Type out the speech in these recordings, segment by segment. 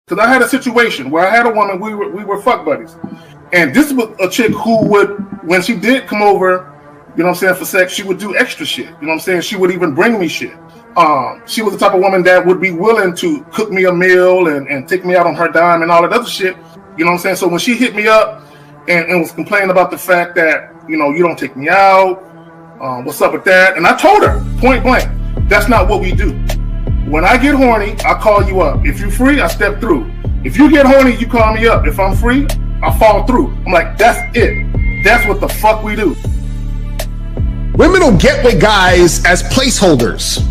Because I had a situation where I had a woman, we were fuck buddies. And this was a chick who would, when she did come over, you know what I'm saying, for sex, she would do extra shit. You know what I'm saying? She would even bring me shit. She was the type of woman that would be willing to cook me a meal and take me out on her dime and all that other shit. You know what I'm saying? So when she hit me up and was complaining about the fact that, you know, you don't take me out, what's up with that? And I told her, point blank, that's not what we do. When I get horny, I call you up. If you're free, I step through. If you get horny, you call me up. If I'm free, I fall through. I'm like, that's it. That's what the fuck we do. Women will get with guys as placeholders.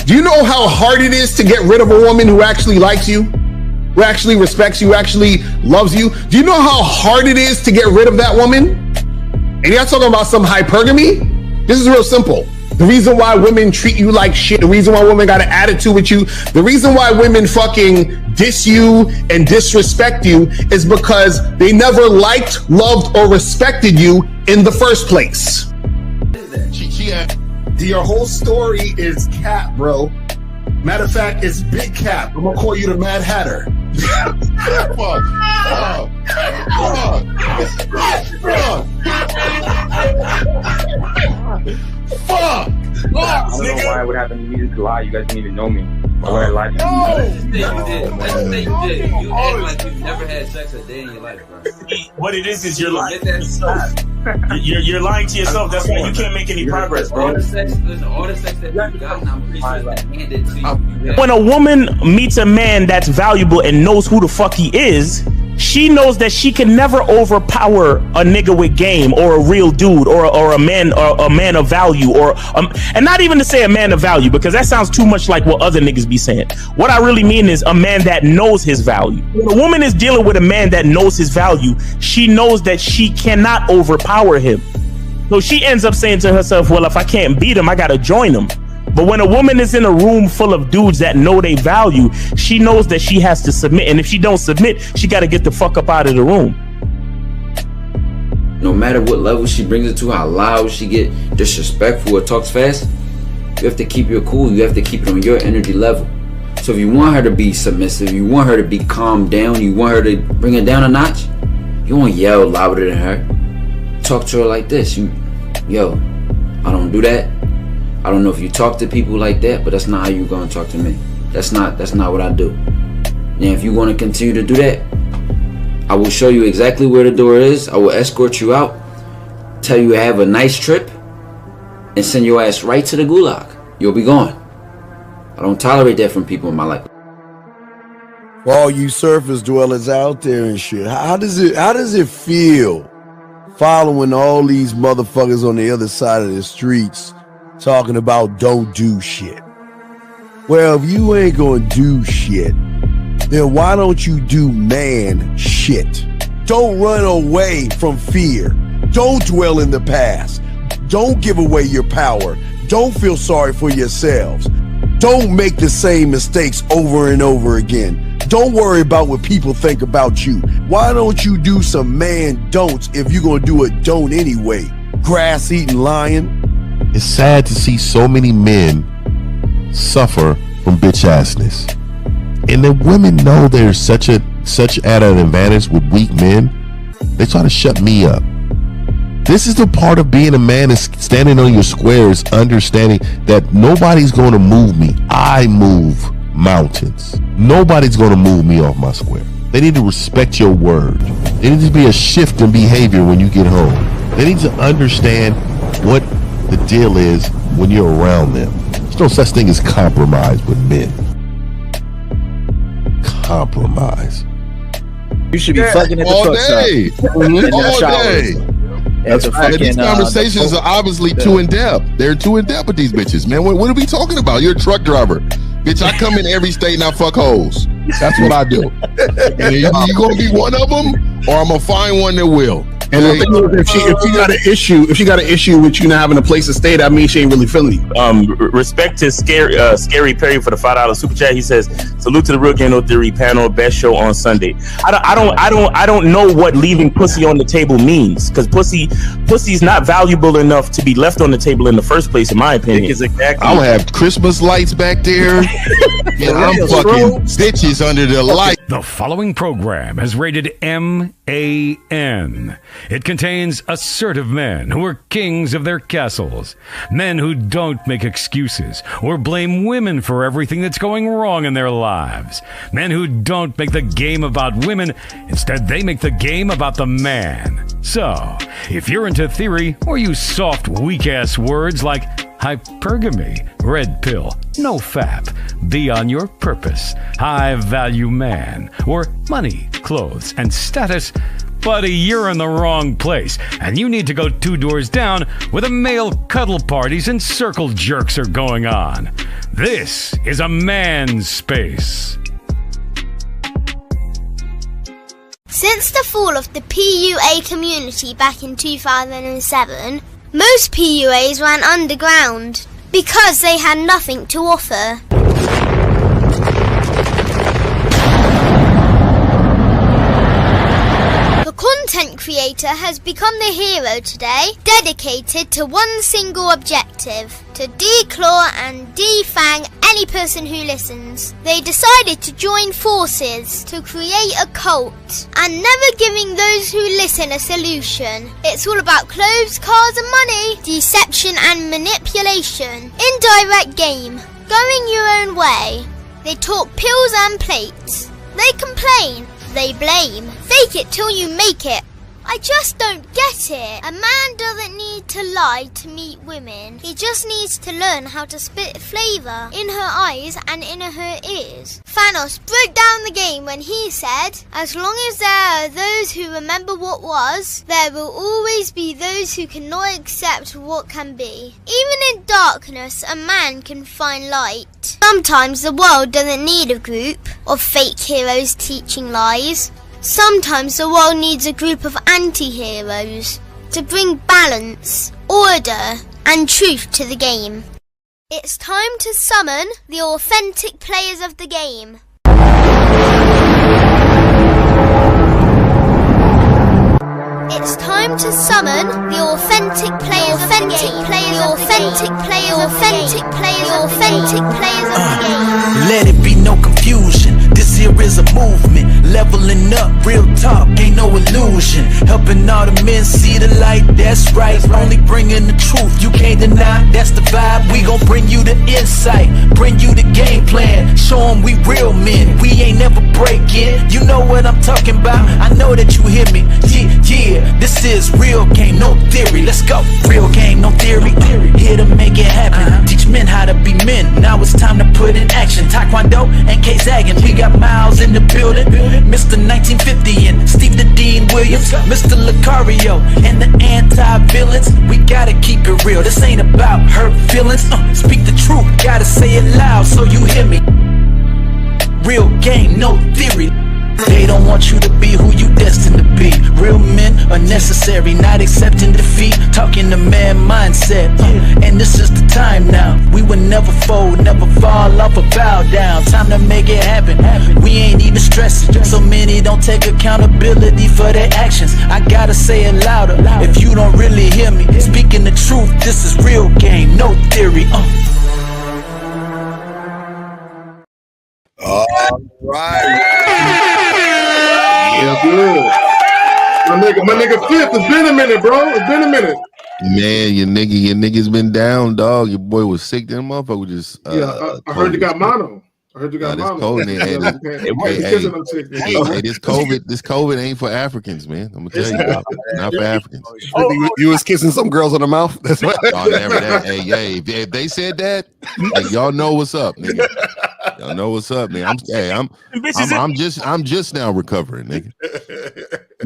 Do you know how hard it is to get rid of a woman who actually likes you, who actually respects you, who actually loves you? Do you know how hard it is to get rid of that woman? And you're not talking about some hypergamy? This is real simple. The reason why women treat you like shit, the reason why women got an attitude with you, the reason why women fucking diss you and disrespect you is because they never liked, loved, or respected you in the first place. Your whole story is cap, bro. Matter of fact, it's big cap. I'm gonna call you the Mad Hatter. Fuck! I don't know why it would happen to me to lie. You guys didn't even know me. Why would I lie to you? Let's just say you did. Let's just say you did. You act like you've never had sex a day in your life, bro. What it is you're lying to yourself. You're lying to yourself. That's why you can't make any progress, bro. All the sex that you've gotten, I'm pretty sure it's been handed to you. When a woman meets a man that's valuable and knows who the fuck he is, she knows that she can never overpower a nigga with game or a real dude or a man of value and not even to say a man of value, because that sounds too much like what other niggas be saying. What I really mean is a man that knows his value. When a woman is dealing with a man that knows his value, she knows that she cannot overpower him. So she ends up saying to herself, well, if I can't beat him, I gotta join him. But when a woman is in a room full of dudes that know they value, she knows that she has to submit. And if she don't submit, she got to get the fuck up out of the room. No matter what level she brings it to, how loud she get, disrespectful or talks fast, you have to keep your cool. You have to keep it on your energy level. So if you want her to be submissive, you want her to be calmed down, you want her to bring it down a notch, you won't yell louder than her. Talk to her like this. Yo, I don't do that. I don't know if you talk to people like that, but that's not how you're gonna talk to me. That's not what I do. And if you want to continue to do that, I will show you exactly where the door is. I will escort you out, tell you have a nice trip, and send your ass right to the gulag. You'll be gone. I don't tolerate that from people in my life. For all you surface dwellers out there and shit, how does it feel following all these motherfuckers on the other side of the streets talking about don't do shit? Well, if you ain't gonna do shit, then why don't you do man shit? Don't run away from fear. Don't dwell in the past. Don't give away your power. Don't feel sorry for yourselves. Don't make the same mistakes over and over again. Don't worry about what people think about you. Why don't you do some man don'ts if you're gonna do a don't anyway? Grass eating lion. It's sad to see so many men suffer from bitch assness, and the women know there's such at an advantage with weak men. They try to shut me up. This is the part of being a man, is standing on your squares, understanding that nobody's going to move me. I move mountains. Nobody's going to move me off my square. They need to respect your word. There needs to be a shift in behavior when you get home. They need to understand what the deal is when you're around them. There's no such thing as compromise with men. Compromise. You should be fucking at the truck stop. All day. That's right. These conversations are obviously too in depth. They're too in depth with these bitches, man. What are we talking about? You're a truck driver. Bitch, I come in every state and I fuck hoes. That's what I do. And you gonna be one of them, or I'm gonna find one that will. And the thing is, if she got an issue with you not having a place to stay, that means she ain't really feeling you. Respect to Scary Perry for the $5 super chat. He says, "Salute to the Real Game No Theory panel, best show on Sunday." I don't know what leaving pussy on the table means, because pussy's not valuable enough to be left on the table in the first place, in my opinion. I'm gonna have Christmas lights back there, and I'm fucking bitches under the light. The following program is rated MAN. It contains assertive men who are kings of their castles, men who don't make excuses or blame women for everything that's going wrong in their lives, men who don't make the game about women, instead they make the game about the man. So, if you're into theory or use soft, weak-ass words like hypergamy, red pill, no fap, be on your purpose, high value man, or money, clothes, and status, buddy, you're in the wrong place, and you need to go 2 doors down where the male cuddle parties and circle jerks are going on. This is a man's space. Since the fall of the PUA community back in 2007, most PUAs ran underground because they had nothing to offer. The content creator has become the hero today, dedicated to one single objective: to declaw and defang any person who listens. They decided to join forces to create a cult, and never giving those who listen a solution. It's all about clothes, cars and money, deception and manipulation, indirect game, going your own way. They talk pills and plates. They complain. They blame. Fake it till you make it. I just don't get it. A man doesn't need to lie to meet women. He just needs to learn how to spit flavour in her eyes and in her ears. Thanos broke down the game when he said, "As long as there are those who remember what was, there will always be those who cannot accept what can be." Even in darkness, a man can find light. Sometimes the world doesn't need a group of fake heroes teaching lies. Sometimes the world needs a group of anti-heroes to bring balance, order, and truth to the game. It's time to summon the authentic players of the game. It's time to summon the authentic players of the game. The authentic players of the game. Let it be no confusion. This here is a movement, leveling up, real talk, ain't no illusion. Helping all the men see the light, that's right. Only bringing the truth, you can't deny, that's the vibe. We gon' bring you the insight, bring you the game plan. Show them we real men, we ain't never breaking. You know what I'm talking about, I know that you hear me. Yeah, this is real game, no theory. Let's go, real game, no theory. Here to make it happen, teach men how to be men. Now it's time to put in action. Taekwondo and K-Zagging, we got Miles in the building, Mr. 1950 and Steve the Dean Williams, Mr. Lucario and the anti-villains. We gotta keep it real, this ain't about hurt feelings. Speak the truth, gotta say it loud so you hear me. Real game, no theory. They don't want you to be who you destined to be. Real men are necessary, not accepting defeat. Talking the man mindset, and this is the time now. We will never fold, never fall off or bow down. Time to make it happen. We ain't even stressing. So many don't take accountability for their actions. I gotta say it louder if you don't really hear me. Speaking the truth, this is real game, no theory. All right. Yeah, good. My nigga Fifth, it's been a minute, bro. It's been a minute. Man, your nigga's been down, dog. Your boy was sick. That motherfucker just I heard you got mono. I heard you got mono. This COVID ain't for Africans, man. I'm gonna tell you, not for Africans. You was kissing some girls on the mouth. That's what. Hey, if they said that, like, y'all know what's up, nigga. Y'all know what's up, man. I'm just now recovering, nigga.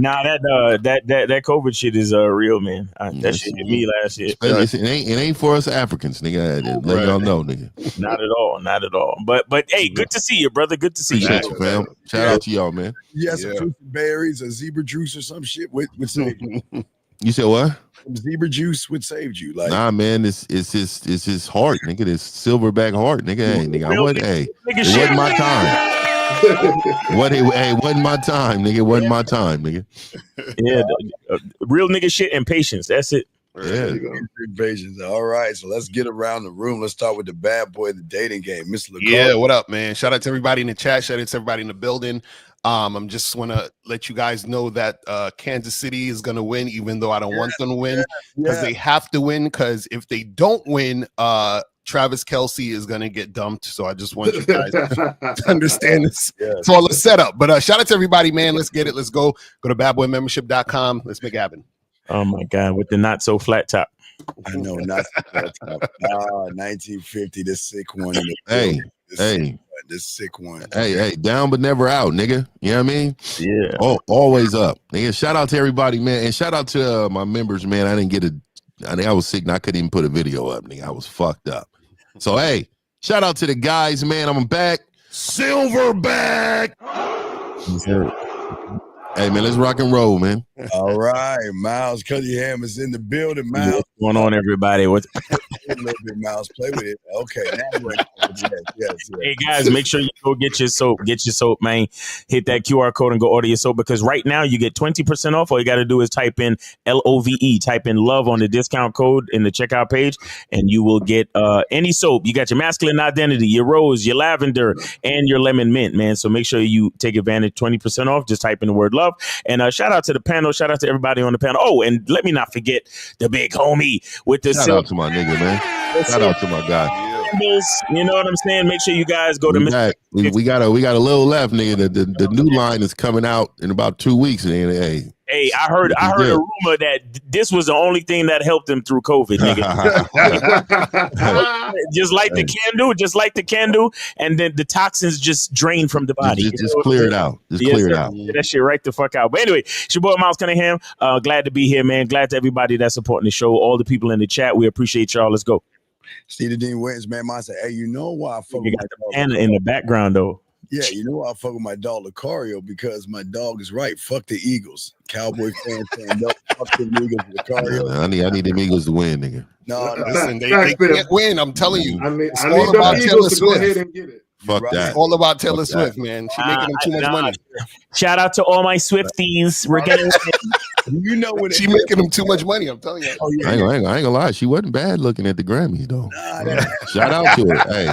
Nah, that COVID shit is real, man. That shit hit me last year. It ain't for us Africans, nigga. Let y'all know, nigga. Not at all, not at all. But hey, good to see you, brother. Good to see you, fam. Shout out to y'all, man. You had some fruits and berries, a zebra juice or some shit would save you. You said what? Zebra juice would save you. Like, nah, man, it's his heart, nigga. This silverback heart, nigga. Hey, nigga, it wasn't my time. Wasn't my time, nigga. It wasn't my time, nigga. Yeah, real nigga shit and patience. That's it. Yeah, patience. All right, so let's get around the room. Let's start with the bad boy of the dating game, Mr. LaCar. Yeah, what up, man? Shout out to everybody in the chat. Shout out to everybody in the building. I'm just want to let you guys know that Kansas City is going to win, even though I don't want them to win, because they have to win. Because if they don't win, Travis Kelce is going to get dumped. So I just want you guys to understand this. It's all a setup. But shout out to everybody, man. Let's get it. Let's go. Go to badboymembership.com. Let's make it happen. Oh, my God. With the not so flat top. I know, not so flat top. 1950, the sick one. This sick one. Hey, down but never out, nigga. You know what I mean? Yeah. Oh, always up, nigga. Shout out to everybody, man, and shout out to my members, man. I was sick and I couldn't even put a video up, nigga. I was fucked up. So hey, shout out to the guys, man. I'm back, Silverback. Hey, man, let's rock and roll, man. All right, Miles Cunningham is in the building. Miles, what's going on, everybody? What's a little bit, Miles? Play with it. Okay, now yes. Hey guys, make sure you go get your soap. Get your soap, man. Hit that QR code and go order your soap, because right now you get 20% off. All you got to do is type in LOVE, type in love on the discount code in the checkout page, and you will get any soap. You got your masculine identity, your rose, your lavender, and your lemon mint, man. So make sure you take advantage. 20% off. Just type in the word love. And shout out to the panel. Shout out to everybody on the panel. Oh, and let me not forget the big homie with the shout out to my nigga, man. Shout out to my guy. You know what I'm saying? Make sure you guys go to we got a little left, nigga. The new line is coming out in about 2 weeks. And hey, I heard a rumor that this was the only thing that helped him through COVID, nigga. just like the candle, and then the toxins just drain from the body. Just clear it out. Clear it out. Get that shit right the fuck out. But anyway, it's your boy Miles Cunningham. Glad to be here, man. Glad to everybody that's supporting the show. All the people in the chat, we appreciate y'all. Let's go. Steve Dean Wins, man. Mine said, hey, you know why I fuck with my dog? Anna in the background, though. Yeah, you know why I fuck with my dog Lucario? Because my dog is right. Fuck the Eagles. Cowboy fans saying, no, fuck the Eagles, Lucario. I need them Eagles to win, nigga. No, listen, they can't win. I'm telling you. It's all about Taylor Swift. Go ahead and get it. Fuck that. It's all about Taylor Swift, man. She's making them too much money. Shout out to all my Swifties. We're getting you know what she making them too much money. I'm telling you. Oh, yeah. I ain't gonna lie. She wasn't bad looking at the Grammys though. Shout out to her. Hey,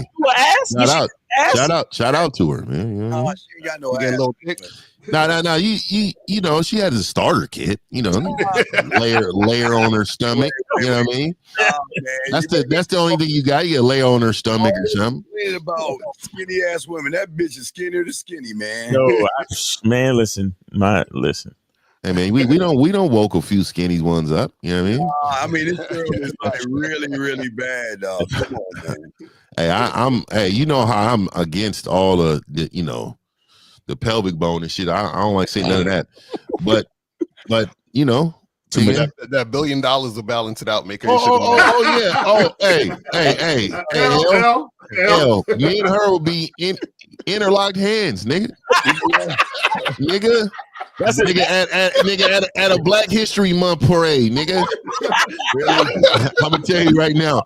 shout out to her, man. No, she got no ass. Little No. You know, she had a starter kit. You know, layer on her stomach. You know what I mean? Oh, that's the only thing you got. You lay on her stomach or something. About skinny ass women. That bitch is skinnier than skinny, man. Man, listen. Hey man, we don't woke a few skinny ones up. You know what I mean? I mean, this girl is like really, really bad, dog. Come on, man. Hey, you know how I'm against all the the pelvic bone and shit. I don't like saying none of that. But you know, that $1 billion will balance it out, make her. Hey, hell, me and her will be in interlocked hands, nigga. Nigga. That's nigga at a Black History Month parade, nigga. I'm gonna tell you right now.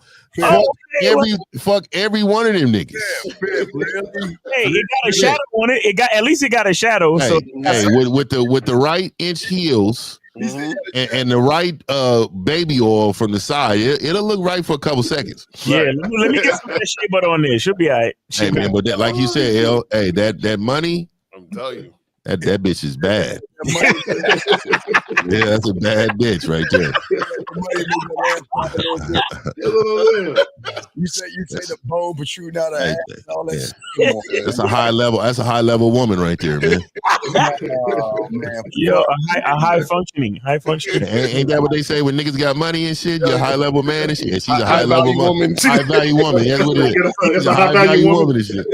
Fuck every one of them niggas. Hey, it got a shadow on it. At least it got a shadow. Hey, with the right inch heels and the right baby oil from the side, it'll look right for a couple seconds. Yeah, let me get some of that shea butter on there. She'll be all right. Hey man, but like you said, L, hey, that money, I'm telling you. That bitch is bad. Yeah, that's a bad bitch right there. You say the bone protruding out of ass and all that. Yeah. That's a high level woman right there, man. Oh man. Yo, a high functioning. Ain't that what they say when niggas got money and shit? You're a high level man and shit. Yeah, she's a high level woman. High value woman. That's what it is. It's a high value woman and shit.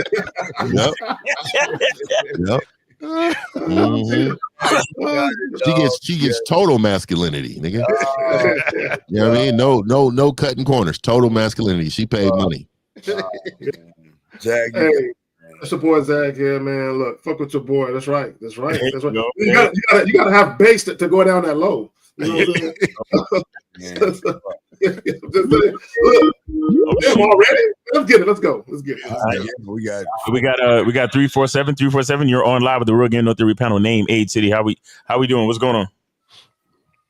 Yep. Mm-hmm. She gets total masculinity, nigga. You know what I mean? No cutting corners. Total masculinity. She paid money. Zag, hey, that's your boy Zag here, man. Look, fuck with your boy. That's right. That's right. That's right. You gotta have base to go down that low. You know what I'm saying? I'm already. Let's get it. Let's go. Let's get it. We got 347. You're on live with the Real Game No Theory panel. Name, age, city. How we doing? What's going on?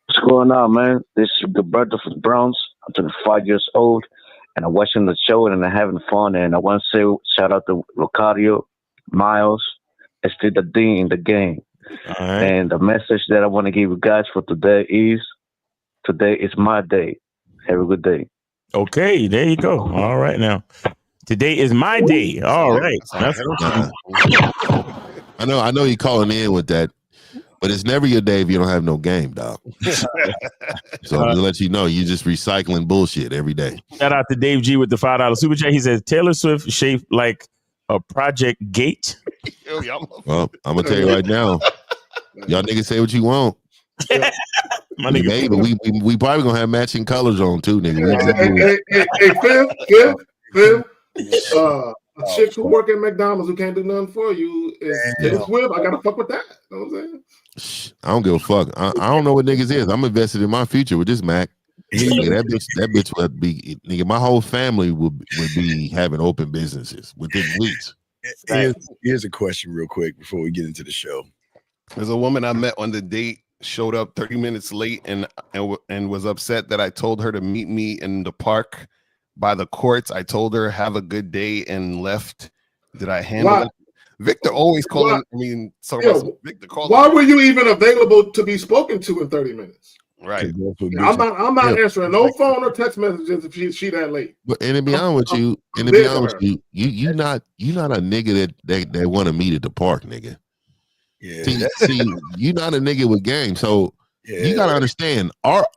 What's going on, man? This is the brother from the Bronx. I'm 25 years old, and I'm watching the show and I'm having fun. And I want to say shout out to Rocario, Miles, and still the Dean in the game. Right. And the message that I want to give you guys for today is my day. Have a good day. Okay, there you go. All right, now. Today is my day. All right. I know you're calling in with that, but it's never your day if you don't have no game, dog. So to let you know, you're just recycling bullshit every day. Shout out to Dave G with the $5 super chat. He says Taylor Swift shaped like a Project Gate. Well, I'm gonna tell you right now, y'all niggas say what you want. My nigga, hey, but we probably gonna have matching colors on too, nigga. Hey, Phil. A chick who work at McDonald's who can't do nothing for you is Taylor Swift. I gotta fuck with that. You know what I'm saying? I don't give a fuck. I don't know what niggas is. I'm invested in my future with this Mac. Nigga, that bitch would be, nigga, my whole family would be having open businesses within weeks. Here's a question real quick before we get into the show. There's a woman I met on the date, showed up 30 minutes late and was upset that I told her to meet me in the park by the courts. I told her have a good day and left. Did I handle it? Victor always calling. Victor calling. Why were you even available to be spoken to in 30 minutes? Right. I'm not answering no phone or text messages if she that late. But and to be honest with you, you not a nigga that want to meet at the park, nigga. Yeah. See, you not a nigga with game, so you gotta understand. Our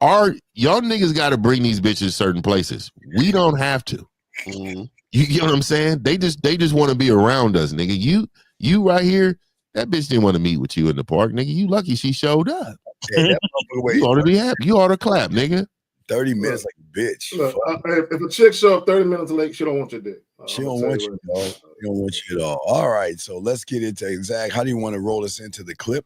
y'all niggas gotta bring these bitches certain places. We don't have to. Mm-hmm. You get what I'm saying? They just want to be around us, nigga. You right here. That bitch didn't want to meet with you in the park, nigga. You lucky she showed up. You ought to be happy. You ought to clap, nigga. 30 minutes like a bitch. Look, if a chick show up 30 minutes late, she don't want your dick. She don't want you, dog. She don't want you at all. All right, so let's get into Zach. How do you want to roll us into the clip?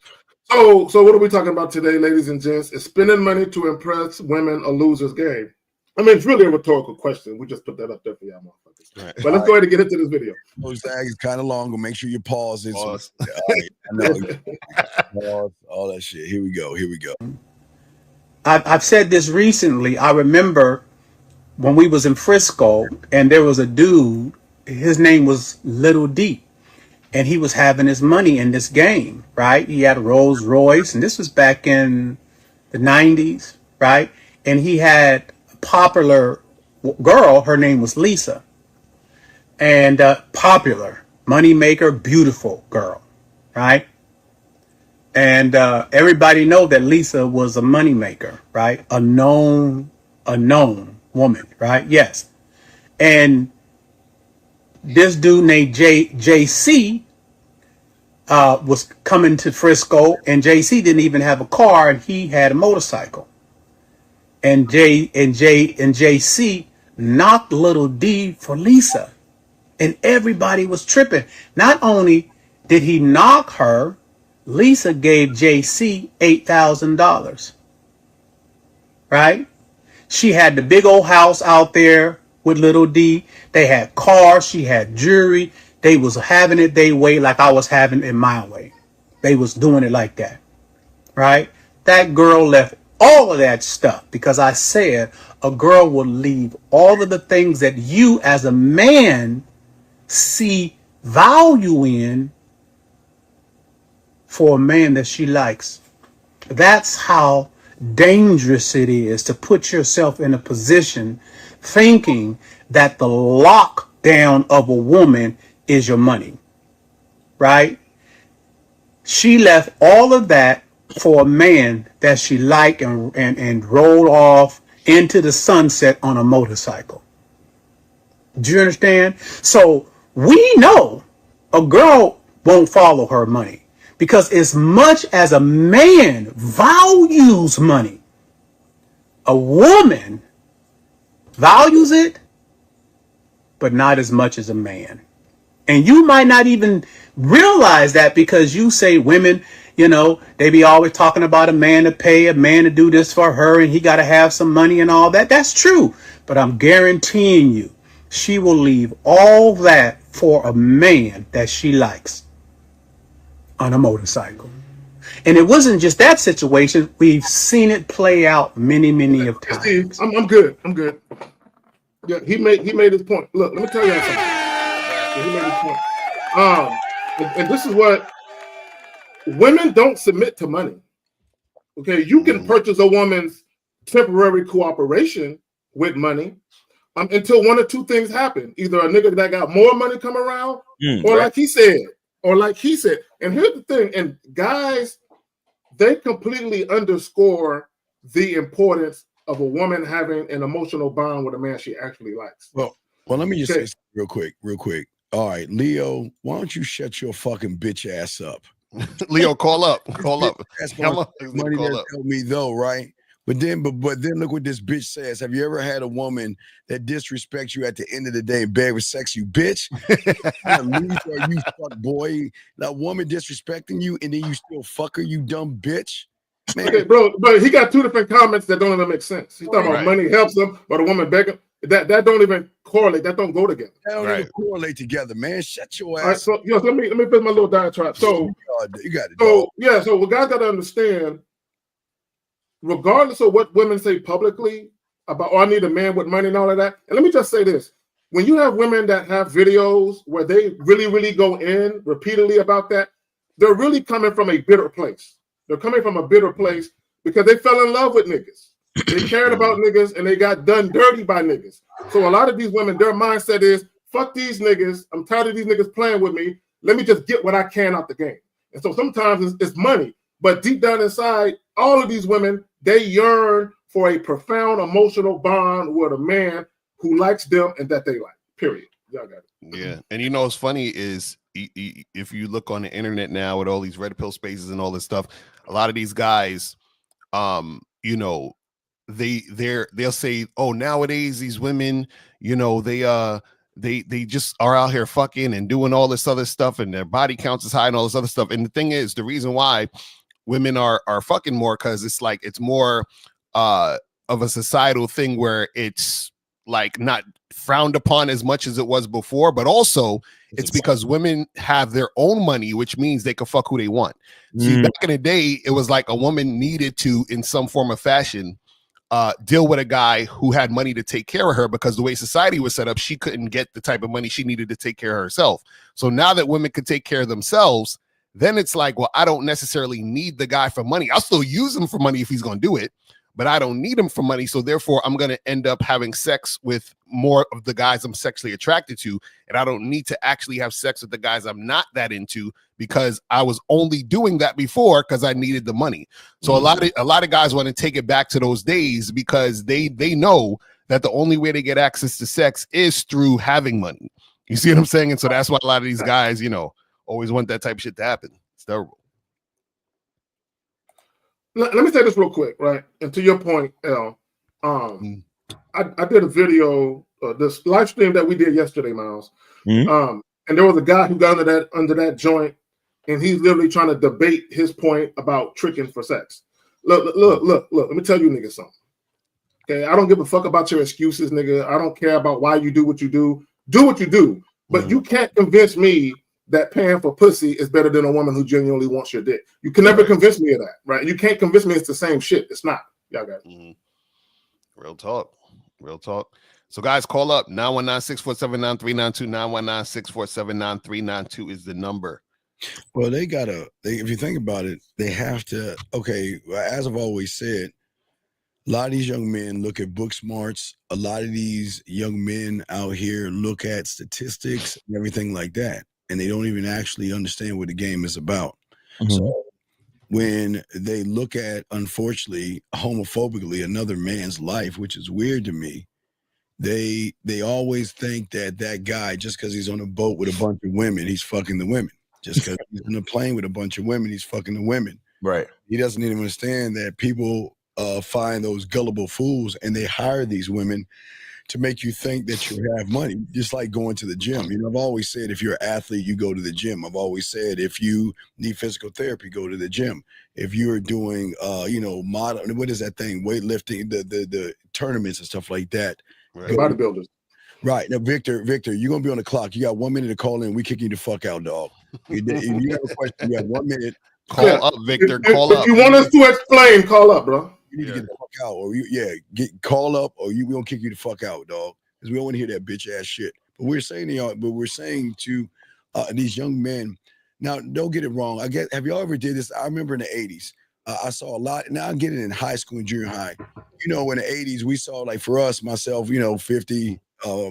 So what are we talking about today, ladies and gents? Is spending money to impress women a loser's game? I mean, it's really a rhetorical question. We just put that up there for y'all motherfuckers. Right. But let's go ahead and get into this video. Zach is kind of long, but make sure you pause it. Pause. All that shit. Here we go. I've said this recently. I remember when we was in Frisco and there was a dude, his name was Little D, and he was having his money in this game, right? He had a Rolls Royce, and this was back in the 90s, right? And he had a popular girl, her name was Lisa, and popular, money maker, beautiful girl, right? And everybody know that Lisa was a money maker, right? A known woman, right? Yes. And this dude named JC was coming to Frisco, and JC didn't even have a car, and he had a motorcycle. And JC knocked Little D for Lisa, and everybody was tripping. Not only did he knock her, Lisa gave JC $8,000, right? She had the big old house out there with Little D. They had cars. She had jewelry. They was having it their way like I was having it my way. They was doing it like that, right? That girl left all of that stuff because I said a girl will leave all of the things that you as a man see value in for a man that she likes. That's how dangerous it is to put yourself in a position thinking that the lockdown of a woman is your money, right? She left all of that for a man that she liked and rolled off into the sunset on a motorcycle. Do you understand? So we know a girl won't follow her money, Because as much as a man values money, a woman values it, but not as much as a man. And you might not even realize that because you say women, you know, they be always talking about a man to pay, a man to do this for her, and he got to have some money and all that. That's true. But I'm guaranteeing you, she will leave all that for a man that she likes on a motorcycle. And it wasn't just that situation. We've seen it play out many, many of times. Steve, I'm good. I'm good. Yeah, he made his point. Look, let me tell you something. He made his point. And this is what women don't submit to money. Okay, you can purchase a woman's temporary cooperation with money until one or two things happen. Either a nigga that got more money come around, or like he said. And here's the thing, and guys, they completely underscore the importance of a woman having an emotional bond with a man she actually likes. Well, let me just say real quick. All right, Leo, why don't you shut your fucking bitch ass up? Leo, call up. That's money that help me though, right? But then look what this bitch says. Have you ever had a woman that disrespects you at the end of the day and beg for sex, you bitch? You fuck boy. That woman disrespecting you and then you still fuck her, you dumb bitch. Man. Okay, bro, but he got two different comments that don't even make sense. He's talking about money helps him, but a woman begging. That don't even correlate. That don't go together. That don't even correlate together, man. Shut your ass. All right, so let me finish my little diatribe. So you got it. So what guys got to understand, regardless of what women say publicly about, I need a man with money and all of that. And let me just say this: when you have women that have videos where they really, really go in repeatedly about that, they're really coming from a bitter place. They're coming from a bitter place because they fell in love with niggas. They cared about niggas and they got done dirty by niggas. So a lot of these women, their mindset is, fuck these niggas. I'm tired of these niggas playing with me. Let me just get what I can out the game. And so sometimes it's money. But deep down inside, all of these women, they yearn for a profound emotional bond with a man who likes them and that they like, period. Y'all got it. Yeah. And you know what's funny is if you look on the internet now with all these red pill spaces and all this stuff, a lot of these guys, you know, they'll say, oh, nowadays these women, you know, they just are out here fucking and doing all this other stuff and their body counts is high and all this other stuff. And the thing is, the reason why women are fucking more, because it's like it's more of a societal thing where it's like not frowned upon as much as it was before, but also it's because women have their own money, which means they can fuck who they want. See, back in the day, it was like a woman needed to, in some form of fashion, deal with a guy who had money to take care of her, because the way society was set up, she couldn't get the type of money she needed to take care of herself. So now that women could take care of themselves, then it's like, well, I don't necessarily need the guy for money. I'll still use him for money if he's going to do it, but I don't need him for money. So therefore, I'm going to end up having sex with more of the guys I'm sexually attracted to. And I don't need to actually have sex with the guys I'm not that into, because I was only doing that before because I needed the money. So a lot of guys want to take it back to those days because they know that the only way to get access to sex is through having money. You see what I'm saying? And so that's why a lot of these guys, you know, always want that type of shit to happen. It's terrible. Let me say this real quick, right? And to your point, L, I did a video, this live stream that we did yesterday, Miles. And there was a guy who got under that joint, and he's literally trying to debate his point about tricking for sex. Look, let me tell you niggas something. Okay, I don't give a fuck about your excuses, nigga. I don't care about why you do what you do. Do what you do. But you can't convince me that paying for pussy is better than a woman who genuinely wants your dick. You can never convince me of that, right? You can't convince me it's the same shit. It's not. Y'all got it. Real talk. So guys, call up 919-647-9392. 919-647-9392 is the number. Well, if you think about it, they have to, okay, as I've always said, a lot of these young men look at book smarts. A lot of these young men out here look at statistics and everything like that. And they don't even actually understand what the game is about. So when they look at, unfortunately, homophobically, another man's life, which is weird to me, they always think that guy, just because he's on a boat with a bunch of women, he's fucking the women. Just because he's in a plane with a bunch of women, he's fucking the women. Right. He doesn't even understand that people find those gullible fools and they hire these women to make you think that you have money, just like going to the gym. You know, I've always said if you're an athlete, you go to the gym. I've always said if you need physical therapy, go to the gym. If you're doing, model, what is that thing? Weightlifting, the tournaments and stuff like that. Right. Bodybuilders. Right. Now, Victor, you're going to be on the clock. You got 1 minute to call in. We kick you the fuck out, dog. If you have a question, you have 1 minute. Call up, Victor. Call up. If you want us to explain, call up, bro. You need to get the fuck out, or call up, or we gonna kick you the fuck out, dog. Because we don't want to hear that bitch ass shit. But we're saying to y'all, to these young men. Now, don't get it wrong. Have y'all ever did this? I remember in the 80s, I saw a lot. Now I get it in high school and junior high. You know, in the 80s, we saw, like, for us, myself, 50. I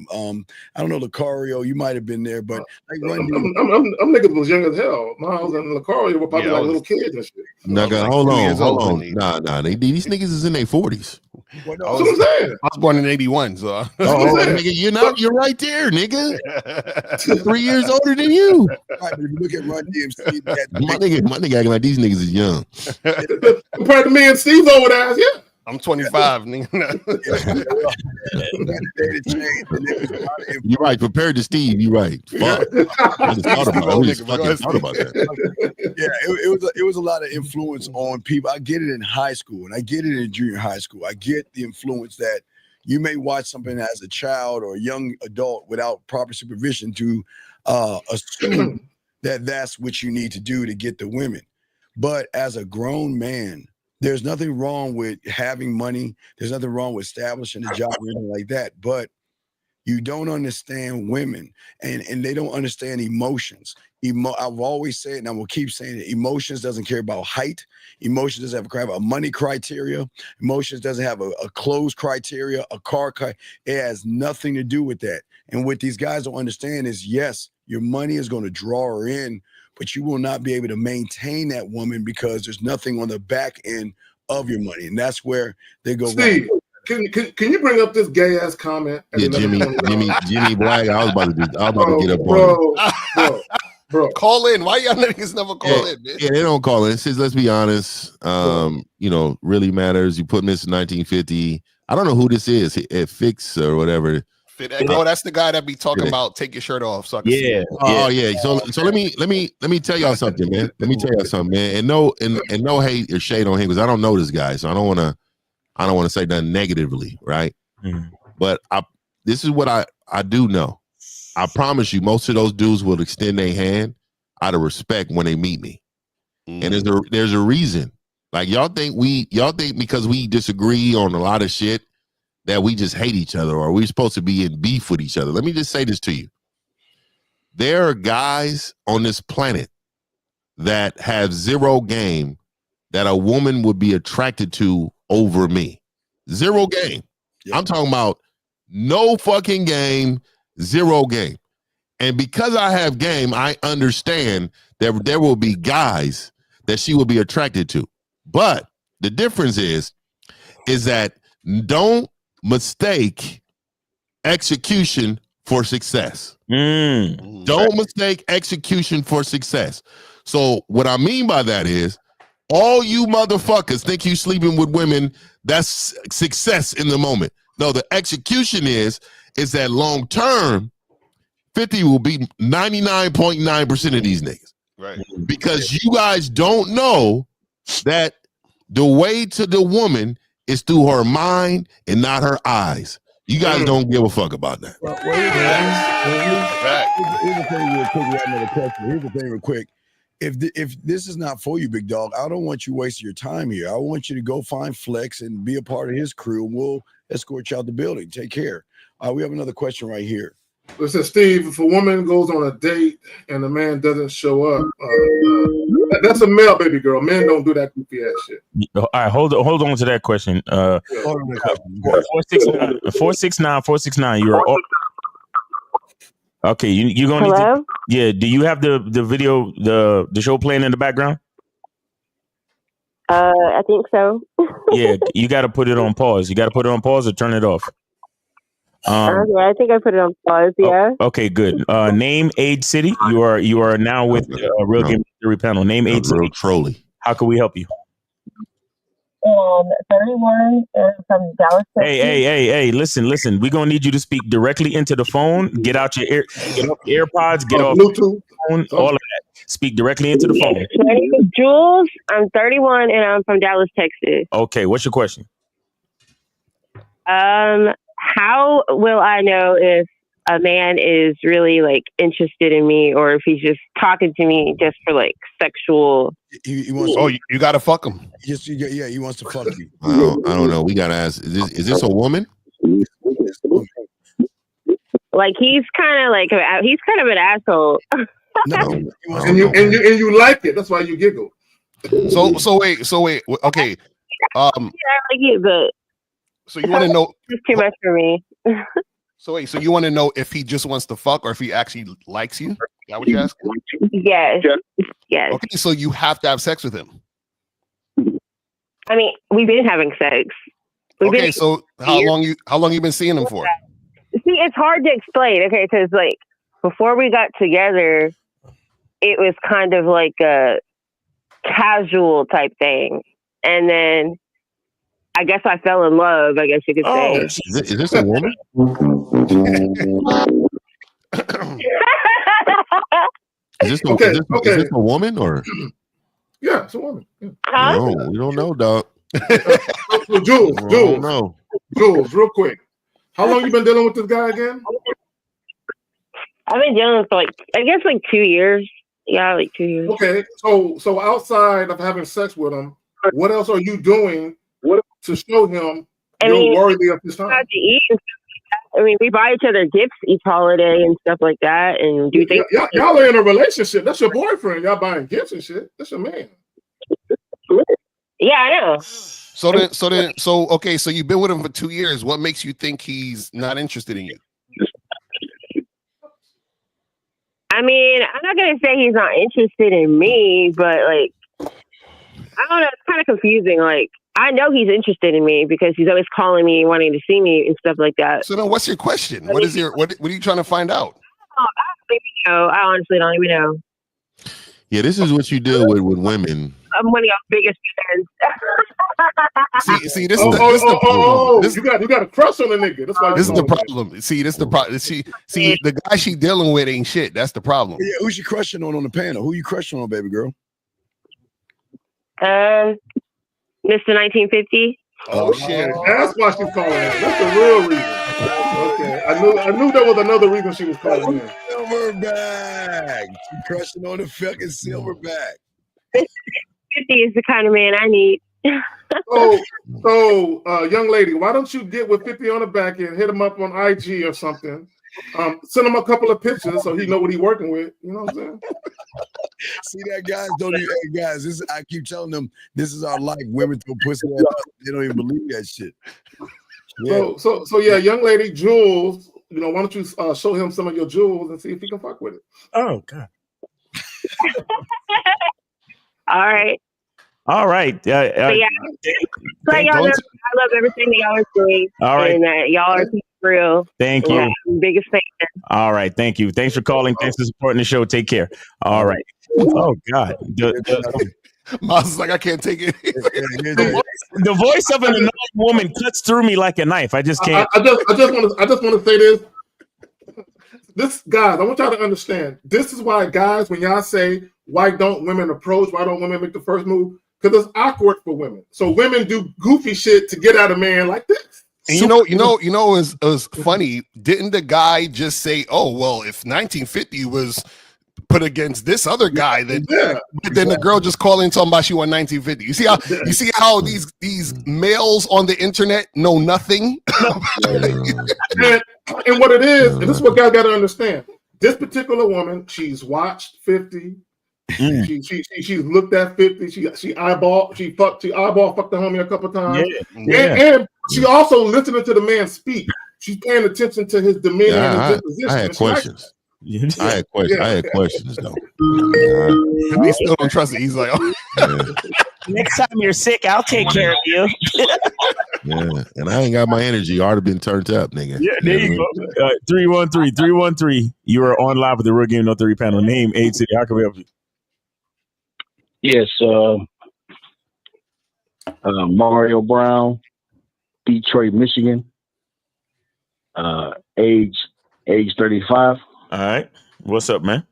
don't know, Lucario, you might have been there, but like I'm niggas was young as hell. Miles and Lucario were probably like little kids and shit. Hold on. Nah. These niggas is in their 40s. Well, no, that's what I'm saying. I was born in 81, so nigga, you're right there, nigga. 3 years older than you. Right, but if you look at Run DMC, my nigga acting like these niggas is young. Compared to me and Steve's old ass, yeah. I'm 25, nigga. You're right. Compared to Steve, you're right. Fuck. I just thought about that. Yeah, it was a lot of influence on people. I get it in high school and I get it in junior high school. I get the influence that you may watch something as a child or a young adult without proper supervision to assume that that's what you need to do to get the women. But as a grown man, there's nothing wrong with having money. There's nothing wrong with establishing a job or anything like that. But you don't understand women, and they don't understand emotions. I've always said, and I will keep saying it, emotions doesn't care about height. Emotions doesn't have a money criteria. Emotions doesn't have a clothes criteria, a car. It has nothing to do with that. And what these guys don't understand is, yes, your money is going to draw her in, but you will not be able to maintain that woman because there's nothing on the back end of your money. And that's where they go Steve, wrong. Can you bring up this gay ass comment? Yeah, Jimmy Black. I was about to get up on it. Bro. Call in. Why y'all niggas never call in, man? Yeah, they don't call in. It says, let's be honest. Really matters. You put Mr. 1950. I don't know who this is. It Fix or whatever. Oh, that's the guy that be talking about take your shirt off. So I can see it. Oh yeah. So let me tell y'all something, man. Let me tell y'all something, man. And no hate or shade on him because I don't know this guy, so I don't want to say nothing negatively, right? But this is what I do know. I promise you, most of those dudes will extend their hand out of respect when they meet me, and there's a reason. Like y'all think because we disagree on a lot of shit that we just hate each other or we're supposed to be in beef with each other. Let me just say this to you. There are guys on this planet that have zero game that a woman would be attracted to over me. Zero game. Yeah. I'm talking about no fucking game, zero game. And because I have game, I understand that there will be guys that she will be attracted to. But the difference is that don't mistake execution for success. Don't mistake execution for success. So what I mean by that is all you motherfuckers think you sleeping with women, that's success in the moment. No, the execution is that long term, 50 will be 99.9% of these niggas. Right. Because you guys don't know that the way to the woman is through her mind and not her eyes. You guys don't give a fuck about that. Here's the thing real quick. If this is not for you, big dog, I don't want you wasting your time here. I want you to go find Flex and be a part of his crew. We'll escort you out the building. Take care. We have another question right here. Listen, Steve, if a woman goes on a date and the man doesn't show up, that's a male, baby girl. Men don't do that goofy ass shit. All right, hold on to that question. 469. You're okay. You're gonna need to. Yeah. Do you have the video, the show playing in the background? I think so. Yeah, you got to put it on pause. You got to put it on pause or turn it off. Okay, I think I put it on pause. Yeah. Okay, good. Name, age, city. You are now with Real Game Theory panel. Name, age, city. Trolley. How can we help you? 31 from Dallas. Hey! Listen. We're gonna need you to speak directly into the phone. Get out your AirPods. Get off Bluetooth. Phone, all of that. Speak directly into the phone. My name is Jules. I'm 31 and I'm from Dallas, Texas. Okay, what's your question? How will I know if a man is really like interested in me or if he's just talking to me just for like sexual? He wants. Oh, you gotta fuck him. Yes, yeah, he wants to fuck you. I don't know. We gotta ask. Is this a woman? Like he's kind of an asshole. No, and you like it. That's why you giggle. So wait. Okay. Yeah, I like it, but so you want to know? It's too much for me. So wait. So you want to know if he just wants to fuck or if he actually likes you? Is that what you ask? Yes. Okay. So you have to have sex with him. I mean, we've been having sex. So how long you been seeing him for? See, it's hard to explain. Okay, because like before we got together, it was kind of like a casual type thing, and then I guess I fell in love. I guess you could say. Is this a woman? Is this a woman or? Yeah, it's a woman. Yeah. No, we don't know, dog. So Jules, real quick. How long you been dealing with this guy again? I've been dealing for I guess 2 years. Yeah, 2 years. Okay, so outside of having sex with him, what else are you doing to show him you're worthy of his time? I mean, we buy each other gifts each holiday and stuff like that, and do things. Y'all are in a relationship. That's your boyfriend. Y'all buying gifts and shit. That's your man. Yeah, I know. So you've been with him for 2 years. What makes you think he's not interested in you? I mean, I'm not gonna say he's not interested in me, but I don't know. It's kind of confusing. I know he's interested in me because he's always calling me, wanting to see me and stuff like that. So then, what's your question? What are you trying to find out? I honestly don't even know. Yeah, this is what you deal with women. I'm one of your biggest fans. See, this is the problem. You got a crush on the nigga. That's why this is the problem. See, this is the problem. The guy she dealing with ain't shit. That's the problem. Yeah, who's you crushing on the panel? Who you crushing on, baby girl? Mr. 1950. Oh shit! That's why she's calling him. That's the real reason. Okay, I knew there was another reason she was calling him. Silverback. She crushing on the fucking silverback. 50 is the kind of man I need. So, young lady, why don't you get with 50 on the back end, hit him up on IG or something, send him a couple of pictures so he know what he's working with. You know what I'm saying? See that, guys? Guys, I keep telling them this is our life. Women throw pussy at us. They don't even believe that shit. Yeah. So yeah, young lady, Jules. Why don't you show him some of your jewels and see if he can fuck with it? Oh God. All right. I love everything that y'all are doing. All right. And y'all are real. Thank you. I'm the biggest fan. All right. Thank you. Thanks for calling. Thanks for supporting the show. Take care. All right. Oh God. Miles is like, I can't take it. The voice of an annoying woman cuts through me like a knife. I just can't. I just want to say this. Guys, I want y'all to understand. This is why, guys, when y'all say, why don't women approach? Why don't women make the first move? Because it's awkward for women. So women do goofy shit to get at a man like this. And it was funny. Didn't the guy just say, "Oh well, if 1950 was put against this other guy, then the girl just calling talking about she won 1950." You see how these males on the internet know nothing. and what it is, and this is what guys got to understand. This particular woman, she's watched 50. She's looked at 50. She eyeball fucked the homie a couple times. And she also listening to the man speak. She's paying attention to his demeanor and his disposition. I had questions. I had questions though. He still don't trust it. He's like, next time you're sick, I'll take care of you. Yeah, and I ain't got my energy. I already been turned up, nigga. Yeah, there you go. 313. You are on live with the Real Game No Theory panel. Name, age, city. How can we help you? Yes, Mario Brown, Detroit, Michigan. Age 35. All right. What's up, man?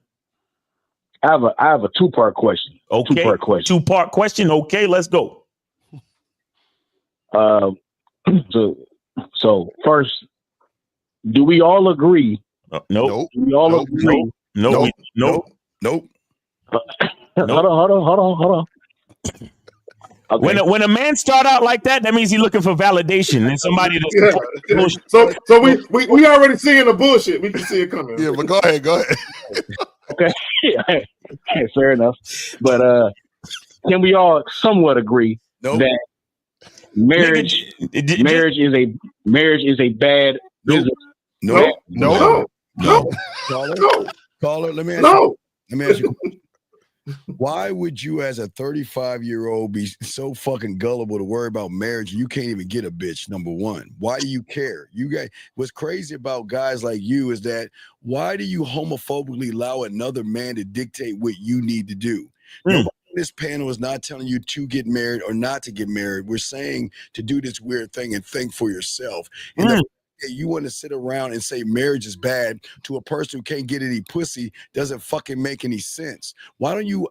I have a two-part question. Okay. Two-part question. Okay, let's go. So first, do we all agree? Nope. Do we all agree? Nope. Hold on. Okay. When a man start out like that, that means he's looking for validation and somebody that's So we already seeing the bullshit. We can see it coming. Yeah, but go ahead. Okay. Fair enough. But can we all somewhat agree that marriage is a bad business? No. Caller, let me ask you. Why would you, as a 35-year-old, be so fucking gullible to worry about marriage? You can't even get a bitch. Number one, why do you care? What's crazy about guys like you is that why do you homophobically allow another man to dictate what you need to do? Nobody on this panel is not telling you to get married or not to get married. We're saying to do this weird thing and think for yourself. And the you want to sit around and say marriage is bad to a person who can't get any pussy doesn't fucking make any sense. Why don't you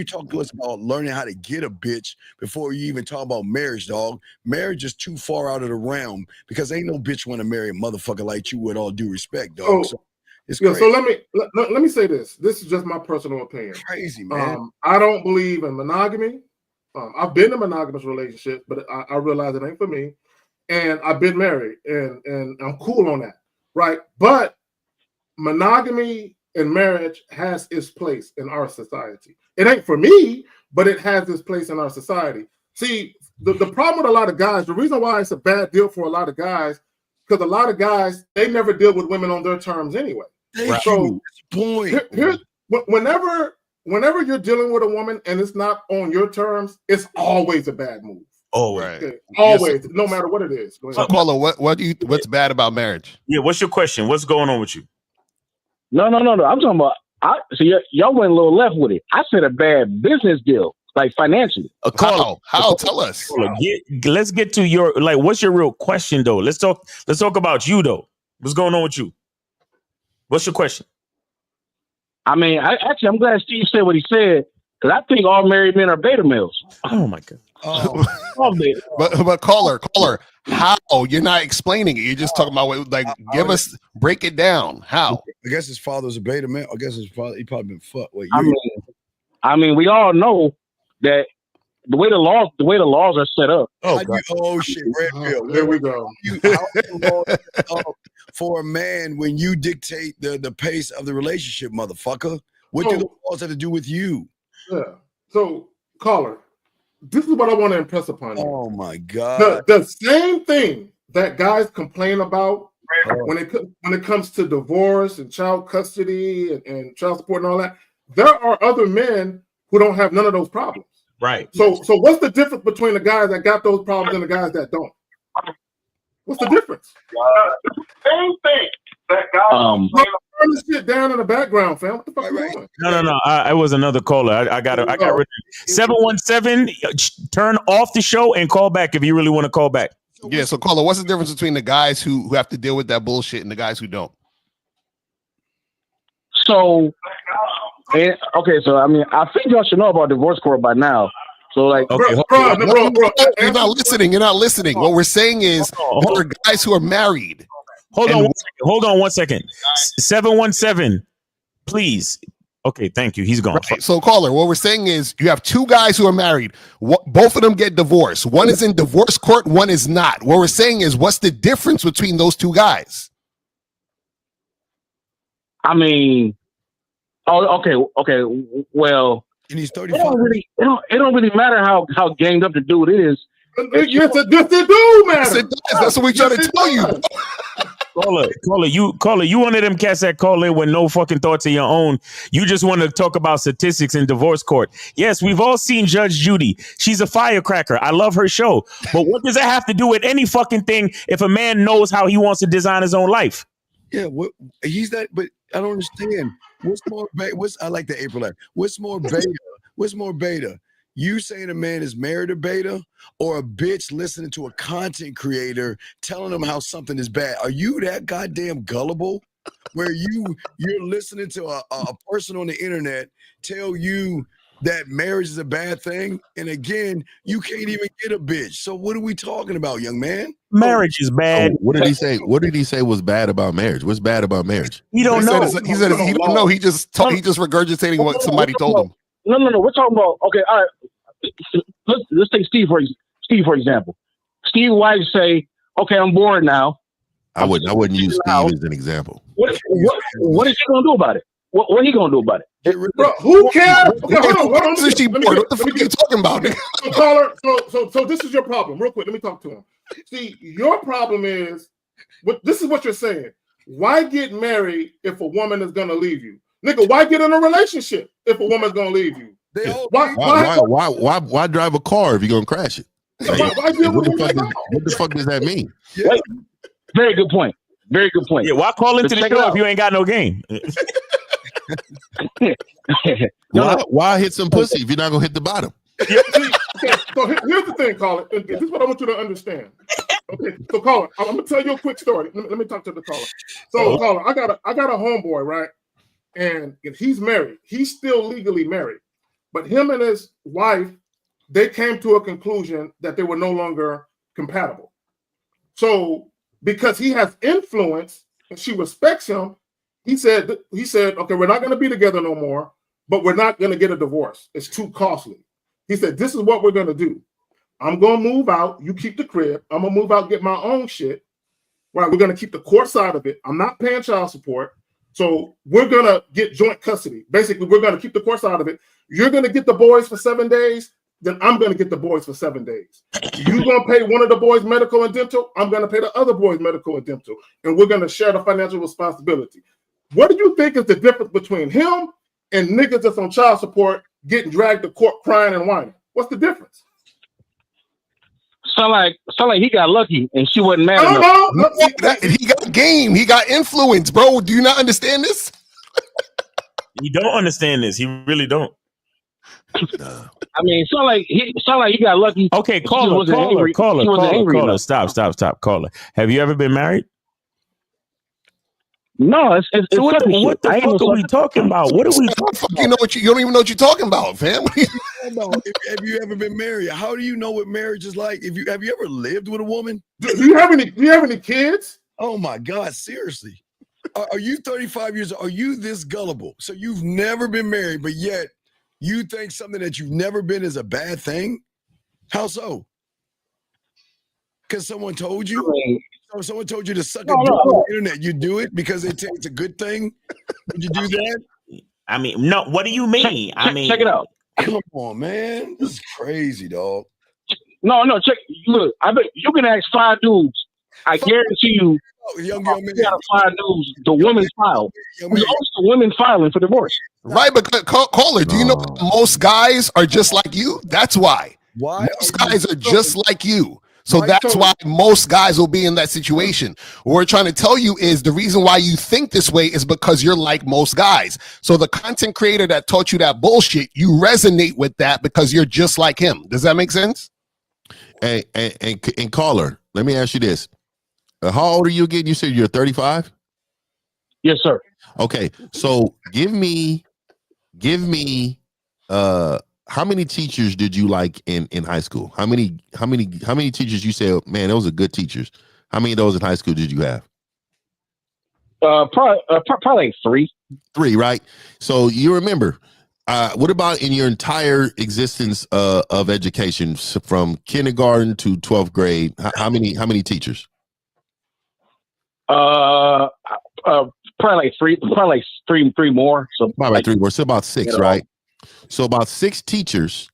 talk to us about learning how to get a bitch before you even talk about marriage, dog? Marriage is too far out of the realm because ain't no bitch want to marry a motherfucker like you, with all due respect, dog. So it's crazy. So let me say this. This is just my personal opinion. Crazy, man. I don't believe in monogamy. I've been in a monogamous relationship, but I realize it ain't for me. And I've been married, and I'm cool on that, right? But monogamy and marriage has its place in our society. It ain't for me, but it has its place in our society. See, the problem with a lot of guys, the reason why it's a bad deal for a lot of guys, because a lot of guys, they never deal with women on their terms anyway. So whenever you're dealing with a woman and it's not on your terms, it's always a bad move. Always. Okay. Always, no matter what it is. So, Paula, what's bad about marriage? Yeah, what's your question? What's going on with you? No. I'm talking about. So y'all went a little left with it. I said a bad business deal, like financially. How? Tell us. Let's get to your what's your real question though? Let's talk about you though. What's going on with you? What's your question? I mean, I'm glad Steve said what he said, because I think all married men are beta males. Oh my god. But caller, how? You're not explaining it. You're just talking about break it down. How? I guess his father's a beta male. I guess he probably been fucked. Wait, I mean, we all know that the way the laws are set up. Shit, Redfield. There we go. For a man, when you dictate the pace of the relationship, motherfucker, what do the laws have to do with you? Yeah. So, caller, this is what I want to impress upon you. Oh my God. The same thing that guys complain about when it comes to divorce and child custody and child support and all that, there are other men who don't have none of those problems. Right. So what's the difference between the guys that got those problems and the guys that don't? What's the difference? Same thing. That guy turn this shit down in the background, fam. What the fuck are you doing? No. I was another caller. I got rid of it. 717. Turn off the show and call back if you really want to call back. Yeah. So, caller, what's the difference between the guys who have to deal with that bullshit and the guys who don't? So, so I mean, I think y'all should know about divorce court by now. So, like, bro, you're not listening. You're not listening. What we're saying is there are guys who are married. Hold on 1 second. 717, please. Okay, thank you. He's gone. Right. So, caller, what we're saying is you have two guys who are married. Both of them get divorced. One is in divorce court. One is not. What we're saying is, what's the difference between those two guys? I mean, okay. Well, and he's 35. It don't really matter how ganged up the dude is. Yes, it do matter. Yes, it does. That's what we trying to tell you. Caller, you one of them cats that call in with no fucking thoughts of your own. You just want to talk about statistics in divorce court. Yes, we've all seen Judge Judy. She's a firecracker. I love her show. But what does that have to do with any fucking thing if a man knows how he wants to design his own life? Yeah, he's that, but I don't understand. What's more I like the April act. What's more beta? What's more beta? You saying a man is married to beta, or a bitch listening to a content creator telling them how something is bad? Are you that goddamn gullible where you're listening to a person on the internet tell you that marriage is a bad thing, and again, you can't even get a bitch? So what are we talking about, young man? Marriage is bad. So what did he say? What did he say was bad about marriage? What's bad about marriage? He don't know. He said he don't know. He just regurgitating what somebody told him. No. We're talking about, okay, all right. Let's take Steve for example. Steve White say, okay, I'm bored now. I wouldn't use Steve as an example. What is he gonna do about it? What are he gonna do about it? Bro, who cares? Okay, hold on. What the fuck are you talking about? So, caller, so this is your problem. Real quick, let me talk to him. See, your problem is, this is what you're saying. Why get married if a woman is gonna leave you? Nigga, why get in a relationship if a woman's gonna leave you? Why drive a car if you're gonna crash it? What the fuck does that mean? Yeah. Very good point. Very good point. Yeah, why call into the show if you ain't got no game? Why hit some pussy if you're not gonna hit the bottom? Yeah, so here's the thing, caller. This is what I want you to understand. Okay, so caller, I'm gonna tell you a quick story. Let me talk to the caller. So caller, I got a homeboy, right? And if he's married, he's still legally married. But him and his wife, they came to a conclusion that they were no longer compatible. So because he has influence and she respects him, he said, okay, we're not going to be together no more, but we're not going to get a divorce. It's too costly. He said, this is what we're going to do. I'm going to move out. You keep the crib. I'm going to move out, get my own shit. Right? We're going to keep the court side of it. I'm not paying child support. So we're going to get joint custody. Basically, we're going to keep the court side of it. You're going to get the boys for 7 days. Then I'm going to get the boys for 7 days. You're going to pay one of the boys medical and dental. I'm going to pay the other boys medical and dental. And we're going to share the financial responsibility. What do you think is the difference between him and niggas that's on child support getting dragged to court crying and whining? What's the difference? Sound like he got lucky and she wasn't mad enough. He got game. He got influence, bro. Do you not understand this? You don't understand this. He really don't. I mean, sound like he got lucky. Okay, caller. Stop, caller. Have you ever been married? No, it's so what the fuck are we talking about? What are we talking about? You don't even know what you're talking about, fam. Have you ever been married? How do you know what marriage is like? Have you ever lived with a woman? Do you have any kids? Oh my God, seriously. Are you 35 years old? Are you this gullible? So you've never been married, but yet you think something that you've never been is a bad thing? How so? Because someone told you? Someone told you to suck a dick on the internet. You do it because it's a good thing? Would you do that? I mean, no. What do you mean? Check it out. Come on, man. This is crazy, dog. No. Check. Look, I bet you can ask 5 dudes. I guarantee you. Young man. You got 5 dudes. The women file. The women filing for divorce. Right, but caller, do you know most guys are just like you? That's why. Why? Most guys are just like you. So that's why most guys will be in that situation. What we're trying to tell you is the reason why you think this way is because you're like most guys. So the content creator that taught you that bullshit, you resonate with that because you're just like him. Does that make sense? Hey, and caller, let me ask you this. How old are you again? You said you're 35? Yes, sir. Okay. So give me how many teachers did you like in high school? How many teachers you said, man, those are good teachers? How many of those in high school did you have? Probably like 3. 3, right? So you remember, what about in your entire existence of education from kindergarten to 12th grade? How many teachers? Probably like 3 more. So probably like 3 more. So about 6, right? So about 6 teachers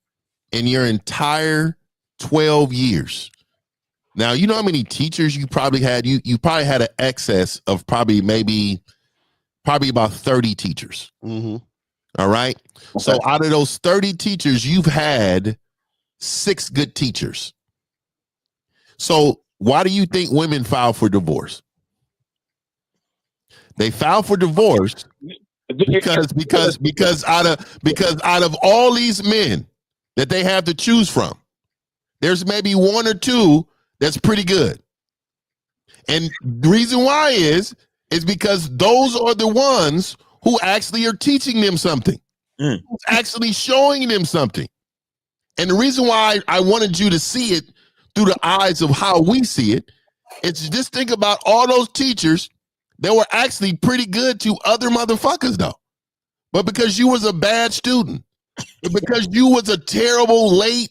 in your entire 12 years. Now, you know how many teachers you probably had? You probably had an excess of probably about 30 teachers. Mm-hmm. All right. Okay. So out of those 30 teachers, you've had 6 good teachers. So why do you think women file for divorce? They file for divorce because out of all these men that they have to choose from, there's maybe 1 or 2 that's pretty good. And the reason why is because those are the ones who actually are teaching them something, who's actually showing them something. And the reason why I wanted you to see it through the eyes of how we see it, it's just think about all those teachers that were actually pretty good to other motherfuckers though. But because you was a bad student, because you was a terrible late,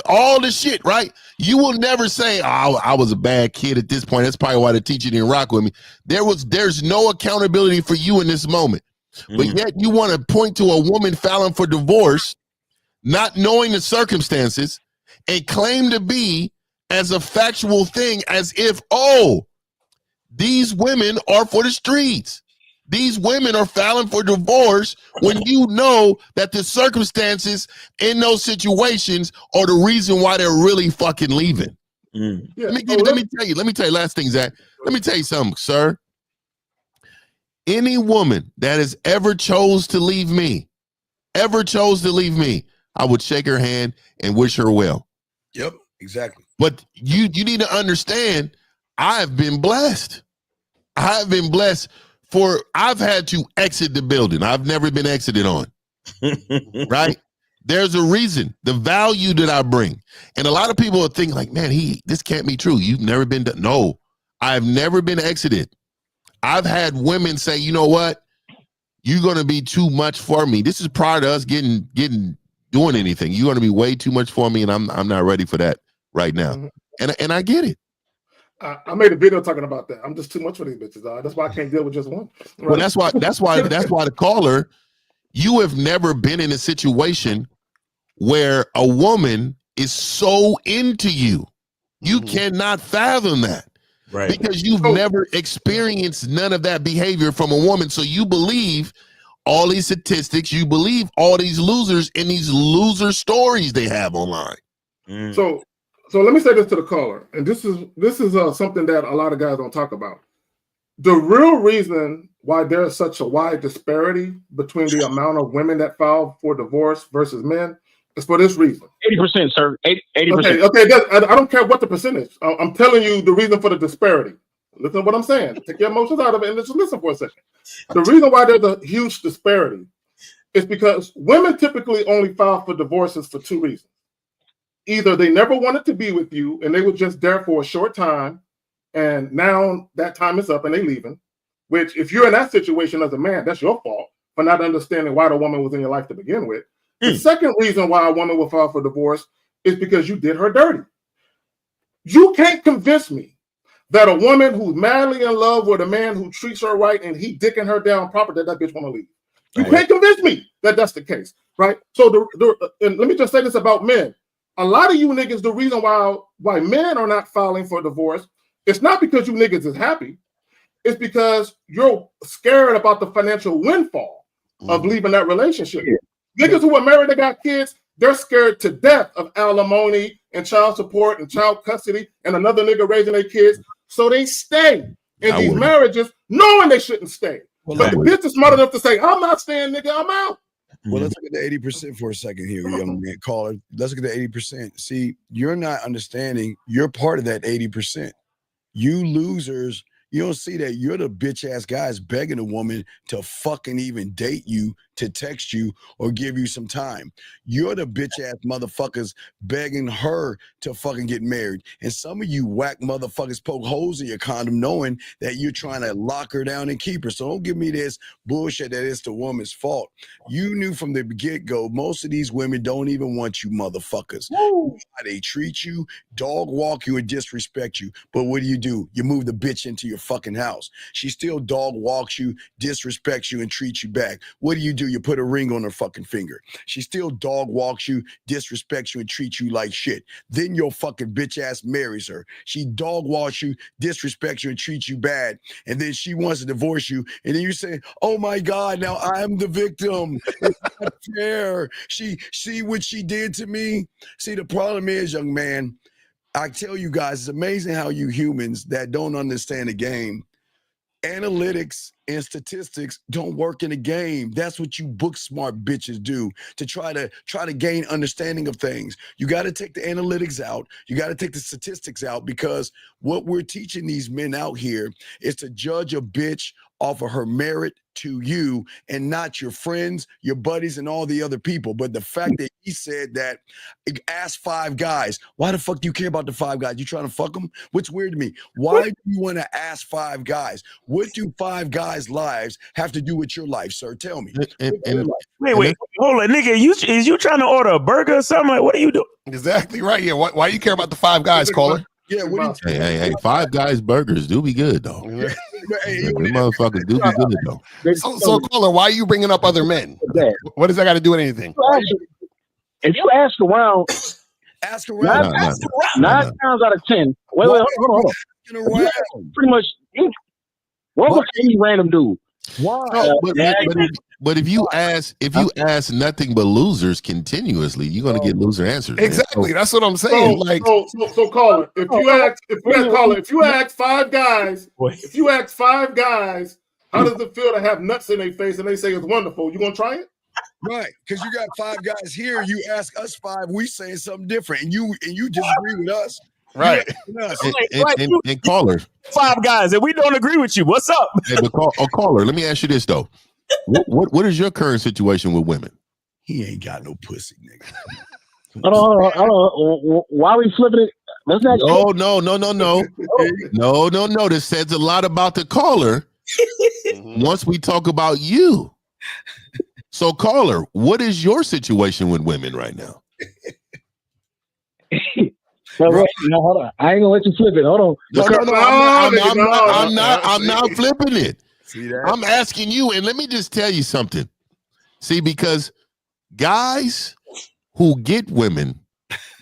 all the shit, right? You will never say, oh, I was a bad kid at this point. That's probably why the teacher didn't rock with me. There's no accountability for you in this moment. But yet you want to point to a woman filing for divorce, not knowing the circumstances, and claim to be as a factual thing as if, oh, these women are for the streets. These women are filing for divorce when you know that the circumstances in those situations are the reason why they're really fucking leaving. Yeah. Let me tell you last thing, Zach. Let me tell you something, sir. Any woman that has ever chose to leave me, I would shake her hand and wish her well. Yep, exactly. But you need to understand, I've been blessed. I've been blessed. I've had to exit the building. I've never been exited on. Right? There's a reason, the value that I bring. And a lot of people are thinking like, man, this can't be true. You've never been done. No, I've never been exited. I've had women say, you know what? You're going to be too much for me. This is prior to us doing anything. You're going to be way too much for me. And I'm not ready for that right now. Mm-hmm. And I get it. I made a video talking about that. I'm just too much for these bitches. That's why I can't deal with just one. Right? Well, that's why the caller, you have never been in a situation where a woman is so into you. You cannot fathom that. Right. Because you've never experienced none of that behavior from a woman. So you believe all these statistics, you believe all these losers and these loser stories they have online. So let me say this to the caller, and this is something that a lot of guys don't talk about. The real reason why there's such a wide disparity between the amount of women that file for divorce versus men is for this reason. 80%, sir. 80%. Okay. I don't care what the percentage. I'm telling you the reason for the disparity. Listen to what I'm saying. Take your emotions out of it and just listen for a second. The reason why there's a huge disparity is because women typically only file for divorces for 2 reasons. Either they never wanted to be with you and they were just there for a short time, and now that time is up and they leaving, which if you're in that situation as a man, that's your fault for not understanding why the woman was in your life to begin with. The second reason why a woman will file for divorce is because you did her dirty. You can't convince me that a woman who's madly in love with a man who treats her right and he dicking her down proper, that bitch want to leave. You can't convince me that that's the case, right? So and let me just say this about men. A lot of you niggas, the reason why men are not filing for divorce, it's not because you niggas is happy. It's because you're scared about the financial windfall of leaving that relationship. Niggas who are married, they got kids, they're scared to death of alimony and child support and child custody and another nigga raising their kids. So they stay in these marriages knowing they shouldn't stay. But the bitch is smart enough to say, I'm not staying, nigga, I'm out. Well, let's look at the 80% for a second here, young man caller. Let's look at the 80%. See, you're not understanding. You're part of that 80%. You losers, you don't see that you're the bitch ass guys begging a woman to fucking even date you, to text you, or give you some time. You're the bitch ass motherfuckers begging her to fucking get married. And some of you whack motherfuckers poke holes in your condom knowing that you're trying to lock her down and keep her. So don't give me this bullshit that it's the woman's fault. You knew from the get-go, most of these women don't even want you motherfuckers. They treat you, dog walk you, and disrespect you. But what do? You move the bitch into your fucking house. She still dog walks you, disrespects you, and treats you back. What do? do? You put a ring on her fucking finger. She still dog walks you, disrespects you, and treats you like shit. Then your fucking bitch ass marries her. She dog walks you, disrespects you, and treats you bad. And then she wants to divorce you. And then you say, oh my God, now I'm the victim. It's not fair. She see what she did to me. See, the problem is, young man, I tell you guys, it's amazing how you humans that don't understand the game, analytics and statistics don't work in a game. That's what you book smart bitches do to try to gain understanding of things. You got to take the analytics out. You got to take the statistics out, because what we're teaching these men out here is to judge a bitch off of her merit to you and not your friends, your buddies, and all the other people. But the fact that he said that, ask 5 guys. Why the fuck do you care about the 5 guys? You trying to fuck them? What's weird to me? Why do you want to ask 5 guys? What do 5 guys' lives have to do with your life, sir? Tell me. Wait, hold on, nigga. Is you trying to order a burger or something? Like, what are you doing? Exactly right. Yeah. Why you care about the 5 guys, caller? Yeah. Hey, 5 Guys burgers do be good though. Them motherfuckers do be good though. So caller, why are you bringing up other men? What does that got to do with anything? If you ask around, nine times out of 10. Wait, hold on. Pretty much, what was any random dude? Why? But if you ask nothing but losers continuously, you're gonna get loser answers. Exactly. That's what I'm saying. So caller, if you ask 5 guys, how does it feel to have nuts in their face and they say it's wonderful? You gonna try it? Right, because you got 5 guys here. You ask us 5, we saying something different, and you disagree with us. Right. And caller, 5 guys, and we don't agree with you. What's up? Hey, but caller, let me ask you this though. What is your current situation with women? He ain't got no pussy, nigga. Hold on. Why are we flipping it? Let's not. No. This says a lot about the caller. Once we talk about you. So, caller, what is your situation with women right now? No, hold on. I ain't gonna let you flip it. Hold on. I'm not flipping it. See that? I'm asking you, and let me just tell you something. See, because guys who get women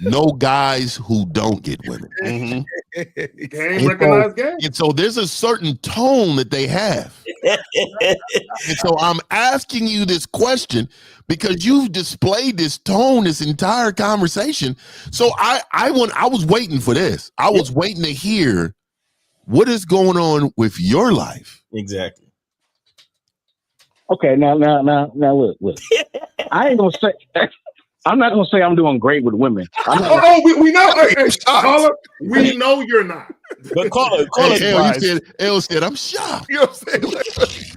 know guys who don't get women. And so there's a certain tone that they have. And so I'm asking you this question because you've displayed this tone this entire conversation. So I was waiting for this. I was waiting to hear what is going on with your life. Exactly. Okay, now look. I ain't gonna say. I'm not gonna say I'm doing great with women. We know. Hey, caller, we know you're not. But caller, you said I'm shocked. You know what I'm saying?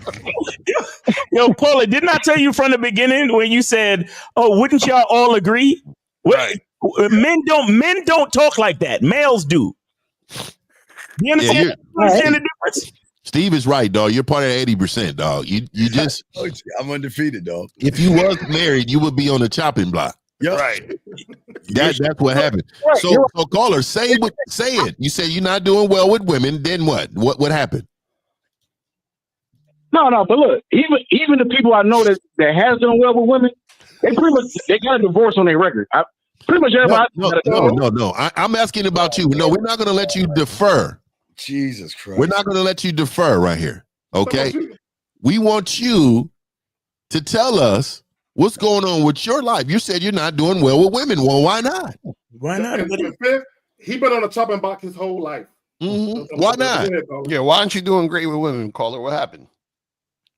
Yo, caller, didn't I tell you from the beginning when you said, "Oh, wouldn't y'all all agree?" Right. Men don't talk like that. Males do. You understand? Understand the difference? Steve is right, dog. You're part of 80%, dog. You just. I'm undefeated, dog. If you was married, you would be on the chopping block. Yep. Right. That's what happened. So caller, say it. You say you're not doing well with women. Then what? What happened? No. But look, even the people I know that has done well with women, they got a divorce on their record. Pretty much everybody. No. I'm asking about you. No, we're not going to let you defer. Jesus Christ. We're not going to let you defer right here. Okay. We want you to tell us what's going on with your life. You said you're not doing well with women. Well, why not? Why not? He been on a chopping block his whole life. Mm-hmm. Why not? Yeah, why aren't you doing great with women, caller? What happened?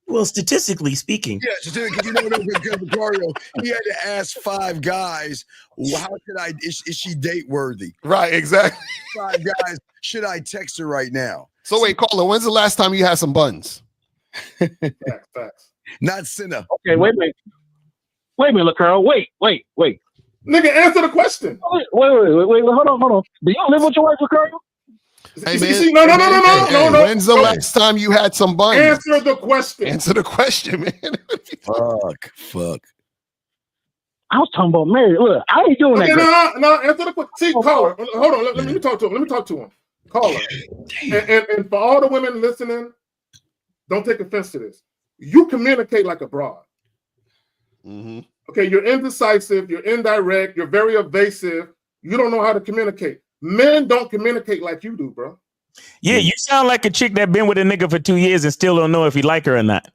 Well, statistically speaking. Yeah, statistically, because Mario, he had to ask 5 guys, how should is she date worthy? Right, exactly. 5 guys, should I text her right now? So wait, caller, when's the last time you had some buns? Facts. Not Cinna. Okay, wait a minute, look, Carl. Wait. Nigga, answer the question. Wait, hold on. Do you live with your wife, Carl? Hey, man. No. When's the last time you had some buns? Answer the question. Answer the question, man. Fuck. I was talking about marriage. Look, I ain't doing that. No, answer the question. See, caller, hold on. Let me talk to him. Caller. And for all the women listening, don't take offense to this. You communicate like a broad. Mm-hmm. Okay, you're indecisive, you're indirect, you're very evasive. You don't know how to communicate. Men don't communicate like you do, bro. Yeah, you sound like a chick that been with a nigga for 2 years and still don't know if he like her or not.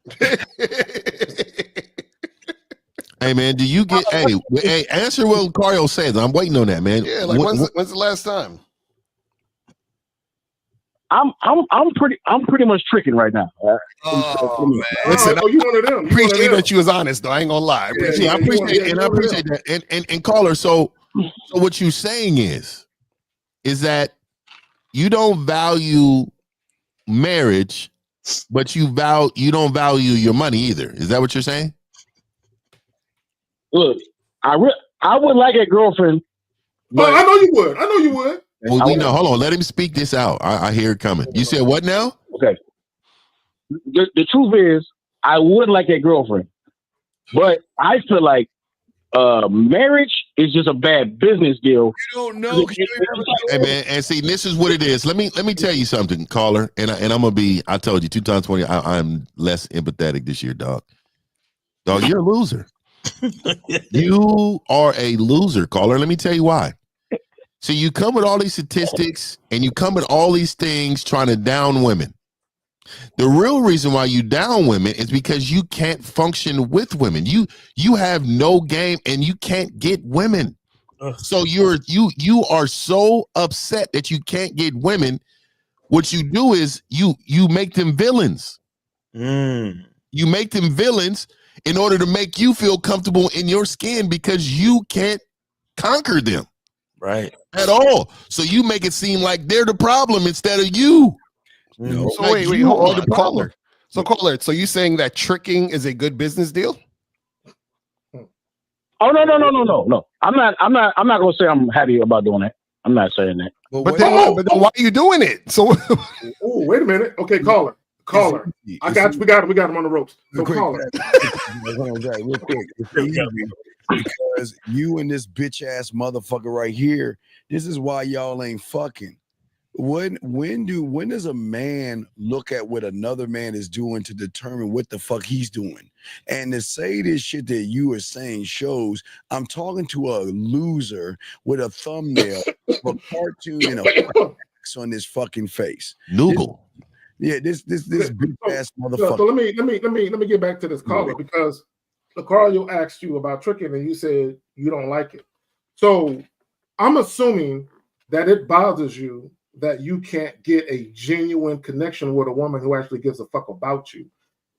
Hey man, do you get? Hey, answer what Cario says. I'm waiting on that, man. Yeah, like when's the last time? I'm pretty much tricking right now. Oh man, listen, you one of them? Appreciate that you was honest though. I ain't gonna lie. I appreciate that. And caller. So what you saying is that you don't value marriage, but you don't value your money either. Is that what you're saying? Look, I would like a girlfriend. But I know you would. I know you would. Well, we know. Hold on. Let him speak this out. I hear it coming. You said what now? Okay. The truth is, I would like a girlfriend, but I feel like marriage is just a bad business deal. You don't know. Hey man, and see, this is what it is. Let me tell you something, caller. And I'm gonna be. I told you 2 times 20. I'm less empathetic this year, dog. Dog, you're a loser. You are a loser, caller. Let me tell you why. So you come with all these statistics and you come with all these things trying to down women. The real reason why you down women is because you can't function with women. You have no game and you can't get women. So you are so upset that you can't get women. What you do is you make them villains. You make them villains in order to make you feel comfortable in your skin because you can't conquer them. Right. At all. So you make it seem like they're the problem instead of you. No. So wait, hold on, caller. So caller, so you saying that tricking is a good business deal? Oh no. I'm not gonna say I'm happy about doing that. I'm not saying that. But then why are you doing it? So wait a minute. Okay, caller. I got you. We got him on the ropes. So caller. Real quick. It's easy because you and this bitch ass motherfucker right here. This is why y'all ain't fucking. When does a man look at what another man is doing to determine what the fuck he's doing? And to say this shit that you are saying shows I'm talking to a loser with a thumbnail of a cartoon and a on his fucking face. Noogle. This bitch ass motherfucker. So let me get back to this caller because Lucario asked you about tricking and you said you don't like it. So I'm assuming that it bothers you that you can't get a genuine connection with a woman who actually gives a fuck about you,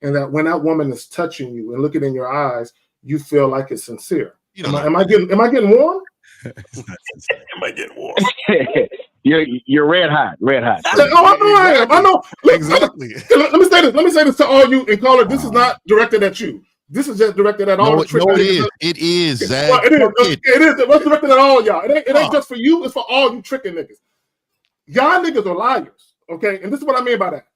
and that when that woman is touching you and looking in your eyes, you feel like it's sincere. Am I getting warm? Am I getting warm? You're red hot. I know. Exactly. Let me say this to all you and caller. This is not directed at you. This is just directed at all the trick. It is. Zach. It is. It's directed at all y'all. It ain't just for you. It's for all you tricking niggas. Y'all niggas are liars. Okay, and this is what I mean by that.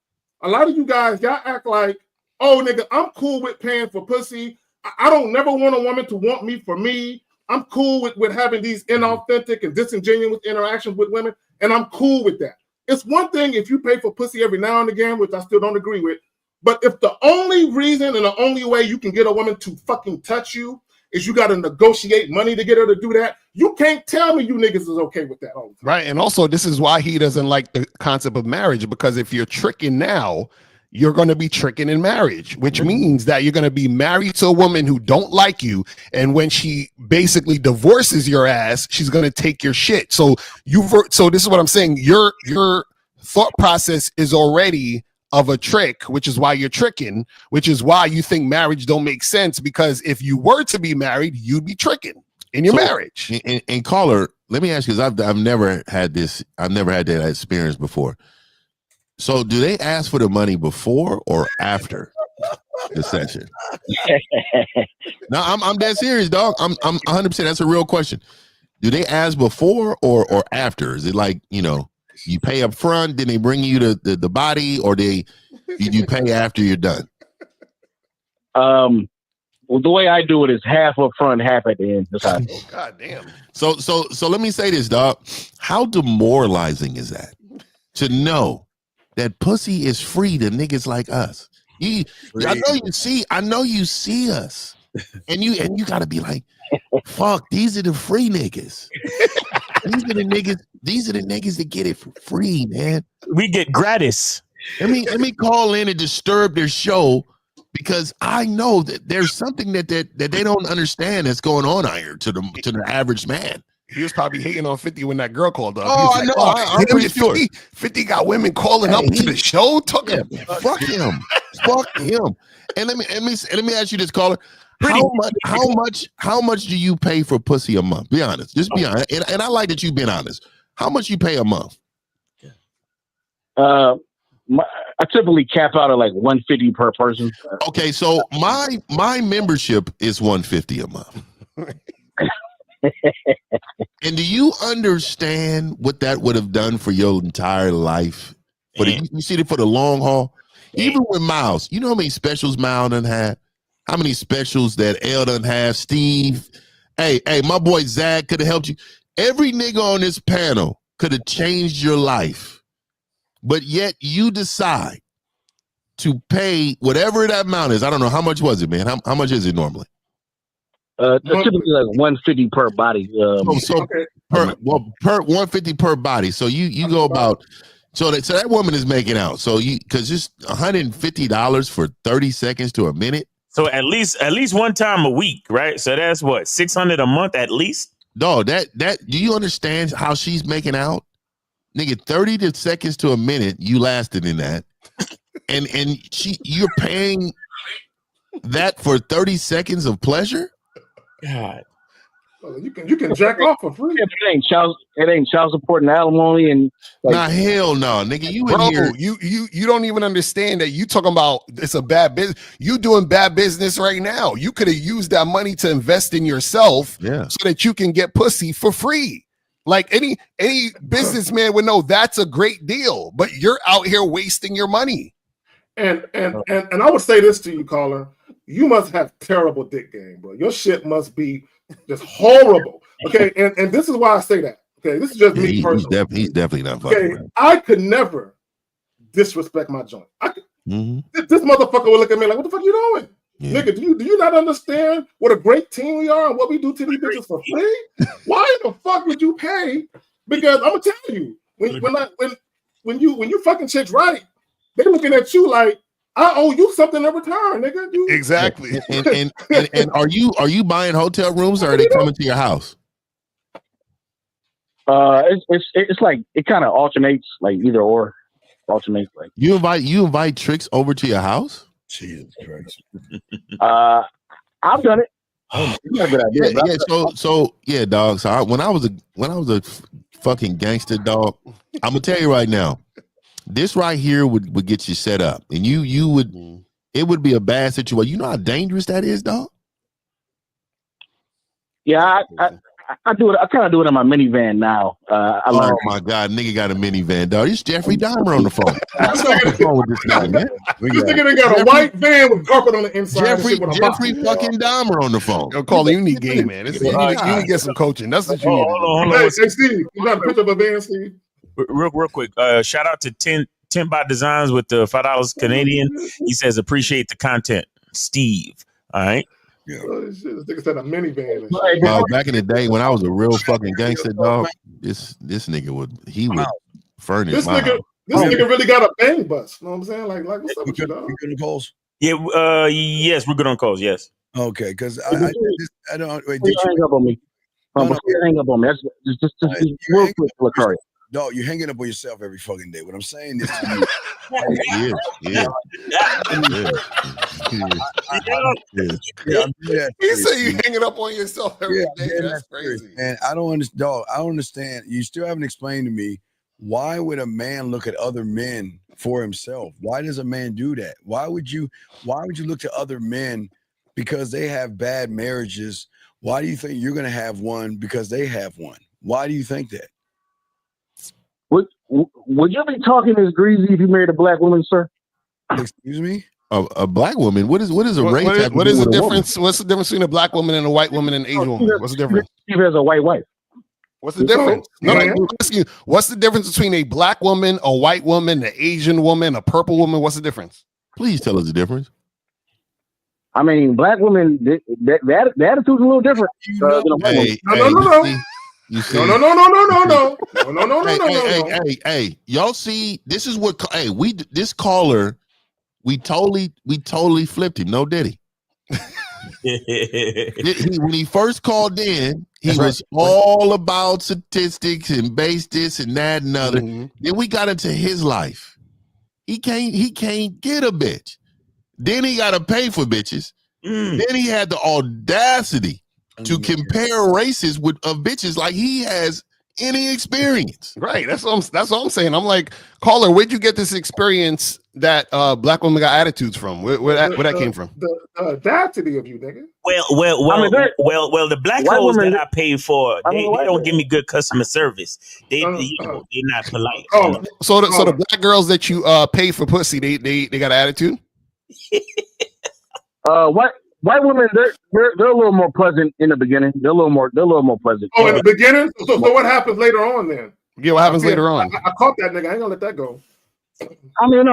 A lot of you guys, y'all act like, oh nigga, I'm cool with paying for pussy. I don't never want a woman to want me for me. I'm cool with having these inauthentic and disingenuous interactions with women, and I'm cool with that. It's one thing if you pay for pussy every now and again, which I still don't agree with. But if the only reason and the only way you can get a woman to fucking touch you is you got to negotiate money to get her to do that, you can't tell me you niggas is okay with that all the time. Right. And also, this is why he doesn't like the concept of marriage, because if you're tricking now, you're going to be tricking in marriage, which means that you're going to be married to a woman who don't like you. And when she basically divorces your ass, she's going to take your shit. So this is what I'm saying. Your thought process is already of a trick, which is why you're tricking, which is why you think marriage don't make sense, because if you were to be married, you'd be tricking in your marriage. And caller, let me ask you, because I've never had this, I've never had that experience before. So do they ask for the money before or after the session? No, I'm dead serious, dog. I'm 100%. That's a real question. Do they ask before or after? Is it like, you pay up front, then they bring you the body, or you pay after you're done? Well, the way I do it is half up front, half at the end. Oh, God damn. So let me say this, dog. How demoralizing is that to know that pussy is free to niggas like us? I know you see us. And you gotta be like, fuck, these are the free niggas. These are the niggas that get it for free, man. We get gratis. Let me call in and disturb their show because I know that there's something that they don't understand that's going on out here to the average man. He was probably hating on 50 when that girl called up. Oh, I know. I'm pretty sure. 50 got women calling up to the show talking. Fuck him. Fuck him. And let me ask you this, caller. How much do you pay for pussy a month? Be honest. Just be honest. And I like that you've been honest. How much you pay a month? I typically cap out at like $150 per person. Okay, so my membership is $150 a month. And do you understand what that would have done for your entire life? For you see it for the long haul? Even with Miles, you know how many specials Miles done had? How many specials that L done have? Steve, hey, my boy Zach could have helped you. Every nigga on this panel could have changed your life, but yet you decide to pay whatever that amount is. I don't know, how much was it, man? How much is it normally? Typically like $150 per body. Per $150 per body. So you go about so that woman is making out. So because it's $150 for 30 seconds to a minute. So at least one time a week, right? So that's what, $600 a month at least? No, that do you understand how she's making out? Nigga, 30 seconds to a minute, you lasted in that. And you're paying that for 30 seconds of pleasure? God. Well, you can jack off for free. It ain't child support and alimony and nah, hell no, nigga. You don't even understand that you talking about it's a bad business. You doing bad business right now. You could have used that money to invest in yourself so that you can get pussy for free. Like any businessman would know that's a great deal, but you're out here wasting your money. And I would say this to you, caller. You must have terrible dick game, bro. Your shit must be just horrible. Okay, and this is why I say that. Okay, this is just me personally. He's definitely not fucking. Okay, I could never disrespect my joint. This motherfucker would look at me like, "What the fuck you doing, nigga? Do you not understand what a great team we are and what we do to these bitches for free? Why the fuck would you pay? Because I'm gonna tell you, when you fucking chicks right, they looking at you like, I owe you something in return, nigga. Exactly. And are you buying hotel rooms or are they coming to your house? It's like it kind of alternates, like either or alternates. Like you invite tricks over to your house? Jesus Christ. I've done it. It's not a good idea. So yeah, dog. So when I was a fucking gangster, dog, I'm gonna tell you right now. This right here would get you set up, and you would it would be a bad situation. You know how dangerous that is, dog. Yeah, I do it. I kind of do it in my minivan now. Oh my God, nigga got a minivan, dog. It's Jeffrey Dahmer on the phone. What's wrong with this guy, man? This nigga got a white van with carpet on the inside. Jeffrey fucking Dahmer on the phone. Yo, Colin, you need game, man. You need to get some coaching. That's what you need. Hold on. Hey, Steve, you got a picture of a van, Steve? Real quick. Shout out to 10 Bot Designs with the $5 Canadian. He says appreciate the content, Steve. All right. Yeah. Oh, shit, this nigga said a minivan. Back in the day when I was a real fucking gangster, dog, this nigga would furnish this my nigga. house. This nigga really got a bang bust. You know what I'm saying? Like what's up with you, dog? You good on calls? Yeah. Yes, we're good on calls. Yes. Okay, because I don't wait. Did you hang up on me? Hang up on me. That's just real quick, Lacari. No, you're hanging up on yourself every fucking day. What I'm saying is to you. He said you hanging up on yourself every day. That's crazy. And I don't understand. Dog, I don't understand. You still haven't explained to me why would a man look at other men for himself? Why does a man do that? Why would you look to other men because they have bad marriages? Why do you think you're going to have one because they have one? Why do you think that? Would you be talking as greasy if you married a black woman, sir? Excuse me? A black woman? What is a race? What is the difference? What's the difference between a black woman and a white woman and an Asian woman? What's the difference? Steve has a white wife. What's the difference? No, I'm asking you, what's the difference between a black woman, a white woman, an Asian woman, a purple woman? What's the difference? Please tell us the difference. I mean, black women, the attitude's a little different. You see? No. Hey, y'all see? This is what. Hey, this caller, we totally flipped him. No, did he? When he first called in, he was all about statistics and base this and that and other. Then we got into his life. He can't get a bitch. Then he got to pay for bitches. Then he had the audacity to compare races of bitches like he has any experience. Right. That's what I'm saying. I'm like, caller, where'd you get this experience that black women got attitudes from? Where that came from? The audacity of you, nigga. Well, the black hoes that I pay for, they don't give me good customer service. They're not polite. So the black girls that you pay for pussy, they got an attitude? White women, they're a little more pleasant in the beginning. They're a little more pleasant. Oh, in the beginning? So what happens later on then? Yeah, what happens later on? I caught that nigga. I ain't gonna let that go. I mean,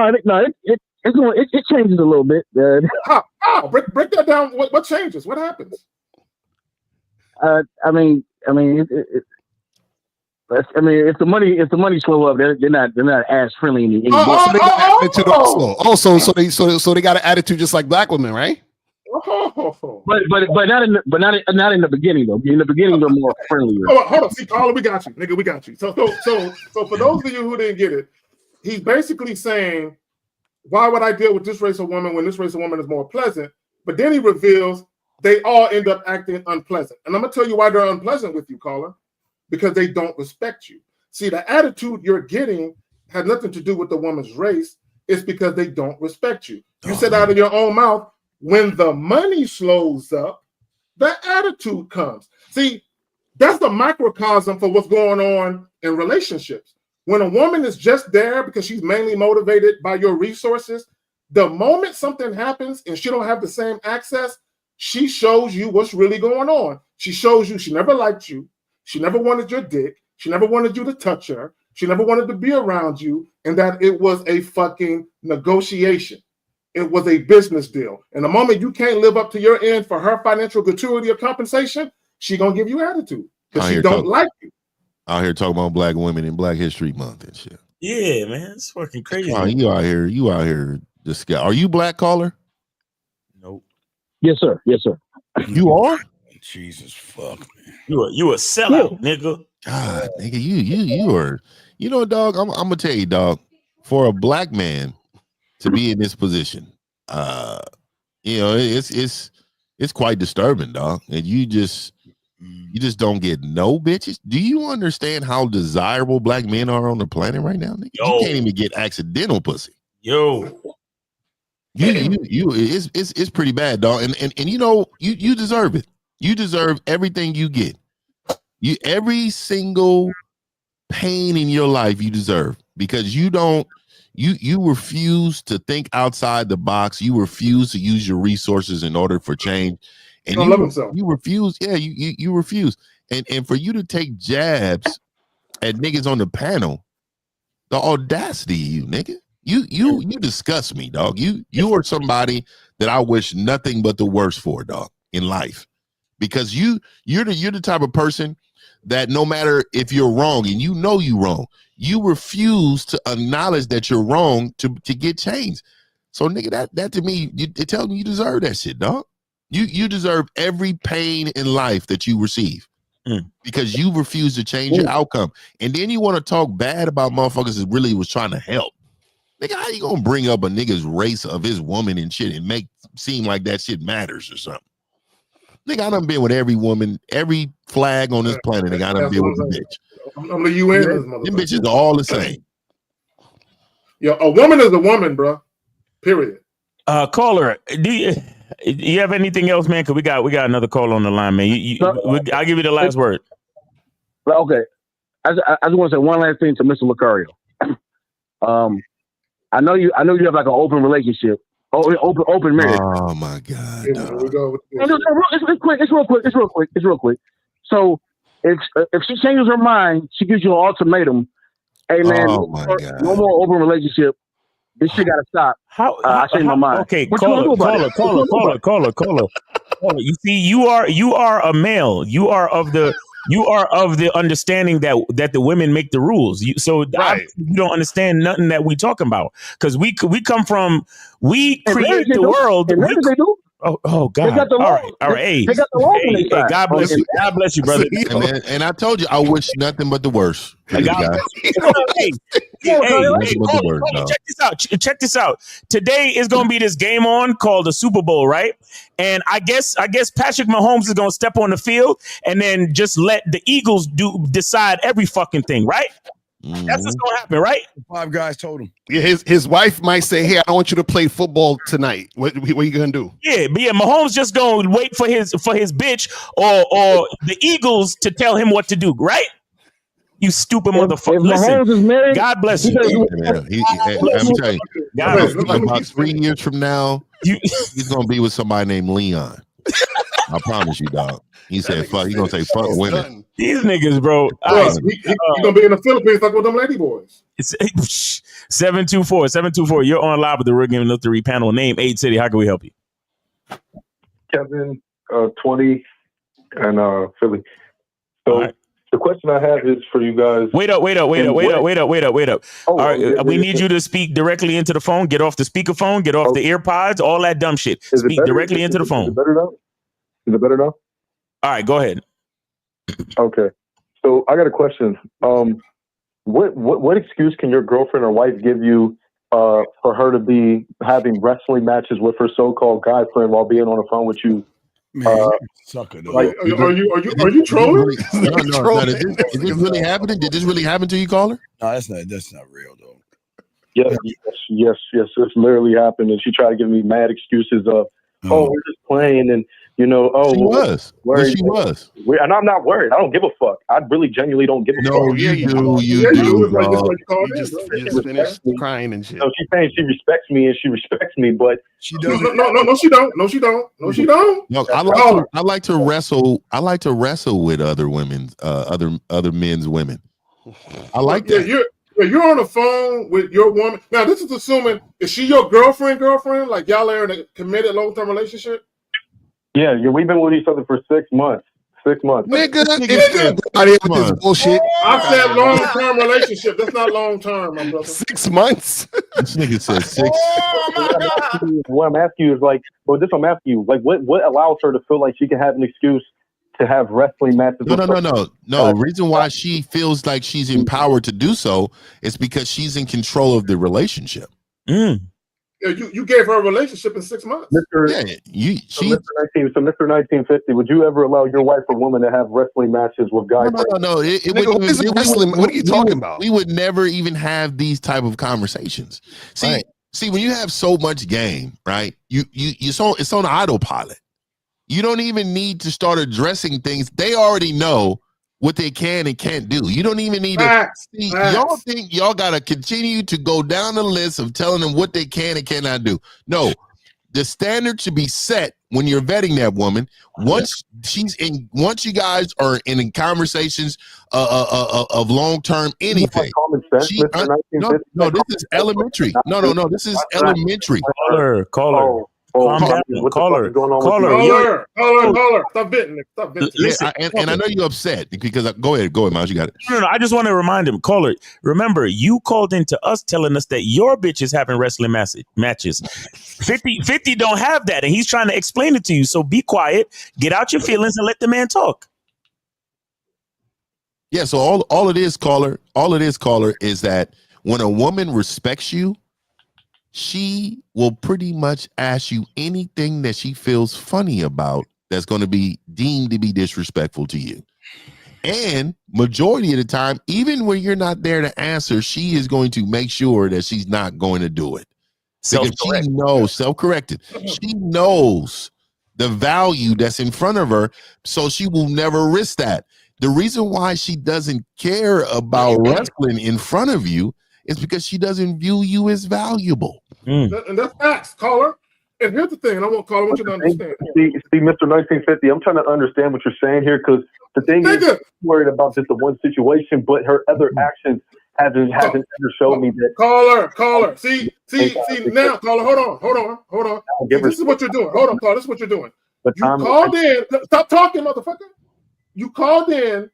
it changes a little bit. How? Break that down. What changes? What happens? I mean, if the money slow up, they're not as friendly anymore. So they got an attitude just like black women, right? But not in the beginning though. In the beginning, they're more friendlier. Hold on, see, caller, we got you, nigga, we got you. So for those of you who didn't get it, he's basically saying, why would I deal with this race of woman when this race of woman is more pleasant? But then he reveals they all end up acting unpleasant, and I'm gonna tell you why they're unpleasant with you, caller, because they don't respect you. See, the attitude you're getting had nothing to do with the woman's race. It's because they don't respect you. You said out of your own mouth, when the money slows up, the attitude comes. See, that's the microcosm for what's going on in relationships. When a woman is just there because she's mainly motivated by your resources, the moment something happens and she don't have the same access, she shows you what's really going on. She shows you she never liked you. She never wanted your dick. She never wanted you to touch her. She never wanted to be around you, and that it was a fucking negotiation. It was a business deal. And the moment you can't live up to your end for her financial gratuity or compensation, she gonna give you attitude because she don't like you. Out here talking about black women in Black History Month and shit. Yeah, man, it's fucking crazy. You out here. This guy. Are you black, caller? Nope. Yes, sir. You are? Jesus fuck, man. You a sellout, nigga. God, nigga, you are. You know, dog. I'm gonna tell you, dog. For a black man to be in this position, it's quite disturbing, dog. And you just don't get no bitches. Do you understand how desirable black men are on the planet right now? Nigga? You can't even get accidental pussy. It's pretty bad, dog. And you know, you deserve it. You deserve everything you get. Every single pain in your life you deserve, because you refuse to think outside the box. You refuse to use your resources in order for change. And you refuse. Yeah, you refuse. And for you to take jabs at niggas on the panel, the audacity of you, nigga. You disgust me, dog. You are somebody that I wish nothing but the worst for, dog, in life. Because you're the type of person that no matter if you're wrong and you know you're wrong, you refuse to acknowledge that you're wrong to get change. So nigga, that to me, it tells me you deserve that shit, dog. You deserve every pain in life that you receive because you refuse to change your outcome. And then you want to talk bad about motherfuckers that really was trying to help. Nigga, how you gonna bring up a nigga's race of his woman and shit and make seem like that shit matters or something? Nigga, I done been with every woman, every flag on this planet. Nigga, I done been with the bitch. I'm the UN. Them bitches are all the same. Yo, a woman is a woman, bro. Period. Caller, do you have anything else, man? Cause we got another call on the line, man. I'll give you the last word. Okay, I just want to say one last thing to Mr. Lucario. I know you have like an open relationship, open marriage. Oh my God! Here we go. It's real quick. So if she changes her mind, she gives you an ultimatum. Hey man, no more open relationship. This shit gotta stop. I changed my mind. Okay, What you gonna do about it? caller. You see, you are a male. You are of the understanding that the women make the rules. You don't understand nothing that we talking about, because we come from, we create the world. They do. Oh God! They got the All right. They got the law on their side. God bless you. God bless you, brother. And I told you, I wish nothing but the worst for this guy. Check this out. Today is going to be this game on called the Super Bowl, right? And I guess Patrick Mahomes is going to step on the field and then just let the Eagles decide every fucking thing, right? That's what's going to happen, right? 5 guys told him. Yeah, his wife might say, "Hey, I don't want you to play football tonight. What are you gonna do?" Yeah, Mahomes just gonna wait for his bitch or the Eagles to tell him what to do, right? You stupid motherfucker. Listen, married, God bless you. I'm telling you, about 3 years from now, he's gonna be with somebody named Leon. I promise you, dog. He said, "Fuck." He's gonna say, "Fuck women." These niggas, bro. He gonna be in the Philippines like with them lady boys. 724. You're on live with the Real Game No 3 panel. Name 8 City. How can we help you? Kevin, 20, and Philly. So the question I have is for you guys. Wait up. All right, we need you to speak directly into the phone. Get off the speakerphone. Get off the earpods. All that dumb shit. Speak directly into the phone. Is it better now? Is it better now? All right, go ahead. Okay. So I got a question. What excuse can your girlfriend or wife give you for her to be having wrestling matches with her so-called guy friend while being on the phone with you? Sucker. Like, are you trolling? No. Is this really happening? Did this really happen to you, caller? No, that's not real though. Yes. It's literally happened, and she tried to give me mad excuses of, we're just playing, and she was. Worried. She was. And I'm not worried. I don't give a fuck. I really genuinely don't give a fuck. No, you do, bro. You just finished crying and shit. No, she's saying she respects me and she respects me, but she doesn't. No, she don't. No, she don't. No, I like to wrestle. I like to wrestle with other women's, other men's women. I like that. You're on the phone with your woman. Now, this is assuming, is she your girlfriend? Like y'all are in a committed long-term relationship? Yeah, we've been with each other for 6 months. 6 months. Nigga, this bullshit. I said long-term relationship. That's not long-term, my brother. 6 months. This nigga said 6. Oh my God. What I'm asking you is what allows her to feel like she can have an excuse to have wrestling matches? No. The reason why she feels like she's empowered to do so is because she's in control of the relationship. Yeah, you gave her a relationship in 6 months. Mr. 1950, would you ever allow your wife or woman to have wrestling matches with guys? No. What are you talking about? We would never even have these type of conversations. See, when you have so much game, right? It's on autopilot. You don't even need to start addressing things. They already know what they can and can't do. You don't even need to see. Y'all think y'all gotta continue to go down the list of telling them what they can and cannot do. No, the standard should be set when you're vetting that woman. Once you guys are in conversations of long-term anything. This is elementary. No, this is elementary. Caller. Calm down. Caller. Stop bitting. Listen, and I know you're upset because go ahead, Miles. You got it. No. I just want to remind him, caller. Remember, you called into us telling us that your bitch is having wrestling matches. 50 don't have that, and he's trying to explain it to you. So be quiet, get out your feelings, and let the man talk. Yeah. So all it is, caller, is that when a woman respects you, she will pretty much ask you anything that she feels funny about that's going to be deemed to be disrespectful to you. And majority of the time, even when you're not there to answer, she is going to make sure that she's not going to do it. Because she knows, self-corrected, she knows the value that's in front of her, so she will never risk that. The reason why she doesn't care about wrestling in front of you is because she doesn't view you as valuable. And that's facts, caller. And here's the thing, and I want caller, I want you to understand. See, Mr. 1950, I'm trying to understand what you're saying here, because the thing is, I'm worried about just the one situation, but her other actions hasn't ever showed me that. Caller. See now, caller. Hold on. See, this is what you're doing. Hold on, caller. This is what you're doing. You called in. Stop talking, motherfucker. You called in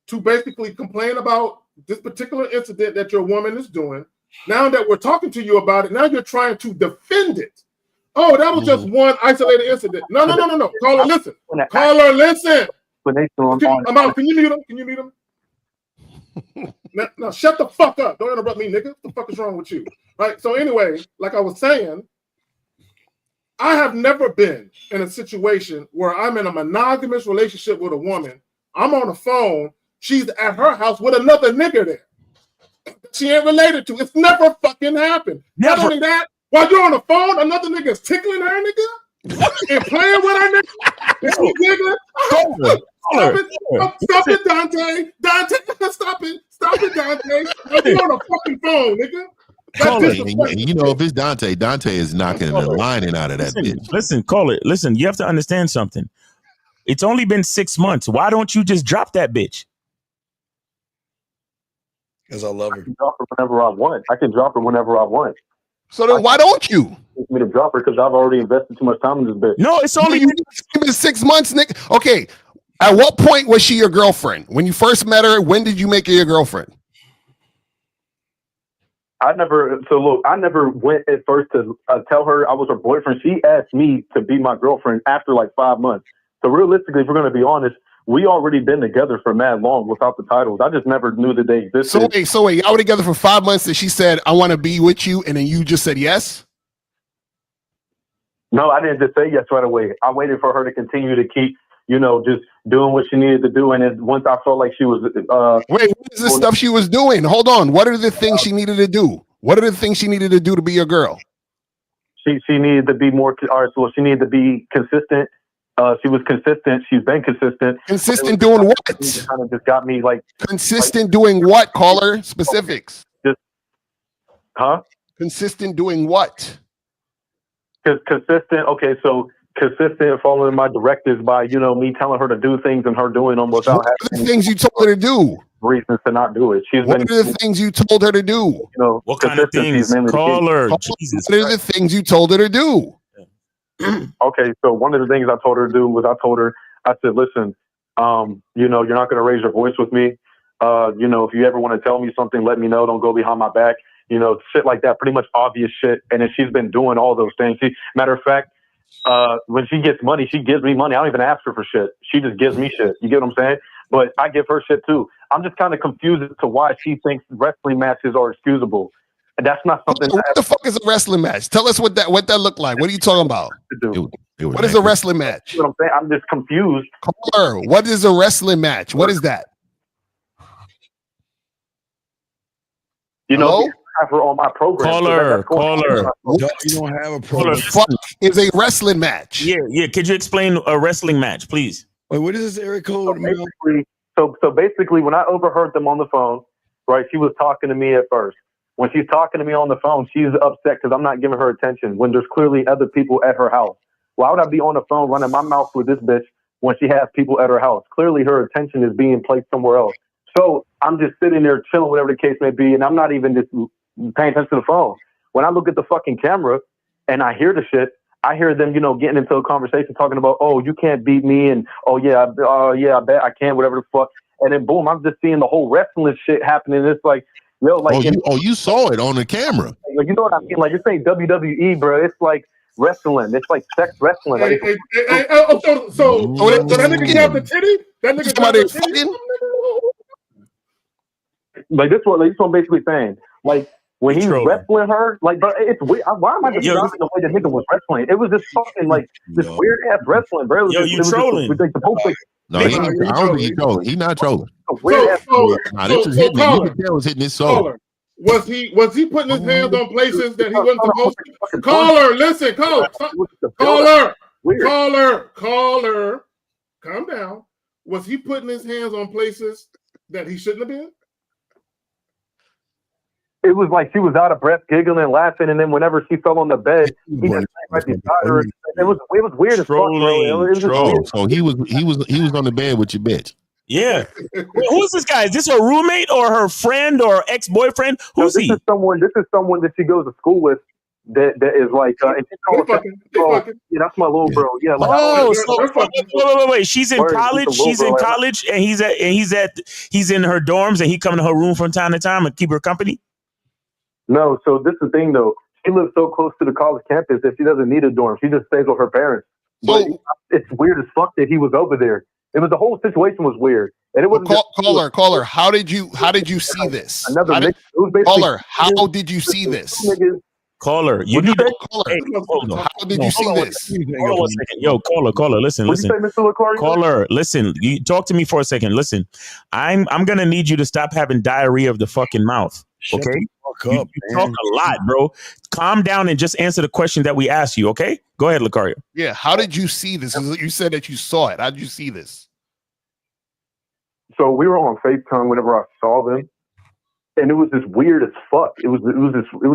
to basically complain about this particular incident that your woman is doing. Now that we're talking to you about it, now you're trying to defend it. Oh, that was just one isolated incident. No. Caller, listen. I'm out. Can you mute him? Now, shut the fuck up. Don't interrupt me, nigga. What the fuck is wrong with you? Right? So anyway, like I was saying, I have never been in a situation where I'm in a monogamous relationship with a woman. I'm on the phone. She's at her house with another nigga there. She ain't related to. It's never fucking happened. Never. Not only that, while you're on the phone, another nigga is tickling her nigga and playing with her nigga. And she giggling. Stop it, Dante. Stop it, Dante. You're on a fucking phone, nigga. And you know, if it's Dante is knocking the lining out of that bitch. Listen, call it. Listen, you have to understand something. It's only been 6 months. Why don't you just drop that bitch? Because I love her. I can drop her whenever I want. So then why don't you? Me to drop her because I've already invested too much time in this bitch. No, it's only been 6 months, Nick. Okay, at what point was she your girlfriend? When you first met her, when did you make her your girlfriend? I never went at first to tell her I was her boyfriend. She asked me to be my girlfriend after like 5 months. So realistically, if we're going to be honest, we already been together for mad long without the titles. I just never knew that they existed. So wait, y'all were together for 5 months and she said, I want to be with you, and then you just said yes? No, I didn't just say yes right away. I waited for her to continue to keep, just doing what she needed to do. And then once I felt like she was... Wait, what is the stuff she was doing? Hold on. What are the things she needed to do? What are the things she needed to do to be your girl? She needed to be more... All right, so she needed to be consistent. She was consistent. She's been consistent. Consistent doing what? Kind of just got me like... Consistent doing what, caller? Specifics. Consistent doing what? Consistent. Okay, so consistent following my directives by, me telling her to do things and her doing them without what are the things you told her to do? Reasons to not do it. What are the things you told her to do? What kind of things? Caller. Jesus. What are the things you told her to do? Okay, so one of the things I told her to do was I said, listen, you're not going to raise your voice with me. If you ever want to tell me something, let me know. Don't go behind my back. Shit like that, pretty much obvious shit. And then she's been doing all those things. Matter of fact, when she gets money, she gives me money. I don't even ask her for shit. She just gives me shit. You get what I'm saying? But I give her shit too. I'm just kind of confused as to why she thinks wrestling matches are excusable. And that's not something. What the fuck is a wrestling match? Tell us what that looked like. What are you talking about? What is a wrestling match? You know what I'm saying? I'm just confused. Caller, what is a wrestling match? What is that? I have her on my program. Caller. You don't have a program. Fuck is a wrestling match. Yeah. Could you explain a wrestling match, please? Wait, what is this area code? So basically, when I overheard them on the phone, right, she was talking to me at first. When she's talking to me on the phone, she's upset because I'm not giving her attention when there's clearly other people at her house. Why would I be on the phone running my mouth with this bitch when she has people at her house? Clearly her attention is being placed somewhere else. So I'm just sitting there chilling, whatever the case may be, and I'm not even just paying attention to the phone. When I look at the fucking camera and I hear the shit, I hear them, getting into a conversation talking about, oh, you can't beat me, and I bet I can, whatever the fuck. And then boom, I'm just seeing the whole wrestling shit happening. It's like, you saw it on the camera. Like, you know what I mean? Like, this ain't WWE, bro. It's like wrestling. It's like sex wrestling. So that nigga got the titty? That nigga got the titty? Like, this one basically saying, like, when he's wrestling her, like, bro, it's weird. Why am I describing the way the nigga was wrestling? It was just fucking, like, this weird-ass wrestling, bro. You trolling. No, I don't think he's trolling. He's not trolling. This is hitting. You can tell it's hitting his soul. Was he putting his hands on places that he wasn't supposed to? Caller, listen, caller, calm down. Was he putting his hands on places that he shouldn't have been? It was like she was out of breath, giggling, laughing, and then whenever she fell on the bed, he just right beside her. It was weird as fuck, bro. So he was on the bed with your bitch. Yeah. Who's this guy? Is this her roommate or her friend or ex-boyfriend? Who's he? This is someone that she goes to school with. That is like, and she's called, yeah, that's my little bro. Yeah, like, Wait. She's in college. She's in college, and he's in her dorms, and he come to her room from time to time and keep her company. No, so this is the thing though. She lives so close to the college campus that she doesn't need a dorm. She just stays with her parents. But it's weird as fuck that he was over there. The whole situation was weird, and it was caller. How did you see this? Caller, how did you see this? Caller, you need to. Hey, how did you see this? Hold on 1 second. Yo, caller, listen. Caller, listen. You talk to me for a second. Listen, I'm gonna need you to stop having diarrhea of the fucking mouth. Okay, you talk a lot, bro. Calm down and just answer the question that we asked you. Okay, go ahead, Lucario. Yeah, how did you see this? You said that you saw it. How did you see this? So we were on FaceTime whenever I saw them. And it was just weird as fuck. It was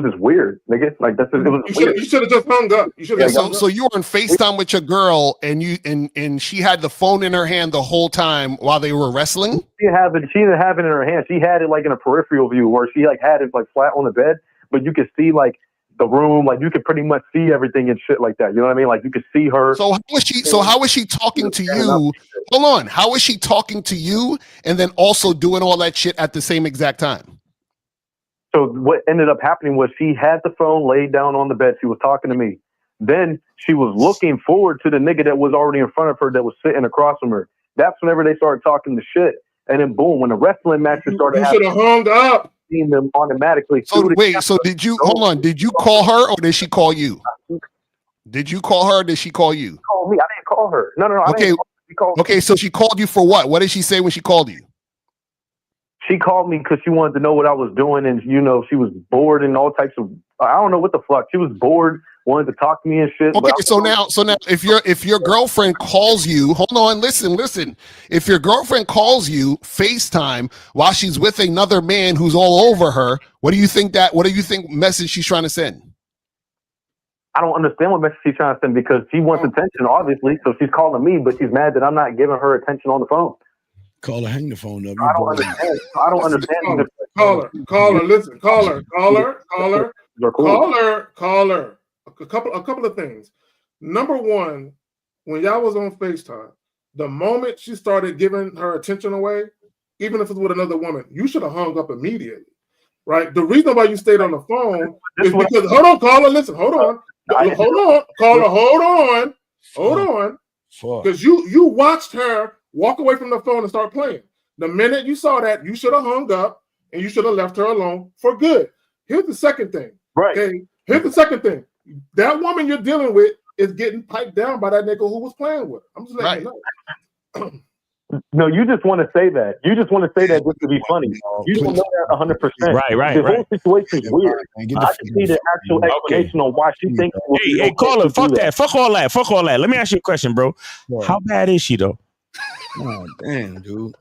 just weird, nigga. Like that's it was. You should have just hung up. You should have. So you were on FaceTime with your girl, and she had the phone in her hand the whole time while they were wrestling. She didn't have it in her hand. She had it like in a peripheral view where she like had it like flat on the bed, but you could see like the room, like you could pretty much see everything and shit like that. You know what I mean? Like you could see her. So how was she talking to you? Hold on. How was she talking to you and then also doing all that shit at the same exact time? So what ended up happening was she had the phone laid down on the bed. She was talking to me. Then she was looking forward to the nigga that was already in front of her that was sitting across from her. That's whenever they started talking the shit. And then boom, when the wrestling matches started happening, you should have hung up. Seen them automatically. So wait, so did you hold on? Did you call her or did she call you? Did you call her or did she call you? She called me. I didn't call her. No. Okay. Okay, so she called you for what? What did she say when she called you? She called me because she wanted to know what I was doing, and she was bored and all types of. I don't know what the fuck. She was bored, wanted to talk to me and shit. Okay, so now, if your girlfriend calls you, hold on, listen. If your girlfriend calls you FaceTime while she's with another man who's all over her, what do you think message she's trying to send? I don't understand what message she's trying to send because she wants attention, obviously. So she's calling me, but she's mad that I'm not giving her attention on the phone. Call her, hang the phone up. I don't understand. Caller, listen. Caller. A couple of things. Number one, when y'all was on FaceTime, the moment she started giving her attention away, even if it's with another woman, you should have hung up immediately, right? The reason why you stayed on the phone is because, hold on, caller, listen, hold on, caller, hold on, because you watched her walk away from the phone and start playing. The minute you saw that, you should have hung up and you should have left her alone for good. Here's the second thing. Right. Okay. Here's the second thing. That woman you're dealing with is getting piped down by that nigga who was playing with her. I'm just letting you know. No, you just want to say that. You just want to say that just to be funny. You don't know that 100%. Right. The whole situation is weird. I just need an actual explanation on why she thinks. Hey, caller, fuck that. Fuck all that. Let me ask you a question, bro. How bad is she though? Oh, damn, dude.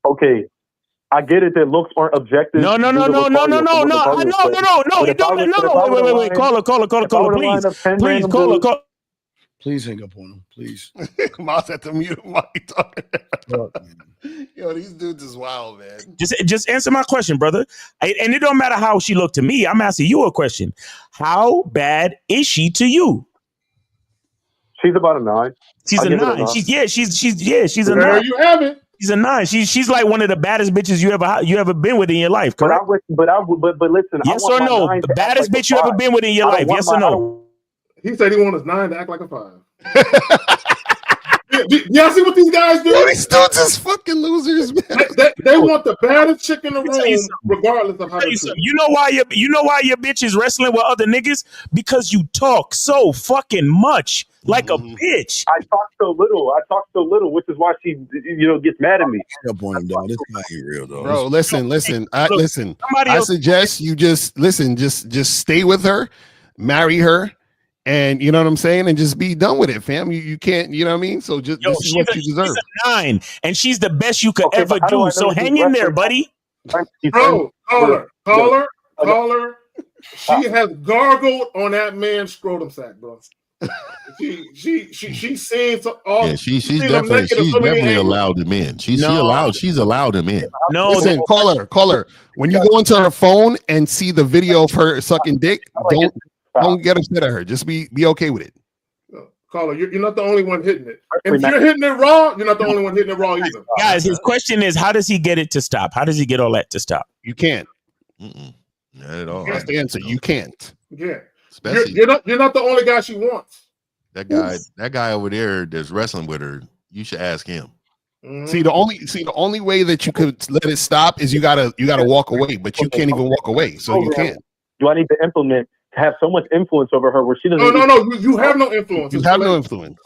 Okay, I get it that looks aren't objective. No. Wait. Caller. Please hang up on him, please. Miles at the mute while he talking. Yo, these dudes is wild, man. Just answer my question, brother. And it don't matter how she looked to me. I'm asking you a question. How bad is she to you? She's about a 9. She's a 9. She's a 9. There you have it. She's a 9. She's like one of the baddest bitches you ever been with in your life, correct? But listen. Yes or no? The baddest bitch you ever been with in your life. Yes or no? He said he wants his 9 to act like a 5. Y'all see what these guys do? Yo, these dudes is fucking losers, man. They want the baddest chick in the room, regardless of how they feel. You know why your bitch is wrestling with other niggas? Because you talk so fucking much, like a bitch. I talk so little, which is why she, gets mad at me. Up on him, dog. This guy ain't real, though. Bro, listen. I suggest you just stay with her, marry her. And you know what I'm saying? And just be done with it, fam. You can't, you know what I mean? So this is what you deserve. She's a 9, and she's the best you could ever do. So hang in there, buddy. Bro, caller. She has gargled on that man's scrotum sack, bro. She's seen all. Yeah, she's definitely allowed him in. She's allowed him in. No, listen, caller. When you go into her phone and see the video of her sucking dick, don't get upset at her. Just be okay with it. Caller, you're not the only one hitting it. And if you're hitting it raw, you're not the only one hitting it raw either. Guys, his question is, how does he get it to stop? How does he get all that to stop? You can't. Not at all. That's the answer. You can't. Yeah. You're not the only guy she wants. That guy over there that's wrestling with her, you should ask him. See, the only way that you could let it stop is you gotta walk away, but you can't even walk away, so you can't. Do I need to implement to have so much influence over her where she doesn't? No. You have no influence. You have no influence.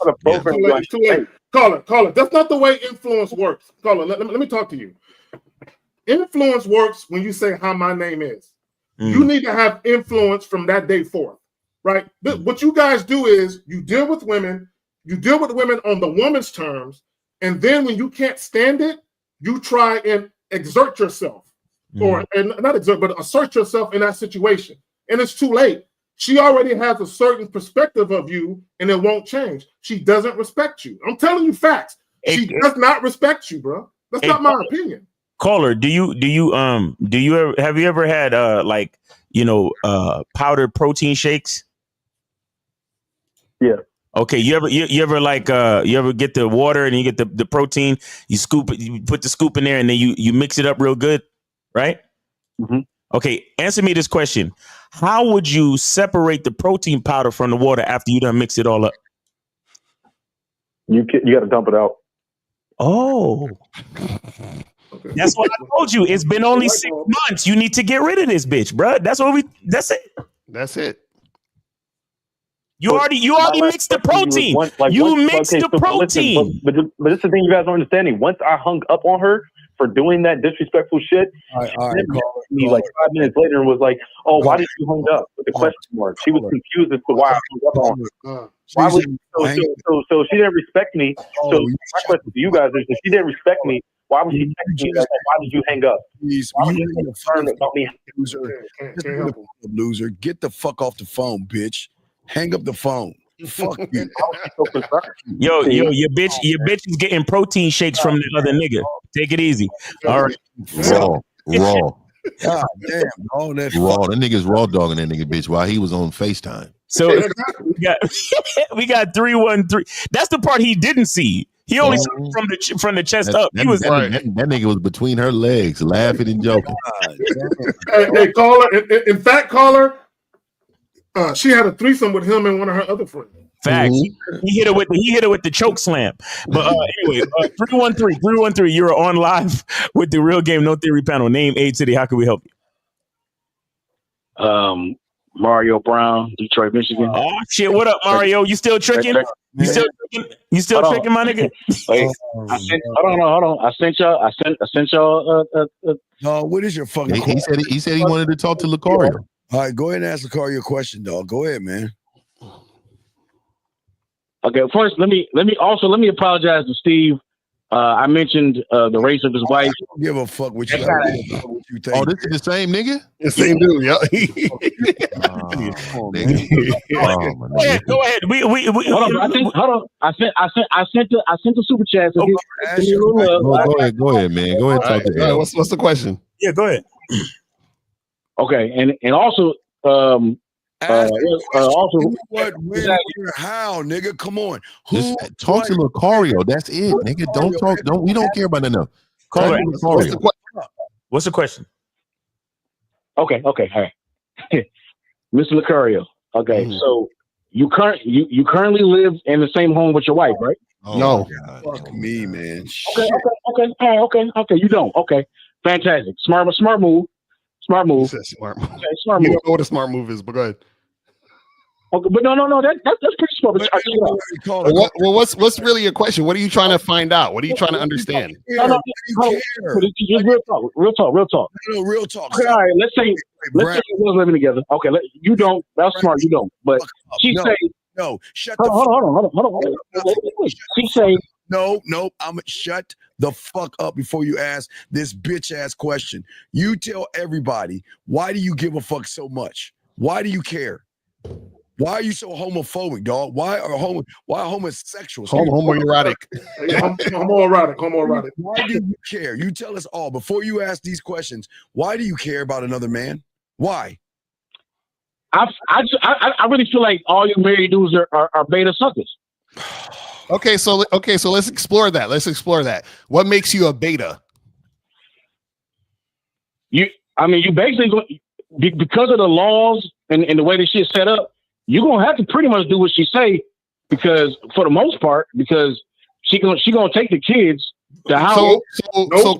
Too late. Caller. That's not the way influence works. Caller, let me talk to you. Influence works when you say how my name is. You need to have influence from that day forth, right? What you guys do is you deal with women on the woman's terms, and then when you can't stand it, you try and exert yourself, not exert, but assert yourself in that situation. And it's too late. She already has a certain perspective of you, and it won't change. She doesn't respect you. I'm telling you facts. She does not respect you, bro. That's not my opinion. Caller, have you ever had powdered protein shakes? Yeah. Okay, you ever get the water and you get the protein, you scoop it, you put the scoop in there, and then you mix it up real good, right? Mm-hmm. Okay, answer me this question. How would you separate the protein powder from the water after you done mix it all up? You got to dump it out. Oh. That's what I told you. It's been only 6 months. You need to get rid of this bitch, bro. That's it. That's it. You already mixed the protein. You mixed the protein. But this is the thing you guys are understanding. Once I hung up on her for doing that disrespectful shit, me like 5 minutes later and was like, "Oh, why did you hung up?" With the question mark. She was confused as to why I hung up on her. Why was so she didn't respect me? So my question to you guys is, if she didn't respect me, why was she texting me? Why did you hang up? Why was you concerned about me? Loser, get the fuck off the phone, bitch. Hang up the phone. Fuck you. Yo, your bitch is getting protein shakes from the other nigga. Take it easy. All right. Raw. God damn. All that raw. That nigga's raw dogging that nigga bitch while he was on FaceTime. So we got 313. That's the part he didn't see. He only saw from the chest up. He was that nigga was between her legs, laughing and joking. Hey, caller. In fact, caller, she had a threesome with him and one of her other friends. Facts. He hit it with the choke slam. But anyway, 313, you're on live with the Real Game No Theory panel. Name, age, city. How can we help you? Mario Brown, Detroit, Michigan. Oh shit! What up, Mario? You still tricking? You still tricking, my nigga? Wait, hold on. I sent y'all. No, what is your fucking? He said he wanted to talk to Lucario. All right, go ahead and ask Lucario a question, dog. Go ahead, man. Okay, first let me apologize to Steve. I mentioned the race of his wife. I don't give a fuck what you think. Oh, this is the same nigga? The same dude, yeah. Go ahead. Hold on. I sent the super chat. So go ahead, man. Go ahead and talk to him. What's the question? Yeah, go ahead. Okay, and also what, when, where, how, nigga? Come on. Just talk to Lucario. That's it, nigga. Don't talk. We don't care about nothing. Call Lucario. What's the question? Okay. All right. Mr. Lucario. Okay, so you currently live in the same home with your wife, right? Oh, no. Fuck me, man. Okay. You don't. Okay. Fantastic. Smart move. Smart move. Smart move. Okay, smart move. You don't know what a smart move is, but go ahead. Okay, but no. That's pretty smart. Well, what's really your question? What are you trying to find out? What are you trying to understand? No. Just real talk. No, real talk. Okay, all right. Let's say we're living together. Okay, you don't. That's smart. You don't. But she say no. Shut the. Hold on. She say no. I'm shut the fuck up before you ask this bitch ass question. You tell everybody, why do you give a fuck so much? Why do you care? Why are you so homophobic, dog? Why are homosexuals? Homoerotic. Homoerotic. Why do you care? You tell us all before you ask these questions. Why do you care about another man? Why? I really feel like all you married dudes are beta suckers. Okay, so let's explore that. What makes you a beta? You basically because of the laws and the way this shit's set up, you're gonna have to pretty much do what she say, because for the most part, because she gonna take the kids to house. So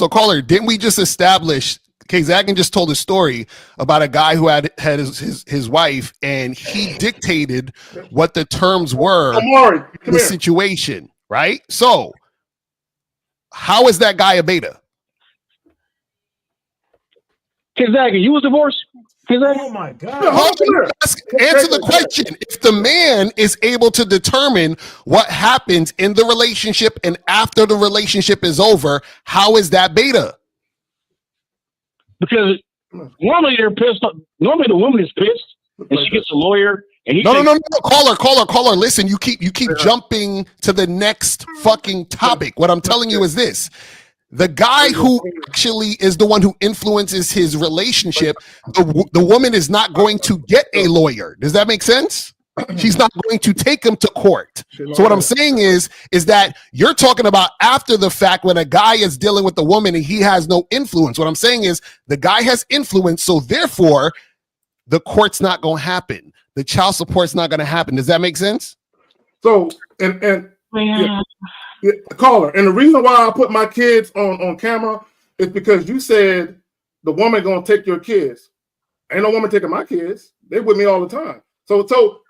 caller, didn't we just establish? Okay, Zagan just told a story about a guy who had his wife, and he dictated what the terms were in the situation, right? So, how is that guy a beta? Zagan, you was divorced? Oh my God! Answer the question. If the man is able to determine what happens in the relationship and after the relationship is over, how is that beta? Because normally they're pissed. Normally the woman is pissed, and she gets a lawyer. And No. Caller. Listen, you keep jumping to the next fucking topic. What I'm telling you is this: the guy who actually is the one who influences his relationship, the woman is not going to get a lawyer. Does that make sense? She's not going to take him to court. So what I'm saying is that you're talking about after the fact when a guy is dealing with the woman and he has no influence. What I'm saying is the guy has influence, so therefore the court's not going to happen. The child support's not going to happen. Does that make sense? So caller, and the reason why I put my kids on camera is because you said the woman gonna take your kids. Ain't no woman taking my kids. They with me all the time. So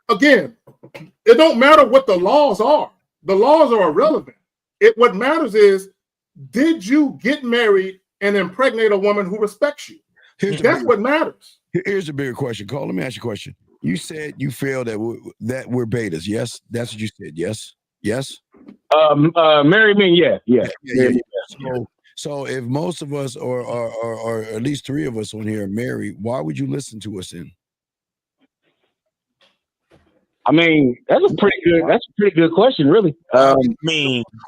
again, it don't matter what the laws are. The laws are irrelevant. What matters is, did you get married and impregnate a woman who respects you? That's what matters. Here's a bigger question. Carl, let me ask you a question. You said you feel that we're betas. Yes, that's what you said. Yes. Married men, yeah. So if most of us or at least 3 of us on here are married, why would you listen to us then? I mean, that's a pretty good question, really.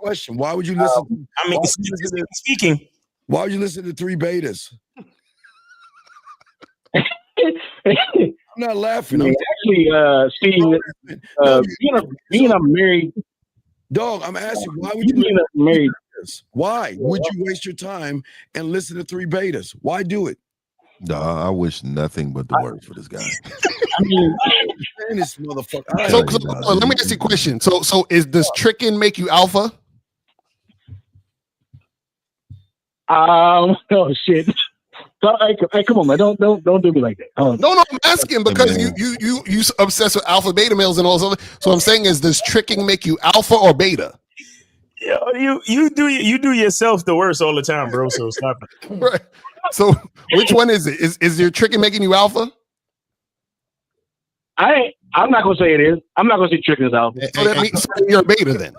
Question: why would you listen? Speaking. Why would you listen to 3 betas? I'm not laughing. Actually, Steve, being a married dog, I'm asking, why would you listen to married? Why would you waste your time and listen to 3 betas? Why do it? No, I wish nothing but the worst for this guy. I mean, this motherfucker. So let me ask you a question. So does tricking make you alpha? Oh shit. Hey, come on, man! Don't do me like that. No, I'm asking because you obsessed with alpha beta males and all this other. So I'm saying is, does tricking make you alpha or beta? Yeah, you do yourself the worst all the time, bro. So stop it. Right. So which one is it? Is your tricking making you alpha? I'm not gonna say it is. I'm not gonna say tricking is alpha. So that means you're a beta then.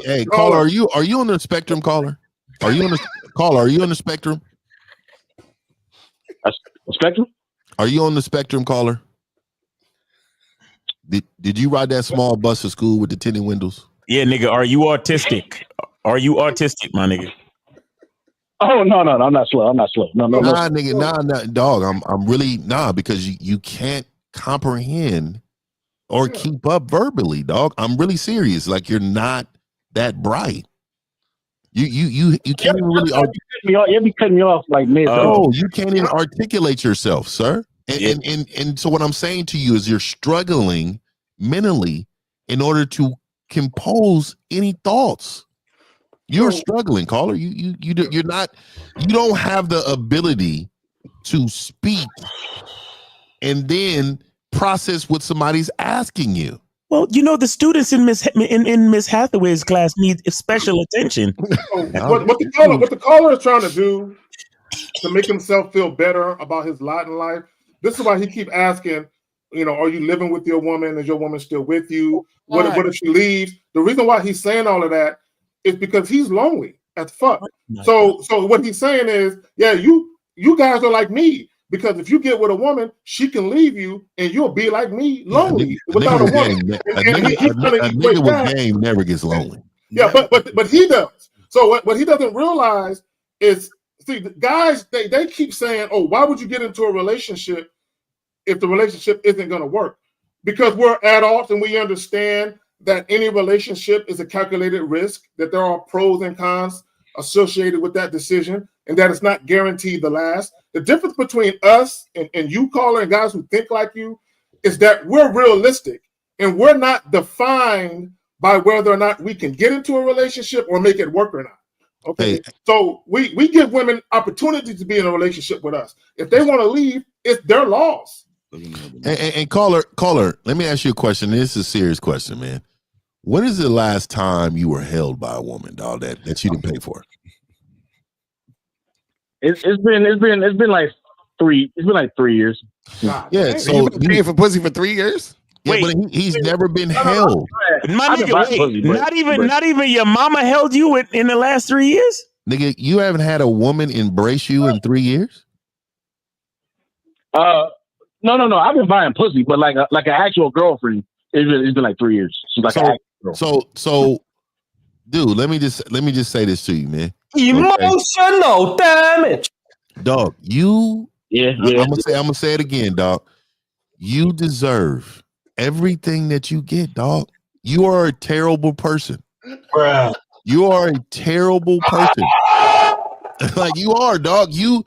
Hey, caller, are you on the spectrum, caller? Are you on the spectrum? A spectrum? Are you on the spectrum, caller? Did you ride that small bus to school with the tinted windows? Yeah, nigga. Are you autistic? Are you autistic, my nigga? Oh no, I'm not slow. No. Nigga, nah, dog. I'm really because you can't comprehend or keep up verbally, dog. I'm really serious. Like, you're not that bright. You can't even really. You'll be cutting me off like mid. Oh, you can't even articulate yourself, sir. And so what I'm saying to you is you're struggling mentally in order to compose any thoughts. You're struggling, caller. You don't have the ability to speak and then process what somebody's asking you. Well, the students in Miss Hathaway's class need special attention. What the caller is trying to do to make himself feel better about his lot in life. This is why he keep asking, are you living with your woman? Is your woman still with you? What if she leaves? The reason why he's saying all of that is because he's lonely as fuck. So what he's saying is, yeah, you guys are like me. Because if you get with a woman, she can leave you, and you'll be like me, Yeah, lonely without a woman. A nigga with game never gets lonely. Yeah, but he does. So what he doesn't realize is, see, the guys they keep saying, "Oh, why would you get into a relationship if the relationship isn't going to work?" Because we're adults and we understand that any relationship is a calculated risk, that there are pros and cons associated with that decision, and that it's not guaranteed to last. The difference between us and you, caller, and guys who think like you is that we're realistic and we're not defined by whether or not we can get into a relationship or make it work or not. Okay, so we give women opportunities to be in a relationship with us. If they want to leave, it's their loss. And caller, let me ask you a question. This is a serious question, man. When is the last time you were held by a woman, dog, that you didn't pay for? It's been like 3 years. Yeah, so you've been paying for pussy for 3 years? Yeah, but he's never been held. My nigga, not even your mama held you in the last 3 years? Nigga, you haven't had a woman embrace you in 3 years? No. I've been buying pussy, but like an actual girlfriend, it's been like 3 years. She's like so, dude, let me just say this to you, man. Emotional damage. Dog, I'm Yeah. gonna say it again, dog. You deserve everything that you get, dog. You are a terrible person. Bruh. You are a terrible person. Like you are, dog. You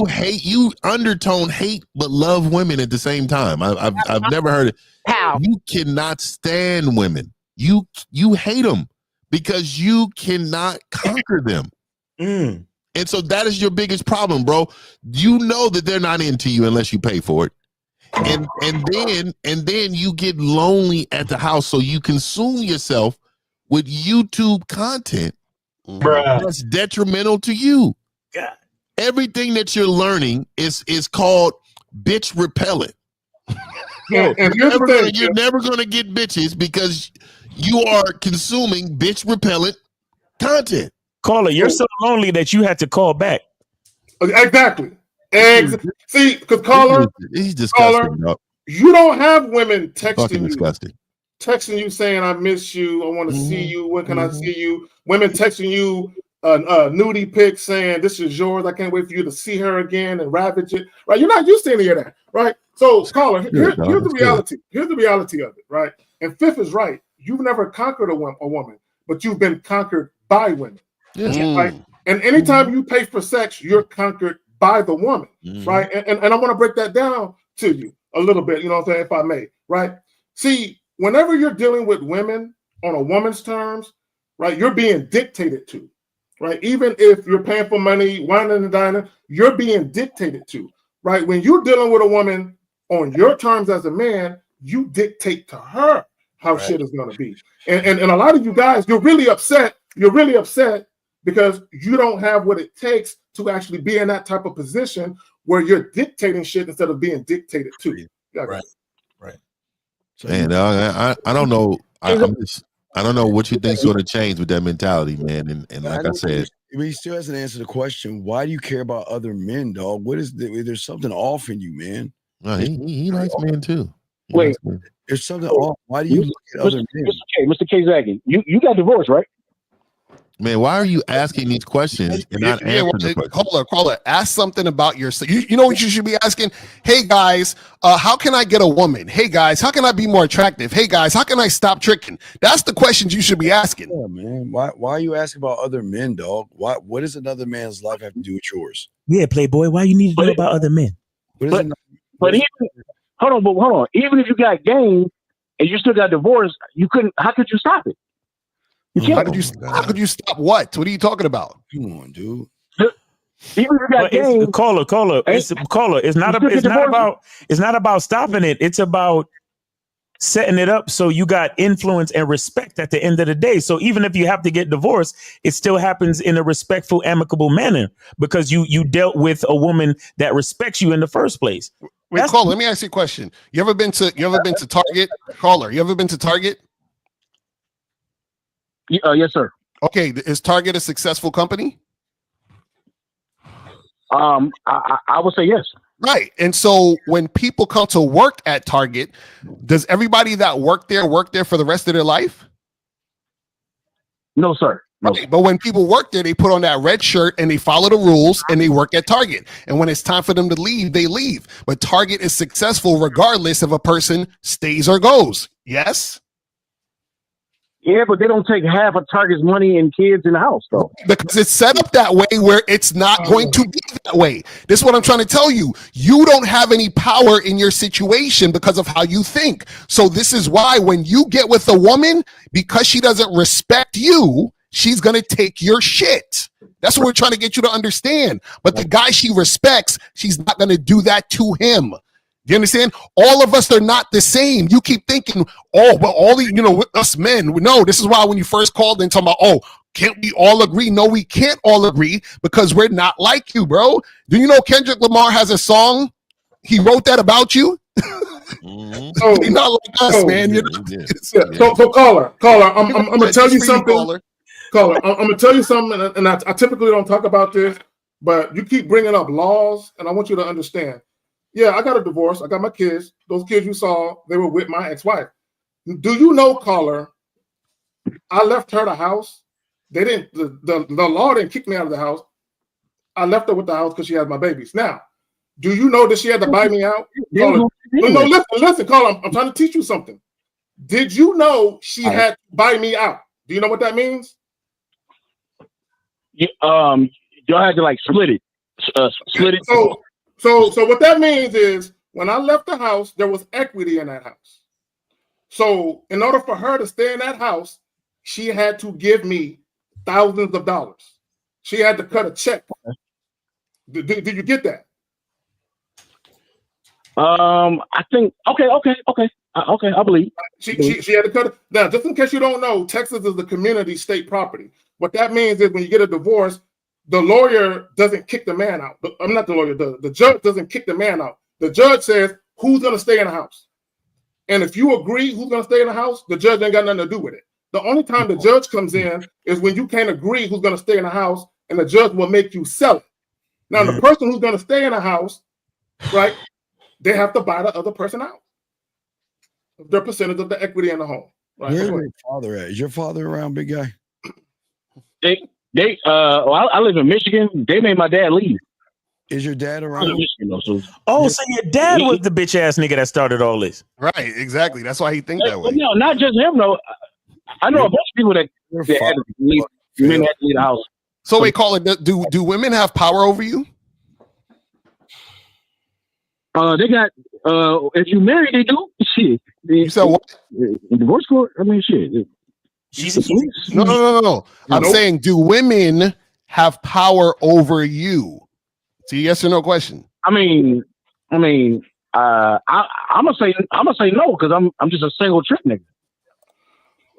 hate, you undertone hate but love women at the same time. I've never heard it. How? You cannot stand women. You hate them because you cannot conquer them. And so that is your biggest problem, bro. You know that they're not into you unless you pay for it. And then you get lonely at the house, so you consume yourself with YouTube content that's detrimental to you. God. Everything that you're learning is called bitch repellent. Yeah, and here's the thing, You're never gonna get bitches because you are consuming bitch repellent content. Caller, you're so lonely that you had to call back. Exactly. See, because caller, he's disgusting. Caller, you don't have women texting disgusting. Texting you saying, "I miss you. I want to see you. When can I see you?" Women texting you nudie pics saying, "This is yours. I can't wait for you to see her again and ravage it." Right? You're not used to any of that, right? So, caller, here's the reality. Here's the reality of it, right? And Fifth is right. You've never conquered a woman, but you've been conquered by women. Right? And anytime you pay for sex, you're conquered by the woman, right? And I want to break that down to you a little bit, you know what I'm saying, if I may, right? See, whenever you're dealing with women on a woman's terms, right, you're being dictated to, right? Even if you're paying for money, whining and dining, you're being dictated to, right? When you're dealing with a woman on your terms as a man, you dictate to her how shit is going to be. And a lot of you guys, you're really upset because you don't have what it takes to actually be in that type of position where you're dictating shit instead of being dictated to. Right. Man, I don't know. I don't know what you think's going to change with that mentality, man. And like I said, he still hasn't answered the question. Why do you care about other men, dog? What is there's something off in you, man? No, he likes men too. Wait, there's something off. Why do you look at other men? Mr. K. Zaggy, you got divorced, right? Man, why are you asking these questions and not answering the question? Caller, ask something about yourself. You know what you should be asking? Hey guys, how can I get a woman? Hey guys, how can I be more attractive? Hey guys, how can I stop tricking? That's the questions you should be asking. Yeah, man. Why are you asking about other men, dog? What does another man's life have to do with yours? Yeah, Playboy, why you need to know about other men? But even hold on. Even if you got game and you still got divorced, you couldn't. How could you stop it? How could you stop what? What are you talking about? Come on, dude. Even if you got game, caller. It's not about stopping it. It's about setting it up so you got influence and respect at the end of the day. So even if you have to get divorced, it still happens in a respectful, amicable manner because you dealt with a woman that respects you in the first place. Wait, caller, let me ask you a question. You ever been to Target? Caller, you ever been to Target? Yes, sir. Okay, is Target a successful company? I would say yes. Right. And so when people come to work at Target, does everybody that work there for the rest of their life? No, sir. No. Right. But when people work there, they put on that red shirt and they follow the rules and they work at Target. And when it's time for them to leave, they leave. But Target is successful regardless if a person stays or goes. Yes? Yeah, but they don't take half of Target's money and kids in the house, though. Because it's set up that way where it's not going to be that way. This is what I'm trying to tell you. You don't have any power in your situation because of how you think. So this is why when you get with a woman, because she doesn't respect you, she's going to take your shit. That's what we're trying to get you to understand. But the guy she respects, she's not going to do that to him. You understand? All of us are not the same. You keep thinking, oh, but all the, us men, no, this is why when you first called in talking about, oh, can't we all agree? No, we can't all agree because we're not like you, bro. Do you know Kendrick Lamar has a song? He wrote that about you. So, you're not like us, man. So caller, I'm gonna tell you something. Caller, I'm gonna tell you something, and I typically don't talk about this, but you keep bringing up laws, and I want you to understand. Yeah, I got a divorce. I got my kids. Those kids you saw, they were with my ex-wife. Do you know, caller? I left her the house. They didn't. The law didn't kick me out of the house. I left her with the house because she had my babies. Now, do you know that she had to buy me out? Caller, no, listen, caller. I'm trying to teach you something. Did you know she had to buy me out? Do you know what that means? Y'all had to like split it. Split it. So what that means is when I left the house, there was equity in that house. So in order for her to stay in that house, she had to give me thousands of dollars. She had to cut a check. Did you get that? I think okay. I believe. She had to cut it. Now, just in case you don't know, Texas is a community state property. What that means is when you get a divorce, the lawyer doesn't kick the man out. I'm not the lawyer. The judge doesn't kick the man out. The judge says who's going to stay in the house. And if you agree who's going to stay in the house, the judge ain't got nothing to do with it. The only time the judge comes in is when you can't agree who's going to stay in the house, and the judge will make you sell it. Now, the person who's going to stay in the house, right, they have to buy the other person out. Their percentage of the equity in the home. Right? Where's your father at? Is your father around, big guy? I live in Michigan. They made my dad leave. Is your dad around? So your dad was the bitch ass nigga that started all this. Right, exactly. That's why he think that way. No, not just him though. I know a bunch of people that had to leave. Men had to leave the house. So wait, call it. Do women have power over you? They got. If you marry, they do. Shit. You said what? In divorce court. I mean, shit. No. I'm saying, do women have power over you? It's a yes or no question. I'm gonna say no because I'm just a single trick nigga.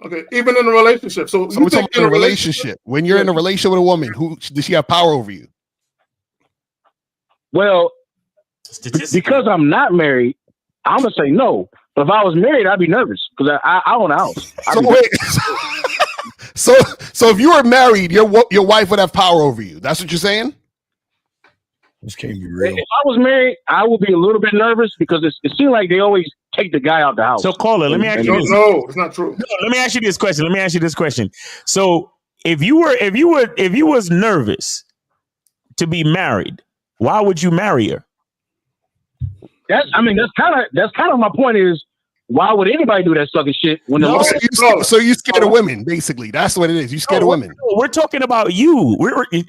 Okay, even in a relationship. So we're talking about a relationship. When you're in a relationship with a woman, who does she have power over you? Well, because I'm not married, I'm gonna say no. But if I was married, I'd be nervous because I own a house. So if you were married, your wife would have power over you. That's what you're saying? This can't be real. If I was married, I would be a little bit nervous because it seems like they always take the guy out the house. So caller, let me ask you this. No, it's not true. No, let me ask you this question. So if you was nervous to be married, why would you marry her? That's kind of my point is, why would anybody do that sucking shit when so you scared of women, basically. That's what it is. You scared of women. We're talking about you.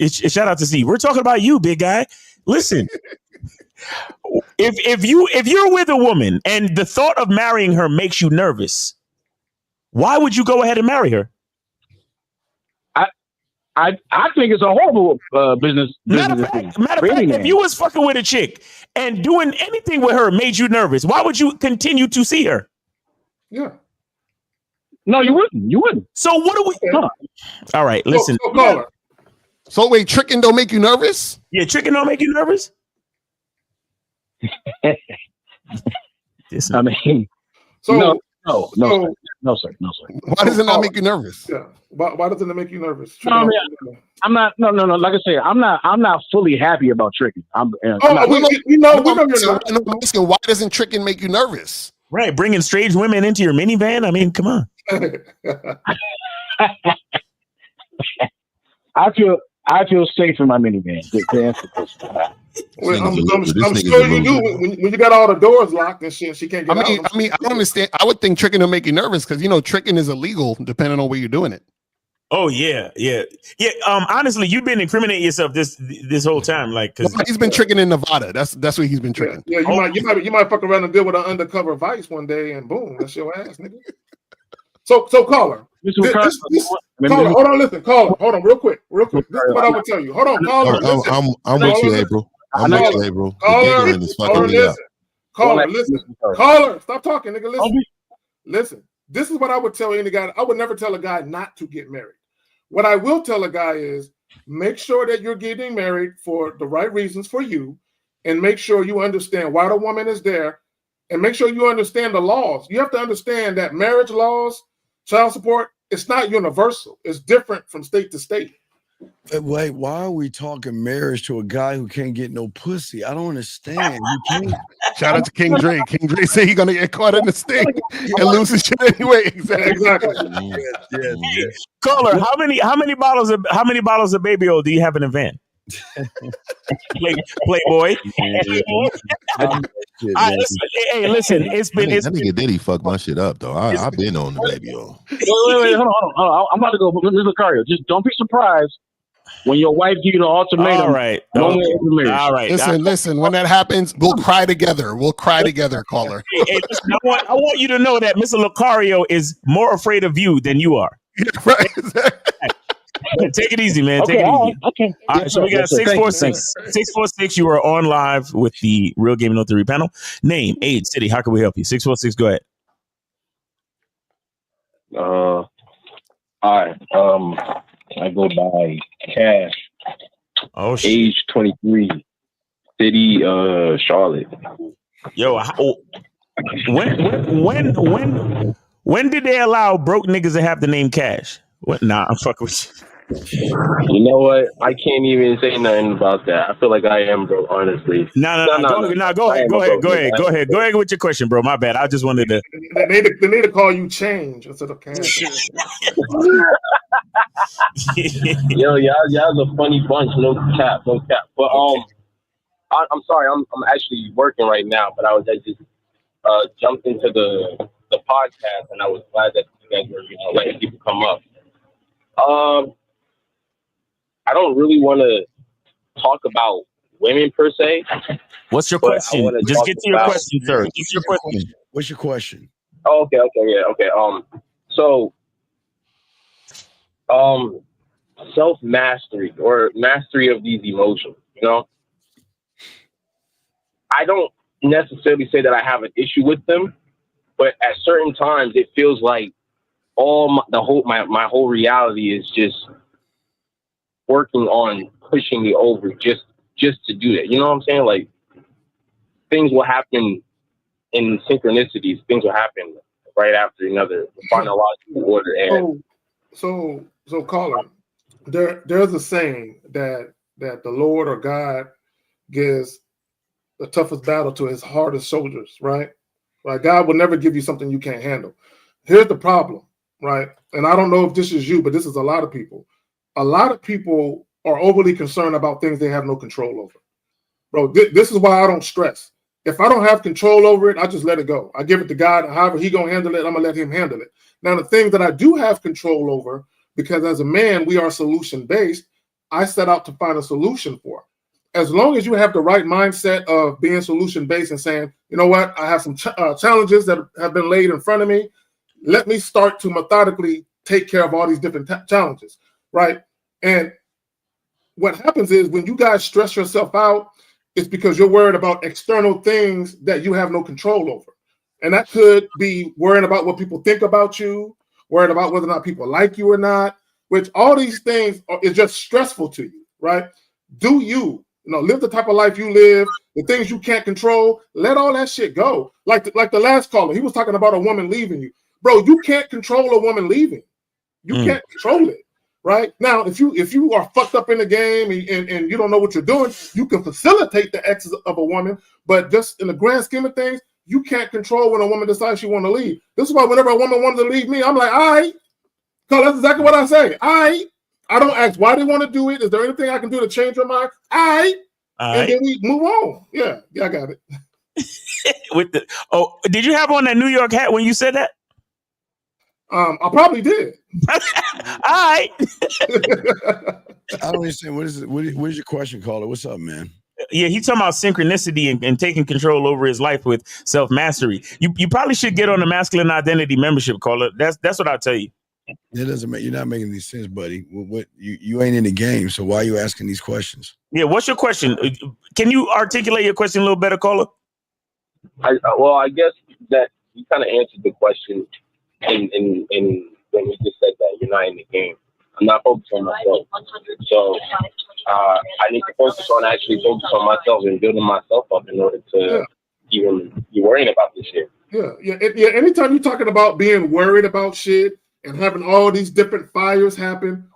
Shout out to C. We're talking about you, big guy. Listen, if you're with a woman and the thought of marrying her makes you nervous, why would you go ahead and marry her? I think it's a horrible business. Matter of fact, if you was fucking with a chick and doing anything with her made you nervous, why would you continue to see her? Yeah. No, you wouldn't. So what do we? All right, listen. So wait, tricking don't make you nervous? Yeah, tricking don't make you nervous. I mean, no. No, sir. No, sir. Why does it not make you nervous? Yeah. Why doesn't it make you nervous? No, I mean, I'm not. No. Like I said, I'm not fully happy about tricking. We know you're not. I'm asking, why doesn't tricking make you nervous? Right, bringing strange women into your minivan. I mean, come on. I feel safe in my minivan. I'm sure you do. When you got all the doors locked and shit, she can't get out. I mean, I don't understand. I would think tricking will make you nervous because tricking is illegal depending on where you're doing it. Oh yeah. Honestly, you've been incriminating yourself this whole time, like because he's been tricking in Nevada. That's where he's been tricking. Yeah, you might fuck around and deal with an undercover vice one day, and boom, that's your ass, nigga. So caller, caller, hold on, listen, caller, hold on, real quick. This is what I would tell you. Hold on, caller. I'm with you, April. I'm with you, April. Caller, listen. Caller, stop talking, nigga. Listen. This is what I would tell any guy. I would never tell a guy not to get married. What I will tell a guy is make sure that you're getting married for the right reasons for you, and make sure you understand why the woman is there, and make sure you understand the laws. You have to understand that marriage laws, child support, it's not universal. It's different from state to state. Wait, why are we talking marriage to a guy who can't get no pussy? I don't understand. You can't. Shout out to King Dre. King Dre say he's gonna get caught in the sting and lose his shit anyway. Exactly. Yes. Caller, how many bottles of baby oil do you have in a van? Playboy. Listen, it's been. I think Diddy fucked my shit up though. I've been on the baby oil. Wait, hold on. I'm about to go, Mr. Lucario. Just don't be surprised when your wife give you the ultimatum. All right. All right. Listen. When that happens, we'll cry together. Caller. Hey, listen, I want you to know that Mr. Lucario is more afraid of you than you are. Right. Take it easy, man. Take it easy. Okay. All right, so we got 646. You are on live with the Real Gaming 03 panel. Name, age, city. How can we help you? 646. Go ahead. All right. I go by Cash. Oh, shit. Age 23. City, Charlotte. Yo, when did they allow broke niggas to have the name Cash? What? Nah, I'm fucking with you. You know what? I can't even say nothing about that. I feel like I am, bro. Honestly. No. Go ahead with your question, bro. My bad. I just wanted to. They need to call you Change instead of Cash. Yo, y'all's a funny bunch. No cap. But I'm sorry. I'm actually working right now. But I just jumped into the podcast, and I was glad that you guys were letting people come up. I don't really want to talk about women per se. What's your question? Just get to your question, sir. What's your question? What's your question? Oh, okay. So, self-mastery or mastery of these emotions, I don't necessarily say that I have an issue with them, but at certain times it feels like my whole reality is just working on pushing me over just to do that. You know what I'm saying? Like, things will happen in synchronicities. Things will happen right after another chronological order. And so caller, there's a saying that the Lord or God gives the toughest battle to his hardest soldiers, right? Like, God will never give you something you can't handle. Here's the problem, right? And I don't know if this is you, but this is a lot of people. A lot of people are overly concerned about things they have no control over. Bro, this is why I don't stress. If I don't have control over it, I just let it go. I give it to God. However he going to handle it, I'm going to let him handle it. Now, the things that I do have control over, because as a man, we are solution-based, I set out to find a solution for. As long as you have the right mindset of being solution-based and saying, you know what, I have some challenges that have been laid in front of me. Let me start to methodically take care of all these different challenges, right? And what happens is when you guys stress yourself out, it's because you're worried about external things that you have no control over. And that could be worrying about what people think about you, worried about whether or not people like you or not, which all these things is just stressful to you, right? Do you live the type of life you live, the things you can't control, let all that shit go. Like the last caller, he was talking about a woman leaving you. bro, you can't control a woman leaving. You can't control it. Right now, if you are fucked up in the game and you don't know what you're doing, you can facilitate the exit of a woman, but just in the grand scheme of things, you can't control when a woman decides she want to leave. This is why whenever a woman wanted to leave me, I'm like, all right, because that's exactly what I say. All right, I don't ask why they want to do it. Is there anything I can do to change your mind? All right, and then we move on. Yeah, I got it. Did you have on that New York hat when you said that? I probably did. All right. I don't understand. What is your question, caller? What's up, man? Yeah, he's talking about synchronicity and taking control over his life with self-mastery. You probably should get on the masculine identity membership, caller. That's what I'll tell you. It doesn't make, you're not making any sense, buddy. What you ain't in the game, so why are you asking these questions? Yeah, what's your question? Can you articulate your question a little better, caller? I guess that you kind of answered the question in when you just said that you're not in the game. I'm not focused on myself. So I need to focus on myself and building myself up in order to even be worrying about this shit. Yeah. Anytime you're talking about being worried about shit and having all these different fires happen,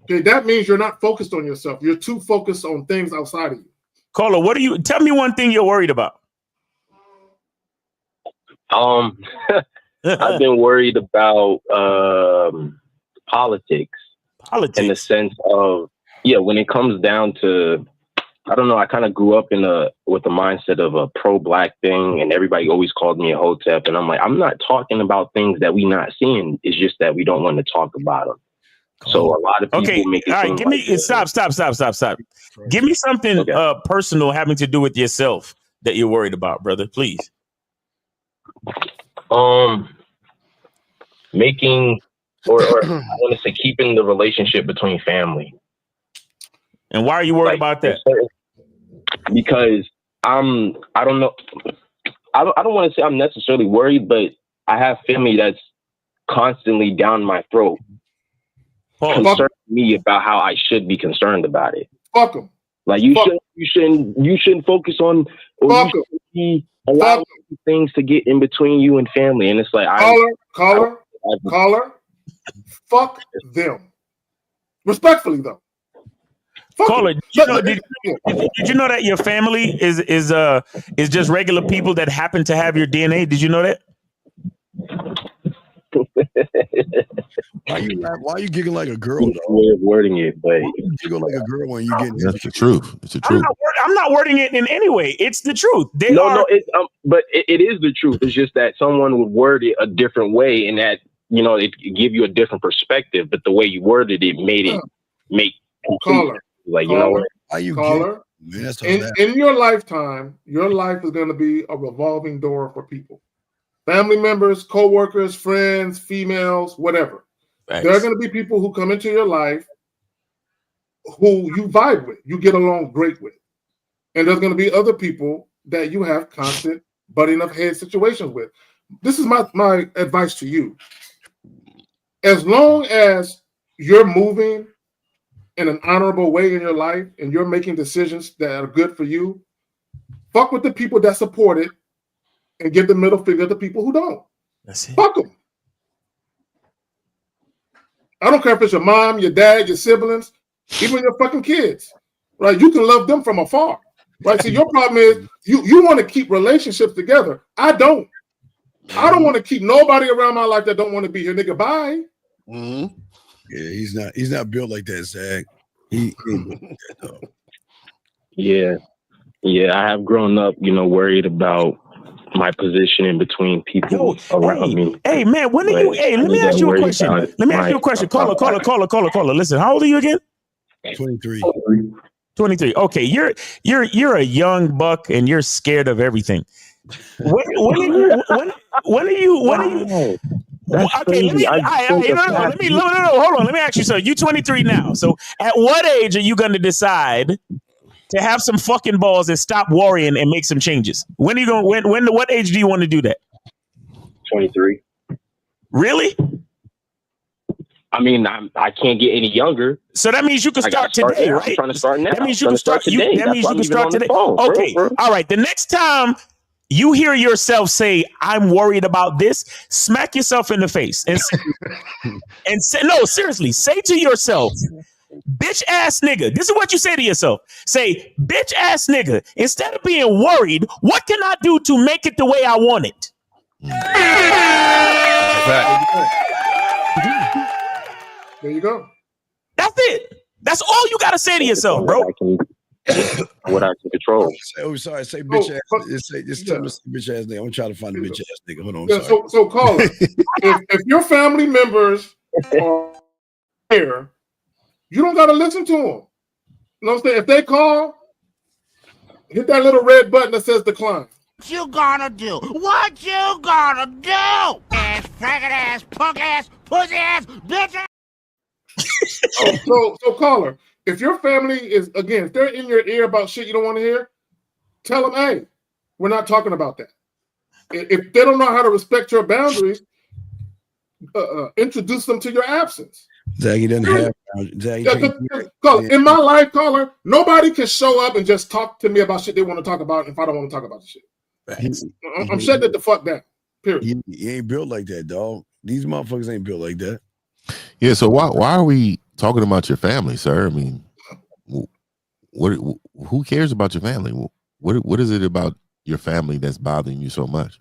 okay, that means you're not focused on yourself. You're too focused on things outside of you. Caller, tell me one thing you're worried about. I've been worried about politics in the sense of, when it comes down to, I don't know, I kind of grew up with the mindset of a pro-black thing, and everybody always called me a hotep, and I'm like, I'm not talking about things that we not seeing. It's just that we don't want to talk about them. So a lot of people make it. All right, give me stop. Give me something personal having to do with yourself that you're worried about, brother, please. Making or I want to say keeping the relationship between family. And why are you worried about that? Because I don't know. I don't want to say I'm necessarily worried, but I have family that's constantly down my throat, concerning me about how I should be concerned about it. Fuck them. Like you shouldn't focus on, or you shouldn't be allowing things to get in between you and family. And it's like caller. Fuck them. Respectfully though. Caller, did you know that your family is just regular people that happen to have your DNA? Did you know that? Why are you giggling like a girl? Way of wording it, but you giggle like a girl when you get. That's the truth. It's the truth. I'm not wording it in any way. It's the truth. But it is the truth. It's just that someone would word it a different way, and that it give you a different perspective. But the way you worded it made it make caller. Like you know what? Are you caller? In your lifetime, your life is going to be a revolving door for people. Family members, co-workers, friends, females, whatever. Thanks. There are going to be people who come into your life who you vibe with, you get along great with. And there's going to be other people that you have constant butting up head situations with. This is my advice to you. As long as you're moving in an honorable way in your life and you're making decisions that are good for you, fuck with the people that support it and give the middle finger to people who don't. That's it. Fuck them. I don't care if it's your mom, your dad, your siblings, even your fucking kids. Right? You can love them from afar. Right? See, your problem is you want to keep relationships together. I don't. I don't want to keep nobody around my life that don't want to be here. Nigga, bye. Mm-hmm. Yeah, he's not built like that, Zach. Yeah, I have grown up, worried about my position in between people around me. Hey, man, when are you? Hey, let me ask you a question. Caller. Listen, how old are you again? 23. 23. Okay, you're a young buck and you're scared of everything. When are you? Okay, hold on. Let me ask you something. You 23 now. So at what age are you going to decide to have some fucking balls and stop worrying and make some changes? When are you going? What age do you want to do that? 23. Really? I mean, I can't get any younger. So that means you can start today, right? I'm trying to start now. That means you can start today. That means you can start today. Okay. All right. The next time you hear yourself say, I'm worried about this, smack yourself in the face and say, no, seriously, say to yourself, bitch ass nigga. This is what you say to yourself. Say, bitch ass nigga, instead of being worried, what can I do to make it the way I want it? There you go. That's it. That's all you got to say to yourself, bro. What I can control. Sorry. Say bitch ass. Just tell me bitch ass nigga. I'm trying to find a bitch ass nigga. Hold on. Yeah, so caller, if your family members are here, you don't got to listen to them. You know what I'm saying? If they call, hit that little red button that says decline. What you gonna do? What you gonna do? Ass, faggot ass, punk ass, pussy ass, bitch ass. So caller, if your family is, again, if they're in your ear about shit you don't want to hear, tell them, hey, we're not talking about that. If they don't know how to respect your boundaries, introduce them to your absence. Zach, he doesn't have. In my life, caller, nobody can show up and just talk to me about shit they want to talk about if I don't want to talk about the shit. I'm shutting it the fuck down. Period. He ain't built like that, dog. These motherfuckers ain't built like that. Yeah, so why are we talking about your family, sir? I mean, who cares about your family? What is it about your family that's bothering you so much?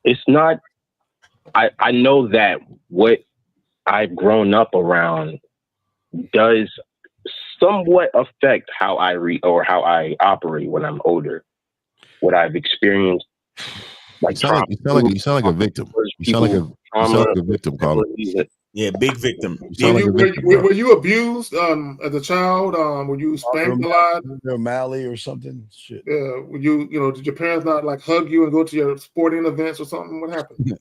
It's not. I know that what I've grown up around does somewhat affect how I or how I operate when I'm older. What I've experienced, like you sound like a victim. You sound like a victim, caller. Yeah, big victim. Were you abused as a child? Were you spanked a lot? O'Malley or something? Shit. Yeah. Were you know? Did your parents not like hug you and go to your sporting events or something? What happened?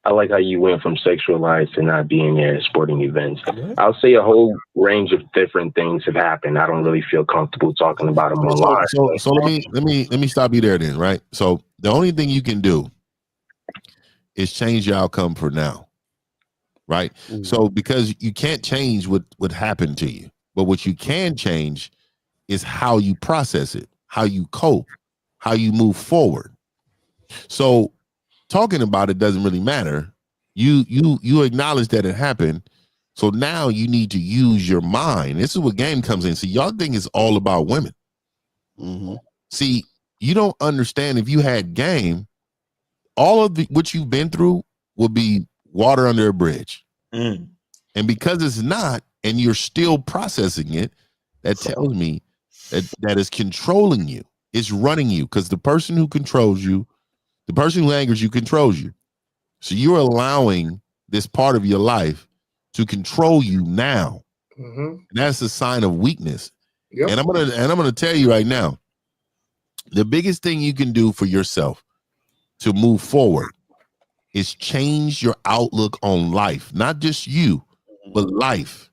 I like how you went from sexualized to not being there at sporting events. I'll say a whole range of different things have happened. I don't really feel comfortable talking about them online. So let me stop you there then, right? So the only thing you can do is change your outcome for now, right? So because you can't change what happened to you, but what you can change is how you process it, how you cope, how you move forward. So talking about it doesn't really matter. You acknowledge that it happened. So now you need to use your mind. This is what game comes in. See, y'all think it's all about women. See, you don't understand if you had game, all of what you've been through would be water under a bridge. And because it's not, and you're still processing it, that tells me that is controlling you. It's running you, because the person who controls you, the person who angers you controls you. So you're allowing this part of your life to control you now. And that's a sign of weakness. And I'm gonna tell you right now, the biggest thing you can do for yourself to move forward is change your outlook on life. Not just you, but life.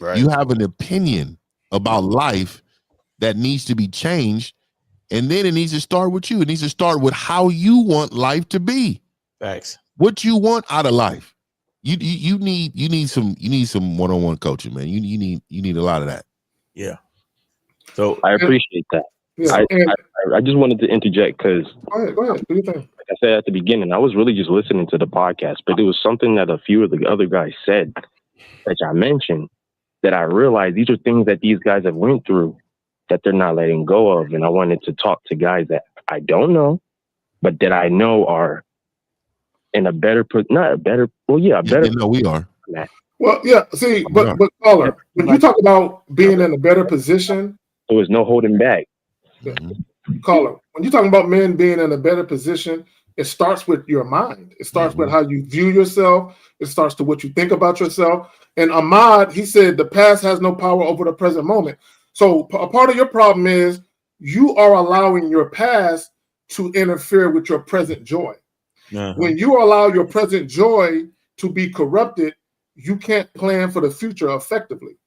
Right. You have an opinion about life that needs to be changed. And then it needs to start with you. It needs to start with how you want life to be. Thanks. What you want out of life. You need some one-on-one coaching, man. You need a lot of that. Yeah. So I appreciate that. Yeah, I just wanted to interject because go ahead. Do you think? Like I said at the beginning, I was really just listening to the podcast, but it was something that a few of the other guys said that I mentioned that I realized these are things that these guys have went through that they're not letting go of. And I wanted to talk to guys that I don't know, but that I know are in a better, better. No, we are. Well, yeah. See, but caller, when you talk about being in a better position, there was no holding back. Caller, when you're talking about men being in a better position, it starts with your mind. It starts with how you view yourself. It starts to what you think about yourself. And Ahmad, he said the past has no power over the present moment. So a part of your problem is you are allowing your past to interfere with your present joy. When you allow your present joy to be corrupted, you can't plan for the future effectively,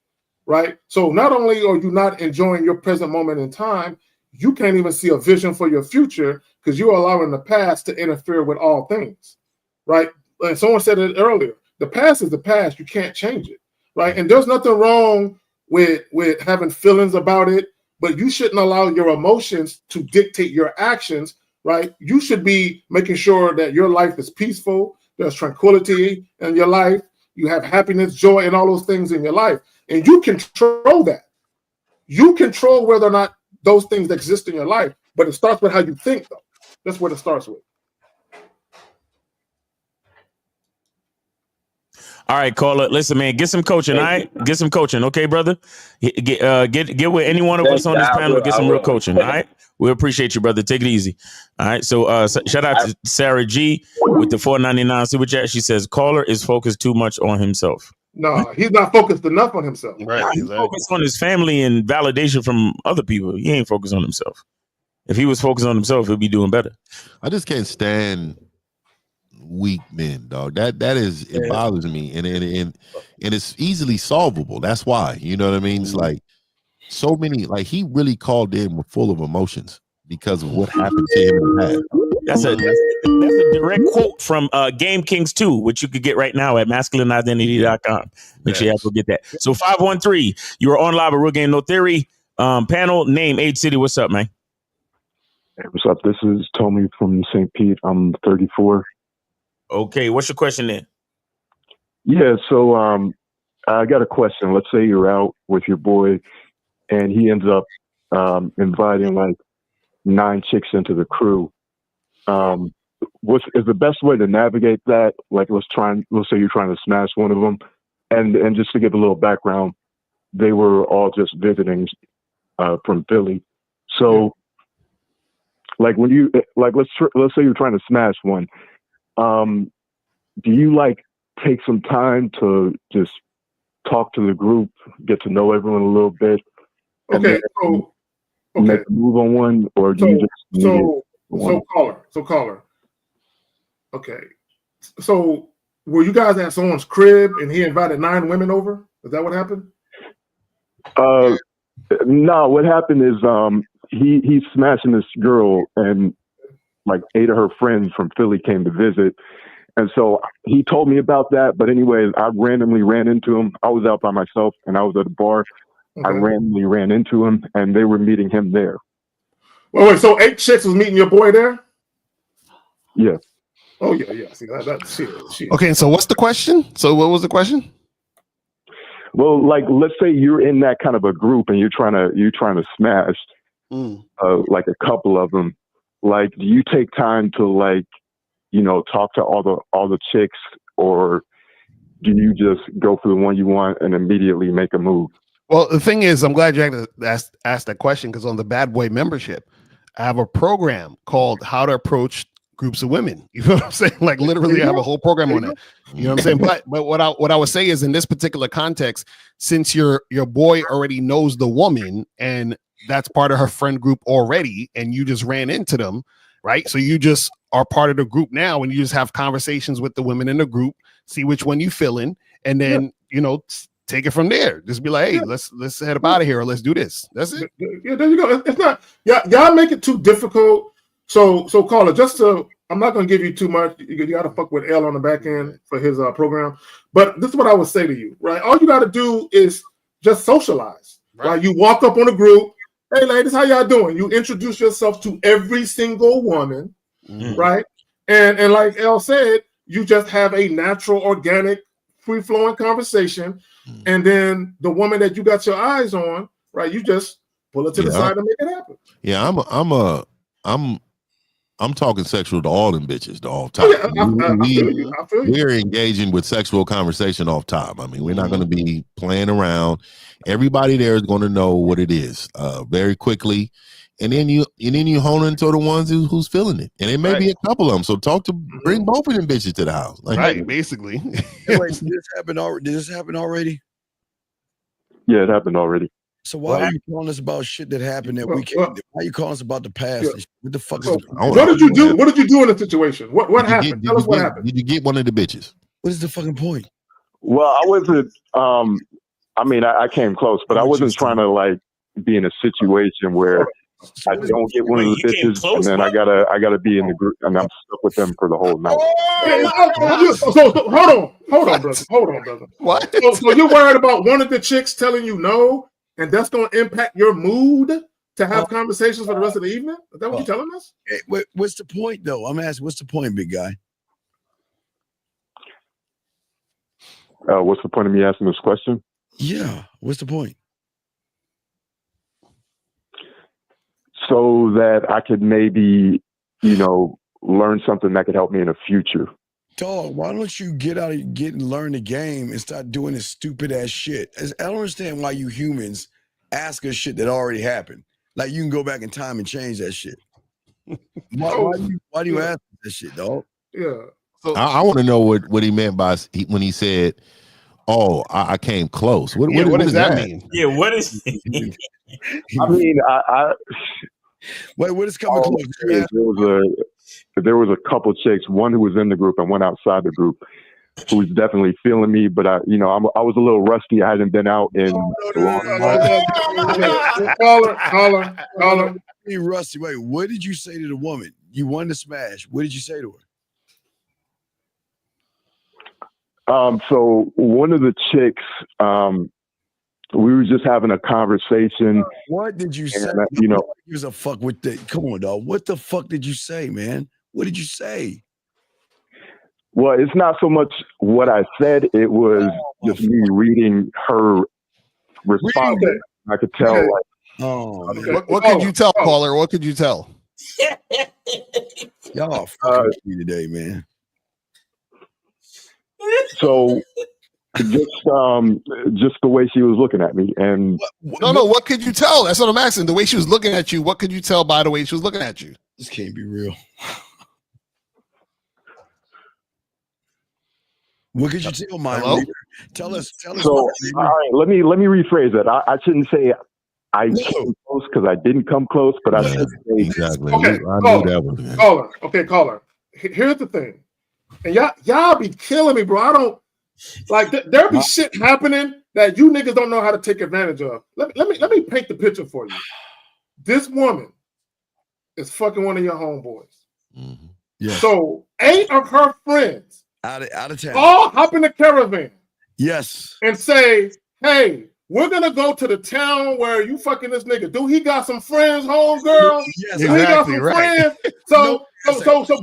right? So not only are you not enjoying your present moment in time, you can't even see a vision for your future because you're allowing the past to interfere with all things, right? And someone said it earlier, the past is the past. You can't change it, right? And there's nothing wrong with having feelings about it, but you shouldn't allow your emotions to dictate your actions, right? You should be making sure that your life is peaceful, there's tranquility in your life, you have happiness, joy, and all those things in your life. And you control that. You control whether or not those things exist in your life, but it starts with how you think, though. That's what it starts with. All right, caller. Listen, man, get some coaching. All right, get some coaching, okay, brother. Get with any one of us on this panel. Get some real coaching. All right, we appreciate you, brother. Take it easy. All right. So, shout out to Sarah G with the $4.99 super chat. She says caller is focused too much on himself. No, he's not focused enough on himself. Right. He's focused on his family and validation from other people. He ain't focused on himself. If he was focused on himself, he'll be doing better. I just can't stand weak men, dog. That is it bothers me, and it's easily solvable. That's why, you know what I mean. It's like so many, like he really called in full of emotions because of what happened to him in the past. That's a direct quote from Game Kings 2, which you could get right now at masculineidentity.com. Make sure you have to get that. So 513, you are on live at Real Game No Theory. Panel name, age, city. What's up, man? Hey, what's up? This is Tommy from St. Pete. I'm 34. Okay, what's your question then? Yeah, so I got a question. Let's say you're out with your boy and he ends up inviting like 9 chicks into the crew. What is the best way to navigate that? Like, let's say you're trying to smash one of them, and just to give a little background, they were all just visiting from Philly. So, like when you let's say you're trying to smash one. Do you like take some time to just talk to the group, get to know everyone a little bit, and then make a move on one, or do you just caller? Okay, so were you guys at someone's crib and he invited 9 women over? Is that what happened? No. What happened is he's smashing this girl, and like 8 of her friends from Philly came to visit. And so he told me about that. But anyway, I randomly ran into him. I was out by myself and I was at a bar. I randomly ran into him and they were meeting him there. Wait, so 8 chicks was meeting your boy there? Yeah. Oh, yeah. See, that's shit. Okay, so what's the question? So what was the question? Well, like, let's say you're in that kind of a group and you're trying to smash like a couple of them. Like, do you take time to like, talk to all the chicks, or do you just go for the one you want and immediately make a move? Well, the thing is, I'm glad you asked that question, because on the Bad Boy membership, I have a program called How to Approach Groups of Women. You know what I'm saying? Like literally, I have a whole program on that. You know what I'm saying? But what I would say is, in this particular context, since your boy already knows the woman and that's part of her friend group already, and you just ran into them, right? So you just are part of the group now, and you just have conversations with the women in the group, see which one you feeling, and then take it from there. Just be like, hey, let's head up out of here, or let's do this. That's it. Yeah, there you go. It's not y'all make it too difficult. So caller, I'm not gonna give you too much. You gotta fuck with L on the back end for his program. But this is what I would say to you, right? All you gotta do is just socialize. Right? You walk up on a group. Hey, ladies, how y'all doing? You introduce yourself to every single woman, right? And like El said, you just have a natural, organic, free-flowing conversation, and then the woman that you got your eyes on, right? You just pull it to the side and make it happen. Yeah, I'm talking sexual to all them bitches the all time. I feel you. We're engaging with sexual conversation off time. I mean, we're not going to be playing around. Everybody there is going to know what it is very quickly, and then you hone into the ones who's feeling it, and it may be a couple of them. So bring both of them bitches to the house, basically. Hey, wait, did this happen already? Yeah, it happened already. So why are you calling us about shit that happened that weekend? Why are you calling us about the past? What the fuck is what did you do? What did you do in the situation? What happened? Tell us what happened. Did you get one of the bitches? What is the fucking point? Well, I wasn't. I came close, but I wasn't trying to like be in a situation where I don't get one of the bitches, and then I gotta be in the group, and I'm stuck with them for the whole night. So hold on, brother. What? So you're worried about one of the chicks telling you no, and that's going to impact your mood to have conversations for the rest of the evening? Is that what you're telling us? Hey, what's the point, though? I'm asking, what's the point, big guy? What's the point of me asking this question? Yeah, what's the point? So that I could maybe, learn something that could help me in the future. Dog, why don't you get and learn the game and start doing this stupid ass shit? I don't understand why you humans ask us shit that already happened. Like you can go back in time and change that shit. Why do you ask that shit, dog? Yeah. I want to know what he meant by when he said, "Oh, I came close." What does that mean? Yeah, what is? I mean, Wait, what is coming close? There was a couple chicks, one who was in the group and one outside the group, who was definitely feeling me. But I was a little rusty. I hadn't been out in a long time. Caller. Hey, Rusty, wait, what did you say to the woman? You won the smash. What did you say to her? So one of the chicks, we were just having a conversation. What did you say? Here's a fuck with the. Come on, dog. What the fuck did you say, man? What did you say? Well, it's not so much what I said. It was just me reading her response. I could tell. What could you tell, caller? What could you tell? Y'all fucking me today, man. So just the way she was looking at me, and no, what could you tell? That's what I'm asking. The way she was looking at you, what could you tell by the way she was looking at you? This can't be real. What could you tell, my leader? Tell us. So, all right, let me rephrase that. I shouldn't say I came close because I didn't come close, but I should say exactly. Okay, I knew that one. Caller. Here's the thing, and y'all be killing me, bro. I don't like there be shit happening that you niggas don't know how to take advantage of. Let me paint the picture for you. This woman is fucking one of your homeboys. Mm-hmm. Yeah. So 8 of her friends out of town all hop in the caravan. Yes. And say, hey, we're gonna go to the town where you fucking this nigga. Do he got some friends, homegirl? Yes, he got some friends. So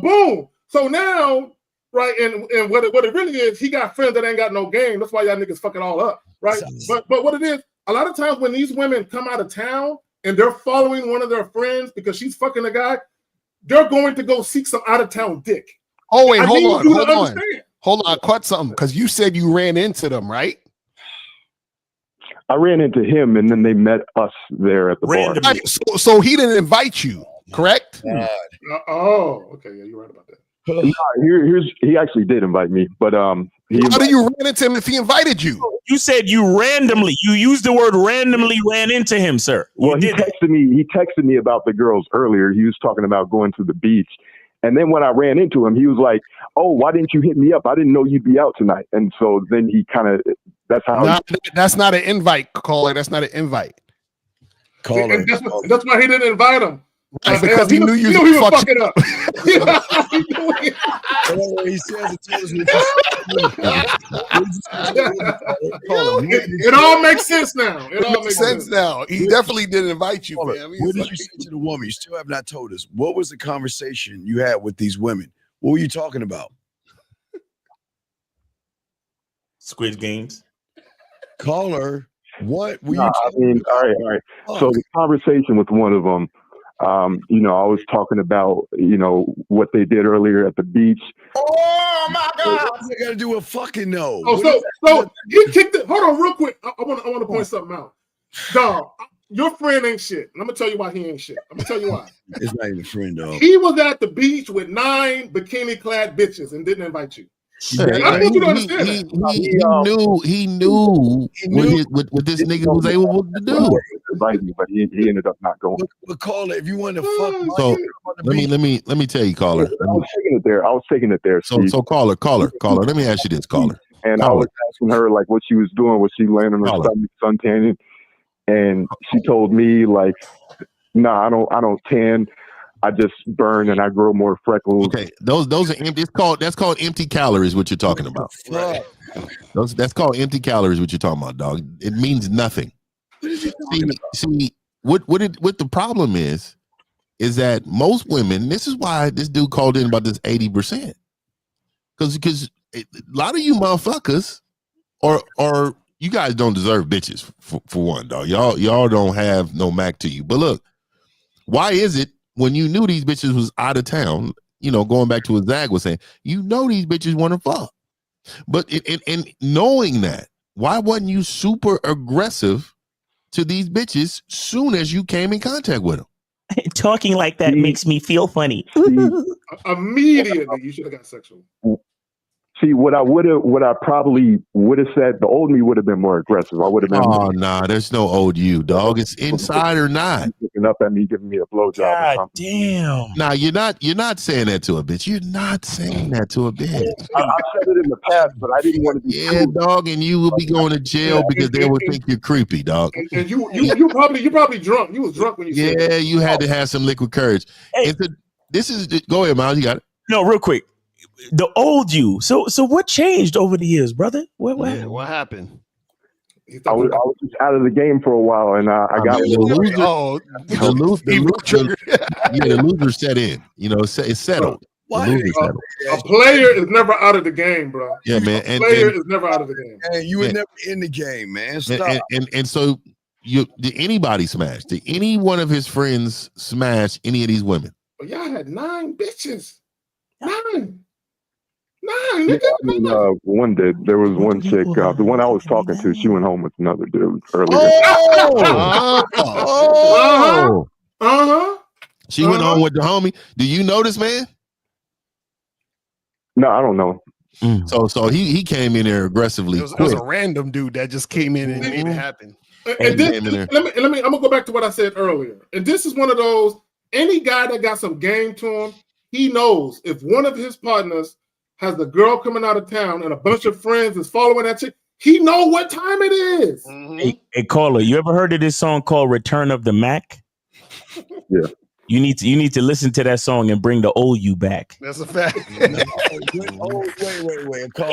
boom. So now, right, and what it really is, he got friends that ain't got no game. That's why y'all niggas fucking all up, right? But what it is, a lot of times when these women come out of town and they're following one of their friends because she's fucking a guy, they're going to go seek some out of town dick. Oh wait, hold on. I caught something because you said you ran into them, right? I ran into him, and then they met us there at the bar. Right, so he didn't invite you, correct? Okay, yeah, you're right about that. He actually did invite me, but how do you run into him if he invited you? You said you randomly. You used the word randomly ran into him, sir. Well, he texted me about the girls earlier. He was talking about going to the beach. And then when I ran into him, he was like, "Oh, why didn't you hit me up? I didn't know you'd be out tonight." And so then he kind of, that's how. That's not an invite, caller. That's not an invite. Caller. That's why he didn't invite him. Because he knew you was fucking up. He says it all makes sense now. It all makes sense now. He definitely didn't invite you, man. What did you say to the woman? You still have not told us. What was the conversation you had with these women? What were you talking about? Squid Games. Caller, what were you? I mean, all right. So the conversation with one of them, I was talking about, what they did earlier at the beach. Oh my God! What's that got to do with fucking no? So he kicked it. Hold on, real quick. I want to point something out. Dog, your friend ain't shit. And I'm gonna tell you why he ain't shit. I'm gonna tell you why. It's not even a friend, dog. He was at the beach with 9 bikini-clad bitches and didn't invite you. I want you to understand He knew what this nigga was able to do. Invite me, but he ended up not going. But caller, if you want to fuck, so let me tell you, caller. I was taking it there. So caller. Let me ask you this, caller. And I was asking her like what she was doing. Was she laying on her stomach, suntanning? And she told me like No, I don't tan. I just burn and I grow more freckles. Okay, those are empty. That's called empty calories. What you're talking about? Right. That's called empty calories. What you're talking about, dog? It means nothing. See what the problem is that most women. This is why this dude called in about this 80%. Because a lot of you motherfuckers or you guys don't deserve bitches for one, dog. Y'all don't have no Mac to you. But look, why is it when you knew these bitches was out of town, going back to what Zag was saying, these bitches want to fuck. But in knowing that, why wasn't you super aggressive to these bitches soon as you came in contact with them? Talking like that makes me feel funny. Immediately, you should have got sexual. See, what I probably would have said, the old me would have been more aggressive. I would have been. Oh, nah, there's no old you, dog. It's inside or not. Looking up at me, giving me a blowjob. God damn. Nah, you're not saying that to a bitch. You're not saying that to a bitch. I said it in the past, but I didn't want to be. Yeah, dog, and you will be going to jail because they would think you're creepy, dog. And you probably drunk. You was drunk when you said Yeah, you had to have some liquid courage. Hey. Go ahead, Miles. You got it. No, real quick. The old you. So what changed over the years, brother? What happened? I was just out of the game for a while, and I got the loser set in. It's settled. A player is never out of the game, bro. Yeah, man. A player is never out of the game. And you were never in the game, man. Stop. And so did anybody smash? Did any one of his friends smash any of these women? But y'all had 9 bitches. 9. Yeah, one did. There was one chick, the one I was talking to. She went home with another dude earlier. She went home with the homie. Do you know this man? No, I don't know. So he came in there aggressively. It was a random dude that just came in and made it happen. And let me. I'm gonna go back to what I said earlier. And this is one of those. Any guy that got some game to him, he knows if one of his partners has the girl coming out of town and a bunch of friends is following that chick, he know what time it is. Hey, caller, you ever heard of this song called "Return of the Mac"? Yeah. You need to listen to that song and bring the old you back. That's a fact. Wait. He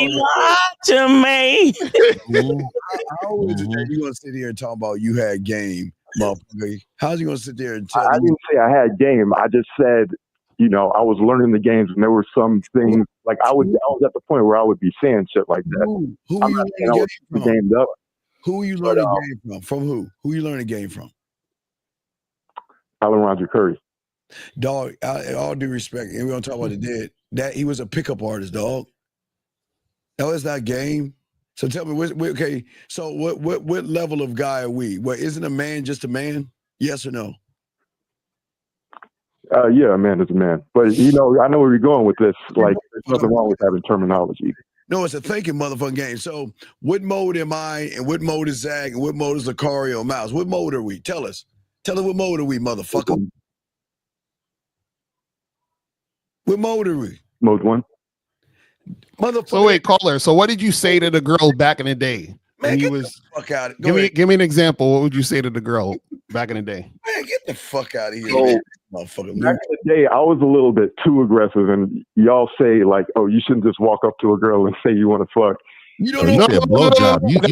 lied to me. How is it that you gonna sit here and talk about you had game, motherfucker? How's you gonna sit there and tell I didn't say I had game. I just said, I was learning the games, and there were some things like I was at the point where I would be saying shit like that. Who I'm you not saying I learning was game from? gamed up. Who are you learning game from? From who? Who you learning game from? Alan Roger Curry. Dog, all due respect, and we're gonna talk about the dead. That he was a pickup artist, dog. No, it's not game. So tell me, okay. So what level of guy are we? What isn't a man just a man? Yes or no? Yeah, a man is a man. But I know where you're going with this. Like, there's nothing wrong with having terminology. No, it's a thinking motherfucking game. So what mode am I, and what mode is Zag, and what mode is Lucario Mouse? What mode are we? Tell us. Tell us what mode are we, motherfucker. What mode are we? Mode 1. Motherfucker. So wait, caller. So what did you say to the girl back in the day? Man, get the fuck out of Give me an example. What would you say to the girl back in the day? Man, get the fuck out of here, So, man. Motherfucker. Back in the day, I was a little bit too aggressive, and y'all say like, "Oh, you shouldn't just walk up to a girl and say you want to fuck." You don't know.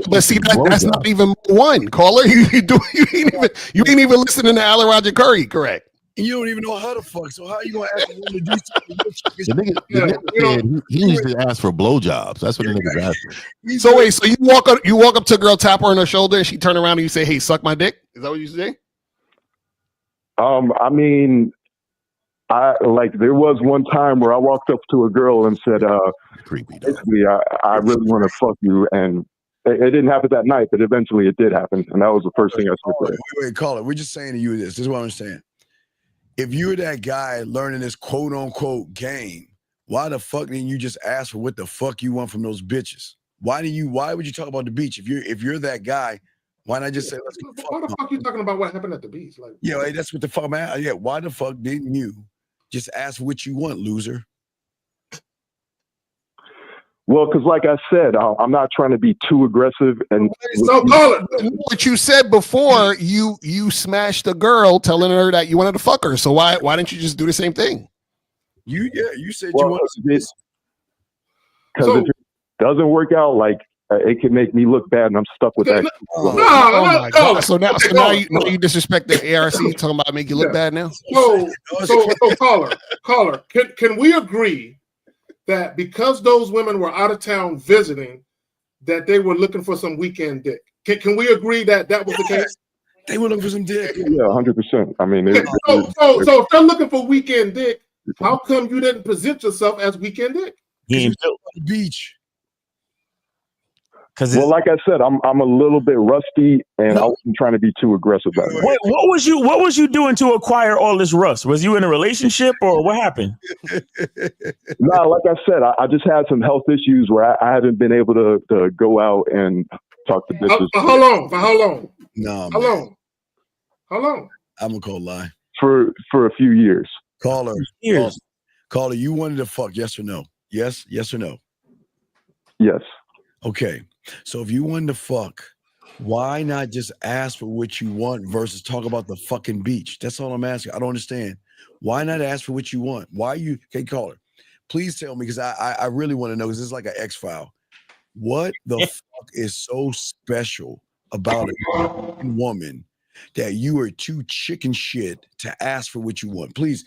But see, that's not even one, caller. You ain't even listening to Alan Roger Curry, correct? And you don't even know how to fuck. So how you gonna ask a woman to do something? The nigga he used to ask for blowjobs. That's what the niggas asked for. So wait, so you walk up to a girl, tap her on her shoulder, and she turn around and you say, "Hey, suck my dick." Is that what you say? I mean, there was one time where I walked up to a girl and said, basically, I really want to fuck you, and it didn't happen that night, but eventually it did happen, and that was the first thing I said. Wait, call it. We're just saying to you this. This is what I'm saying. If you're that guy learning this quote unquote game, why the fuck didn't you just ask for what the fuck you want from those bitches? Why would you talk about the beach? If you're that guy, why not just say, let's go fuck? Why the fuck you talking about what happened at the beach? Like, yeah, that's what the fuck, man. Yeah, why the fuck didn't you just ask what you want, loser? Well, because like I said, I'm not trying to be too aggressive. And so call it. What you said before, you smashed a girl, telling her that you wanted to fuck her. So why didn't you just do the same thing? You said you wanted this. Because if it doesn't work out, like it can make me look bad, and I'm stuck with that. Oh my God! So now you disrespect the ARC, talking about make you look bad now. So caller, can we agree that because those women were out of town visiting, that they were looking for some weekend dick? Can we agree that was the case? They were looking for some dick. Yeah, 100%. I mean, so if they're looking for weekend dick, how come you didn't present yourself as weekend dick? On the beach. Well, like I said, I'm a little bit rusty, and I wasn't trying to be too aggressive about it. What was you doing to acquire all this rust? Was you in a relationship, or what happened? No, like I said, I just had some health issues where I haven't been able to go out and talk to bitches. For how long? No, How long? I'm gonna call lie. For a few years. Caller, caller, you wanted to fuck? Yes or no? Yes or no? Yes. Okay. So if you wanted to fuck, why not just ask for what you want versus talk about the fucking beach? That's all I'm asking. I don't understand. Why not ask for what you want? Why you? Okay, caller, please tell me, because I really want to know, because this is like an X-file. What the fuck is so special about a woman that you are too chicken shit to ask for what you want? Please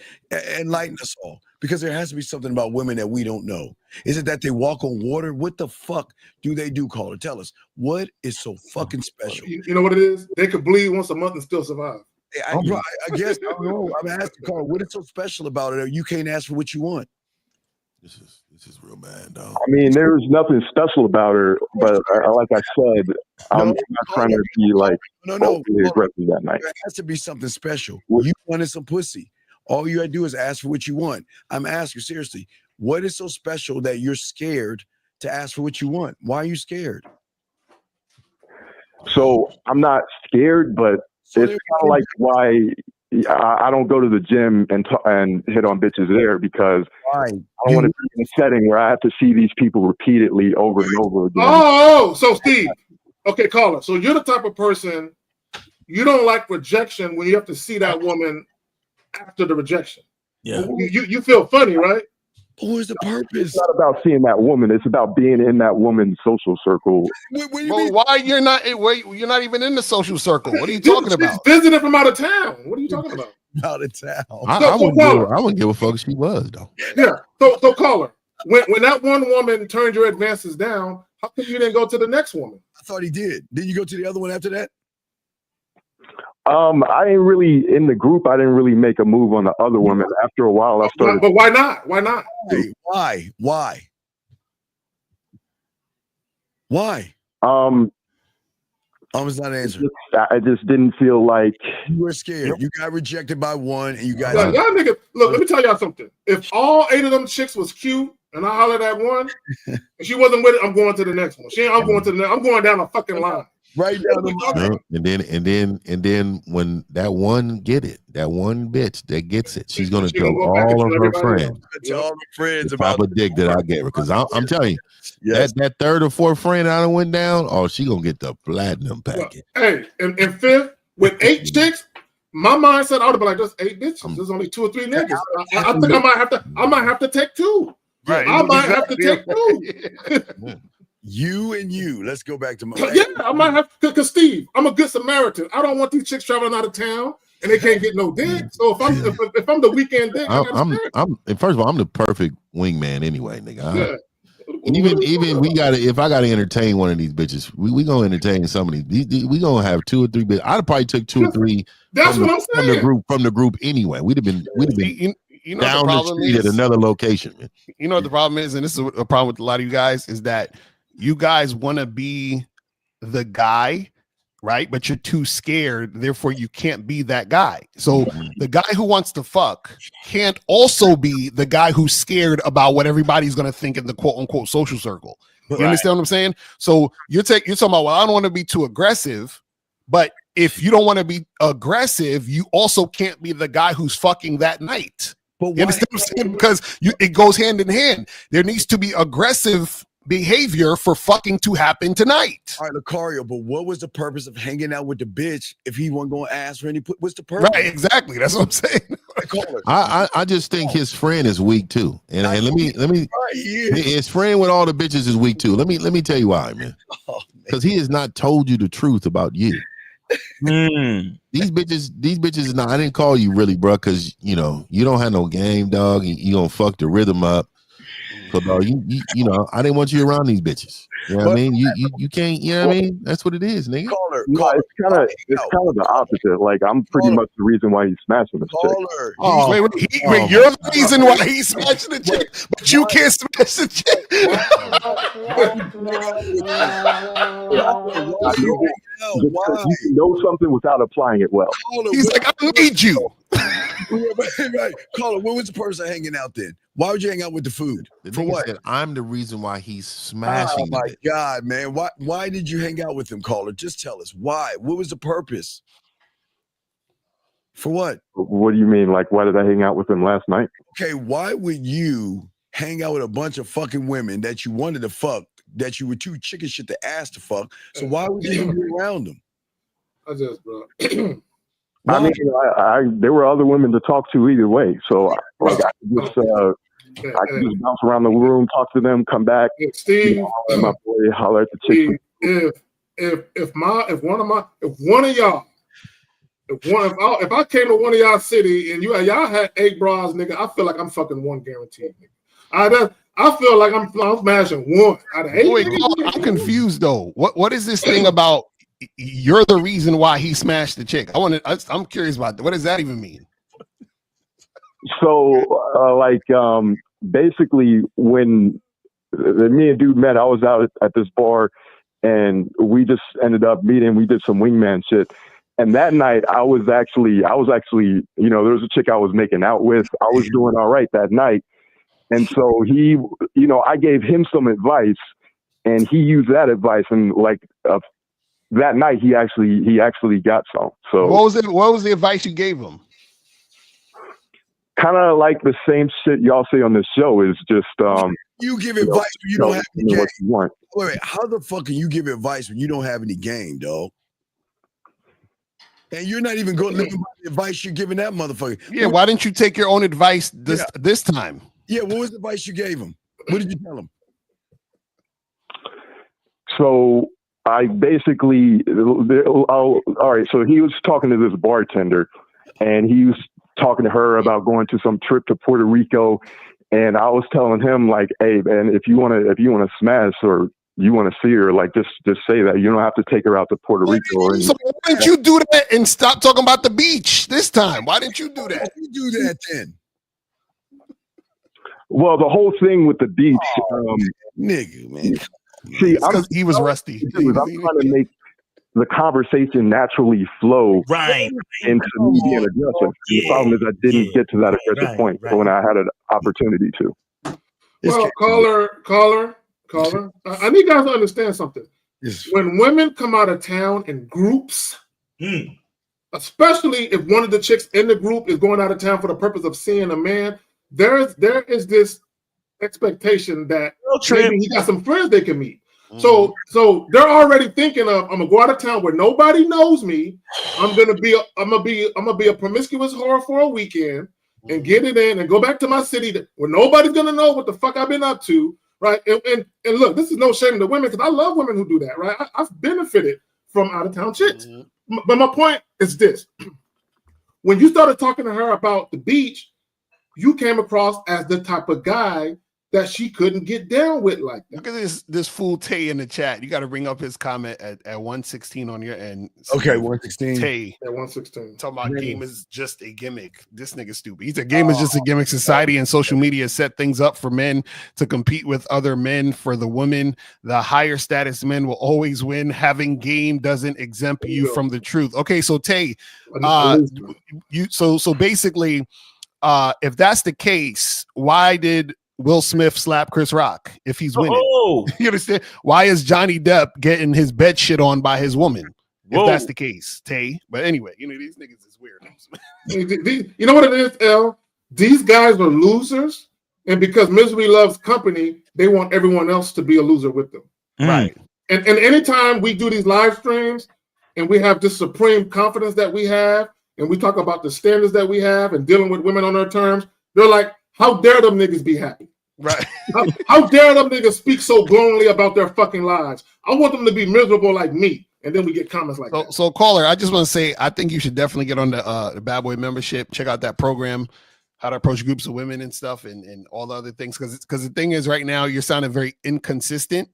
enlighten us all, because there has to be something about women that we don't know. Is it that they walk on water? What the fuck do they do, caller? Tell us. What is so fucking special? You know what it is? They could bleed once a month and still survive. I guess, I don't know. I'm asking, caller, what is so special about it? You can't ask for what you want. This is real bad, dog. I mean, there's nothing special about her, but like I said, I'm not trying to be like overly aggressive that night. There has to be something special. You wanted some pussy. All you gotta do is ask for what you want. I'm asking seriously, what is so special that you're scared to ask for what you want? Why are you scared? So I'm not scared, but it's kind of like why I don't go to the gym and hit on bitches there, because I don't want to be in a setting where I have to see these people repeatedly over and over again. Oh, so Steve, okay, caller. So you're the type of person, you don't like rejection when you have to see that woman after the rejection. Yeah. You feel funny, right? What was the purpose? It's not about seeing that woman. It's about being in that woman's social circle. Well, why you're not even in the social circle? What are you talking about? Visiting from out of town. What are you talking about? Out of town. I wouldn't give a fuck if she was, though. Yeah. So caller, when that one woman turned your advances down, how come you didn't go to the next woman? I thought he did. Didn't you go to the other one after that? I didn't really, in the group, I didn't really make a move on the other woman. After a while, I started. But why not? Why not? Why? I was not answering. I just didn't feel like you were scared. You got rejected by one, and you got y'all niggas. Look, let me tell y'all something. If all 8 of them chicks was cute, and I hollered at one, and she wasn't with it, I'm going to the next one. I'm going to the next. I'm going down a fucking line. Right down the line. And then when that one bitch that gets it, she's gonna tell all of her friends. All her friends about the dick that I gave her. Because I'm telling you, that third or fourth friend I done went down, she gonna get the platinum packet. Hey, and fifth, with 8 chicks, my mindset I would be like, there's 8 bitches. There's only 2 or 3 niggas. I think I might have to take 2. Right. I might have to take 2. You and you. Let's go back to my. Yeah, I might have, because Steve, I'm a good Samaritan. I don't want these chicks traveling out of town and they can't get no dick. So if I'm the weekend dick, first of all, I'm the perfect wingman anyway, nigga. Even we gotta, if I gotta entertain one of these bitches, we gonna entertain some of these. We gonna have 2 or 3 bitches. I'd probably took 2 or 3 That's what I'm saying. From the group anyway. We'd have been down the street at another location, man. You know what the problem is, and this is a problem with a lot of you guys, is that you guys want to be the guy, right? But you're too scared, therefore you can't be that guy. So the guy who wants to fuck can't also be the guy who's scared about what everybody's going to think in the quote unquote social circle. You understand what I'm saying? So you're talking about, well, I don't want to be too aggressive, but if you don't want to be aggressive, you also can't be the guy who's fucking that night. But you understand what I'm saying? Because it goes hand in hand. There needs to be aggressive behavior for fucking to happen tonight. All right, Lucario, but what was the purpose of hanging out with the bitch if he wasn't going to ask for any? What's the purpose? Right, exactly. That's what I'm saying. I just think his friend is weak too, and let me his friend with all the bitches is weak too. Let me tell you why, man. Because he has not told you the truth about you. These bitches. No, I didn't call you really, bro, because you don't have no game, dog. You gonna fuck the rhythm up. So, dog, you know, I didn't want you around these bitches. You know what I mean? You can't. You know what I mean? That's what it is, nigga. No, it's kind of the opposite. Like I'm pretty much the reason why he's smashing this chick. Wait, you're the reason why he's smashing the chick, but you can't smash the chick. You can know something without applying it well. He's like, I need you. Right. Caller, what was the person hanging out then? Why would you hang out with the food? For what? I'm the reason why he's smashing. Oh my God, man! Why did you hang out with him, caller? Just tell us why. What was the purpose? For what? What do you mean? Like, why did I hang out with him last night? Okay, why would you hang out with a bunch of fucking women that you wanted to fuck, that you were too chicken shit to ask to fuck? So why would you even be around them? I just, bro. I mean, there were other women to talk to either way. So, I could just bounce around the room, talk to them, come back. Steve, my boy, holler at the chick. If I came to one of y'all city and y'all had 8 bras, nigga, I feel like I'm fucking one guaranteed. Nigga. I feel like I'm smashing one out of 8. Wait, I'm confused though. What is this thing about? You're the reason why he smashed the chick. I'm curious about that. What does that even mean? So, basically, when me and dude met, I was out at this bar, and we just ended up meeting. We did some wingman shit, and that night I was actually, there was a chick I was making out with. I was doing all right that night, and so he, I gave him some advice, and he used that advice, and that night he actually got some. So what was the advice you gave him? Kind of like the same shit y'all say on this show is just you give advice when you don't have any what you want. Wait, how the fuck can you give advice when you don't have any game, dog? And you're not even going to live by the advice you're giving that motherfucker. Yeah, why didn't you take your own advice this time? Yeah, what was the advice you gave him? What did you tell him? So I basically, all right, so he was talking to this bartender, and he was talking to her about going to some trip to Puerto Rico, and I was telling him, like, hey, man, if you want to smash or you want to see her, like, just say that. You don't have to take her out to Puerto Rico. So why didn't you do that and stop talking about the beach this time? Why didn't you do that? You do that then. Well, the whole thing with the beach, nigga, man. See, because he was rusty. I'm trying to make the conversation naturally flow into me being aggressive. The problem is I didn't get to that aggressive point when I had an opportunity to. Well, caller, I need you guys to understand something. When women come out of town in groups, especially if one of the chicks in the group is going out of town for the purpose of seeing a man, there is this expectation that maybe he got some friends they can meet. So they're already thinking of, I'm gonna go out of town where nobody knows me. I'm gonna be a promiscuous whore for a weekend and get it in and go back to my city where nobody's gonna know what the fuck I've been up to, right? And look, this is no shame to women because I love women who do that, right? I've benefited from out of town chicks. But my point is this: when you started talking to her about the beach, you came across as the type of guy that she couldn't get down with like that. Look at this fool Tay in the chat. You got to bring up his comment at 116 on your end. Okay, 116. Tay at 116. Talking about game is just a gimmick. This nigga stupid. He's a game is just a gimmick. Society and social media set things up for men to compete with other men. For the women, the higher status men will always win. Having game doesn't exempt you from the truth. Okay, so Tay, so basically, if that's the case, why did Will Smith slap Chris Rock if he's winning? You understand? Why is Johnny Depp getting his bed shit on by his woman? If that's the case, Tay. But anyway, these niggas is weird. You know what it is, L? These guys are losers And because misery loves company, they want everyone else to be a loser with them. Right. And anytime we do these live streams and we have this supreme confidence that we have, and we talk about the standards that we have and dealing with women on their terms, they're like, how dare them niggas be happy? Right. How dare them niggas speak so glowingly about their fucking lives? I want them to be miserable like me. And then we get comments like that. So caller, I just want to say, I think you should definitely get on the Bad Boy membership. Check out that program, how to approach groups of women and stuff, and all the other things. Because the thing is, right now you're sounding very inconsistent.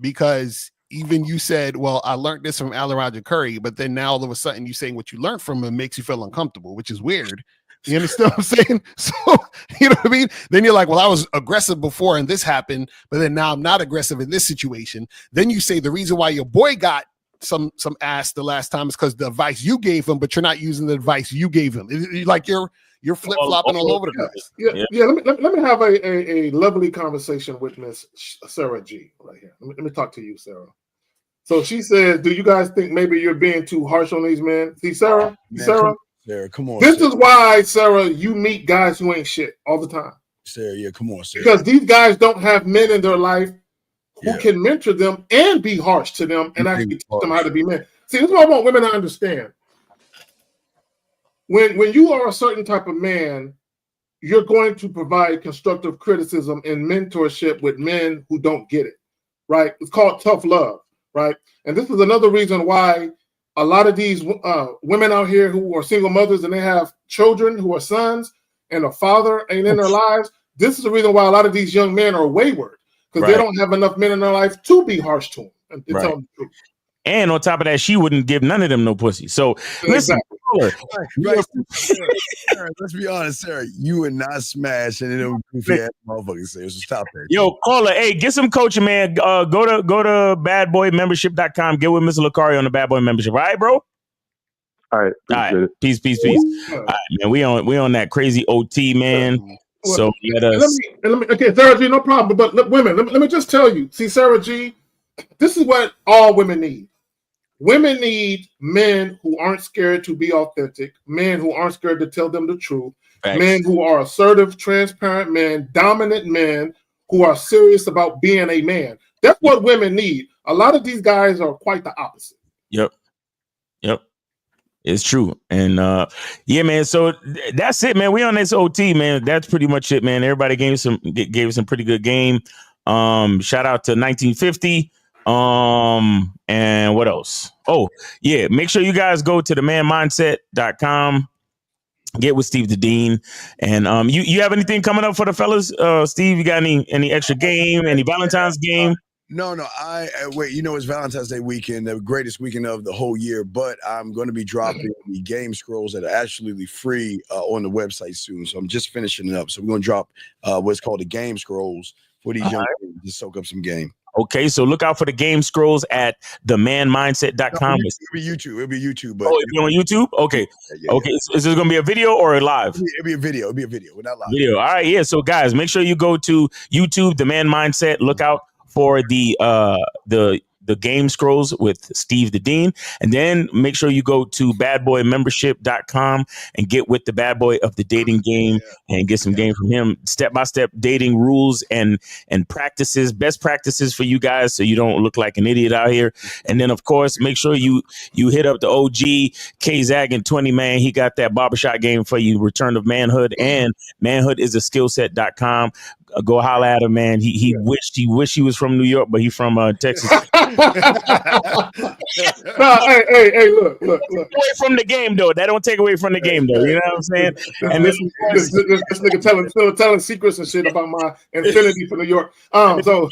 Because even you said, well, I learned this from Alan Roger Curry, but then now all of a sudden you saying what you learned from him makes you feel uncomfortable, which is weird. You understand what I'm saying? So, you know what I mean? Then you're like, well, I was aggressive before and this happened, but then now I'm not aggressive in this situation. Then you say the reason why your boy got some ass the last time is because the advice you gave him, but you're not using the advice you gave him. Like you're flip-flopping all over the place. Yeah. Let me have a lovely conversation with Miss Sarah G right here. Let me talk to you, Sarah. So she says, do you guys think maybe you're being too harsh on these men? See, Sarah? Sarah, come on. This is why, Sarah, you meet guys who ain't shit all the time. Sarah, yeah, come on, Sarah. Because these guys don't have men in their life who can mentor them and be harsh to them and actually teach them how to be men. See, this is what I want women to understand. When you are a certain type of man, you're going to provide constructive criticism and mentorship with men who don't get it, right? It's called tough love, right? And this is another reason why a lot of these women out here who are single mothers and they have children who are sons and a father ain't in their lives, this is the reason why a lot of these young men are wayward, because they don't have enough men in their life to be harsh to them and tell them the truth. And on top of that, she wouldn't give none of them no pussy. So listen, Right. Sarah, let's be honest, Sarah. You would not smash any of them goofy ass motherfuckers. So stop that. Yo, caller, hey, get some coaching, man. Go to badboymembership.com. Get with Mr. Lucario on the Bad Boy membership. All right, bro? All right. Peace. All right, man. We on that crazy OT, man. So let us. Let me, okay, Sarah G, no problem. But look, women, let me just tell you. See, Sarah G, this is what all women need. Women need men who aren't scared to be authentic, men who aren't scared to tell them the truth, men who are assertive, transparent men, dominant men who are serious about being a man. That's what women need. A lot of these guys are quite the opposite. Yep. It's true. And yeah, man. So that's it, man. We on this OT, man. That's pretty much it, man. Everybody gave some pretty good game. Shout out to 1950. And what else? Oh, yeah. Make sure you guys go to themanmindset.com. Get with Steve the Dean. And you have anything coming up for the fellas? Steve, you got any extra game? Any Valentine's game? No. I wait. You know, it's Valentine's Day weekend, the greatest weekend of the whole year. But I'm going to be dropping the game scrolls that are absolutely free on the website soon. So I'm just finishing it up. So we're going to drop what's called the game scrolls for these young people to soak up some game. Okay, so look out for the game scrolls at themanmindset.com. It'll be YouTube. But it'll be on YouTube? Okay. Okay. Is this going to be a video or a live? It'll be a video. We're not live. Video. All right. Yeah. So guys, make sure you go to YouTube, The Man Mindset. Look out for the game scrolls with Steve the Dean. And then make sure you go to badboymembership.com and get with the bad boy of the dating game and get some game from him. Step-by-step dating rules and practices, best practices for you guys so you don't look like an idiot out here. And then, of course, make sure you hit up the OG K-Zag and 20, man. He got that barbershop game for you, Return of Manhood, and manhoodisaskillset.com. Go holler at him, man. He wished he was from New York, but he's from Texas. Hey, look. Away from the game, though. That don't take away from the game, though. You know what I'm saying? And this nigga telling secrets and shit about my infinity for New York. So.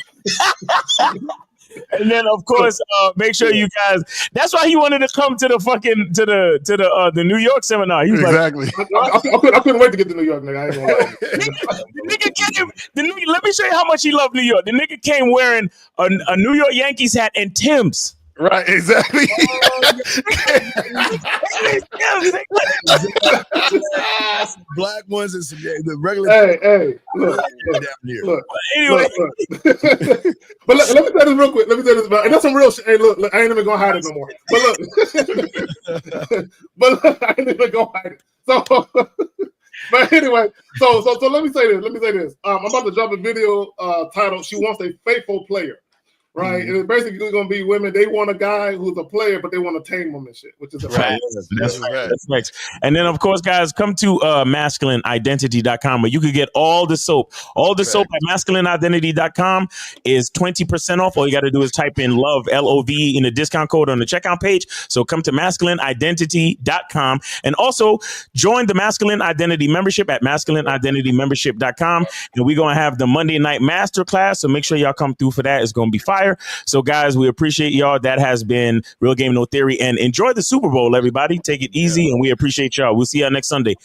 And then, of course, make sure you guys. That's why he wanted to come to the fucking to the New York seminar. He was exactly. I couldn't wait to get to New York, nigga. I ain't gonna lie. The nigga came. Let me show you how much he loved New York. The nigga came wearing a New York Yankees hat and Tim's. Right, exactly. Black ones and some the regular. Hey, look. Anyway, but let me say this real quick. And that's some real shit. Hey, look, I ain't even gonna hide it no more. But look, I ain't even gonna hide it. So, But anyway, so let me say this. I'm about to drop a video titled "She Wants a Faithful Player." Right, and it's basically going to be women. They want a guy who's a player, but they want to tame him and shit, which is a fact. That's right. And then, of course, guys, come to masculineidentity.com where you can get all the soap. All the soap at masculineidentity.com is 20% off. All you got to do is type in love, L-O-V, in the discount code on the checkout page. So come to masculineidentity.com and also join the Masculine Identity membership at masculineidentitymembership.com. And we're going to have the Monday night masterclass. So make sure y'all come through for that. It's going to be fire. So, guys, we appreciate y'all. That has been Real Game No Theory. And enjoy the Super Bowl, everybody. Take it easy, and we appreciate y'all. We'll see y'all next Sunday.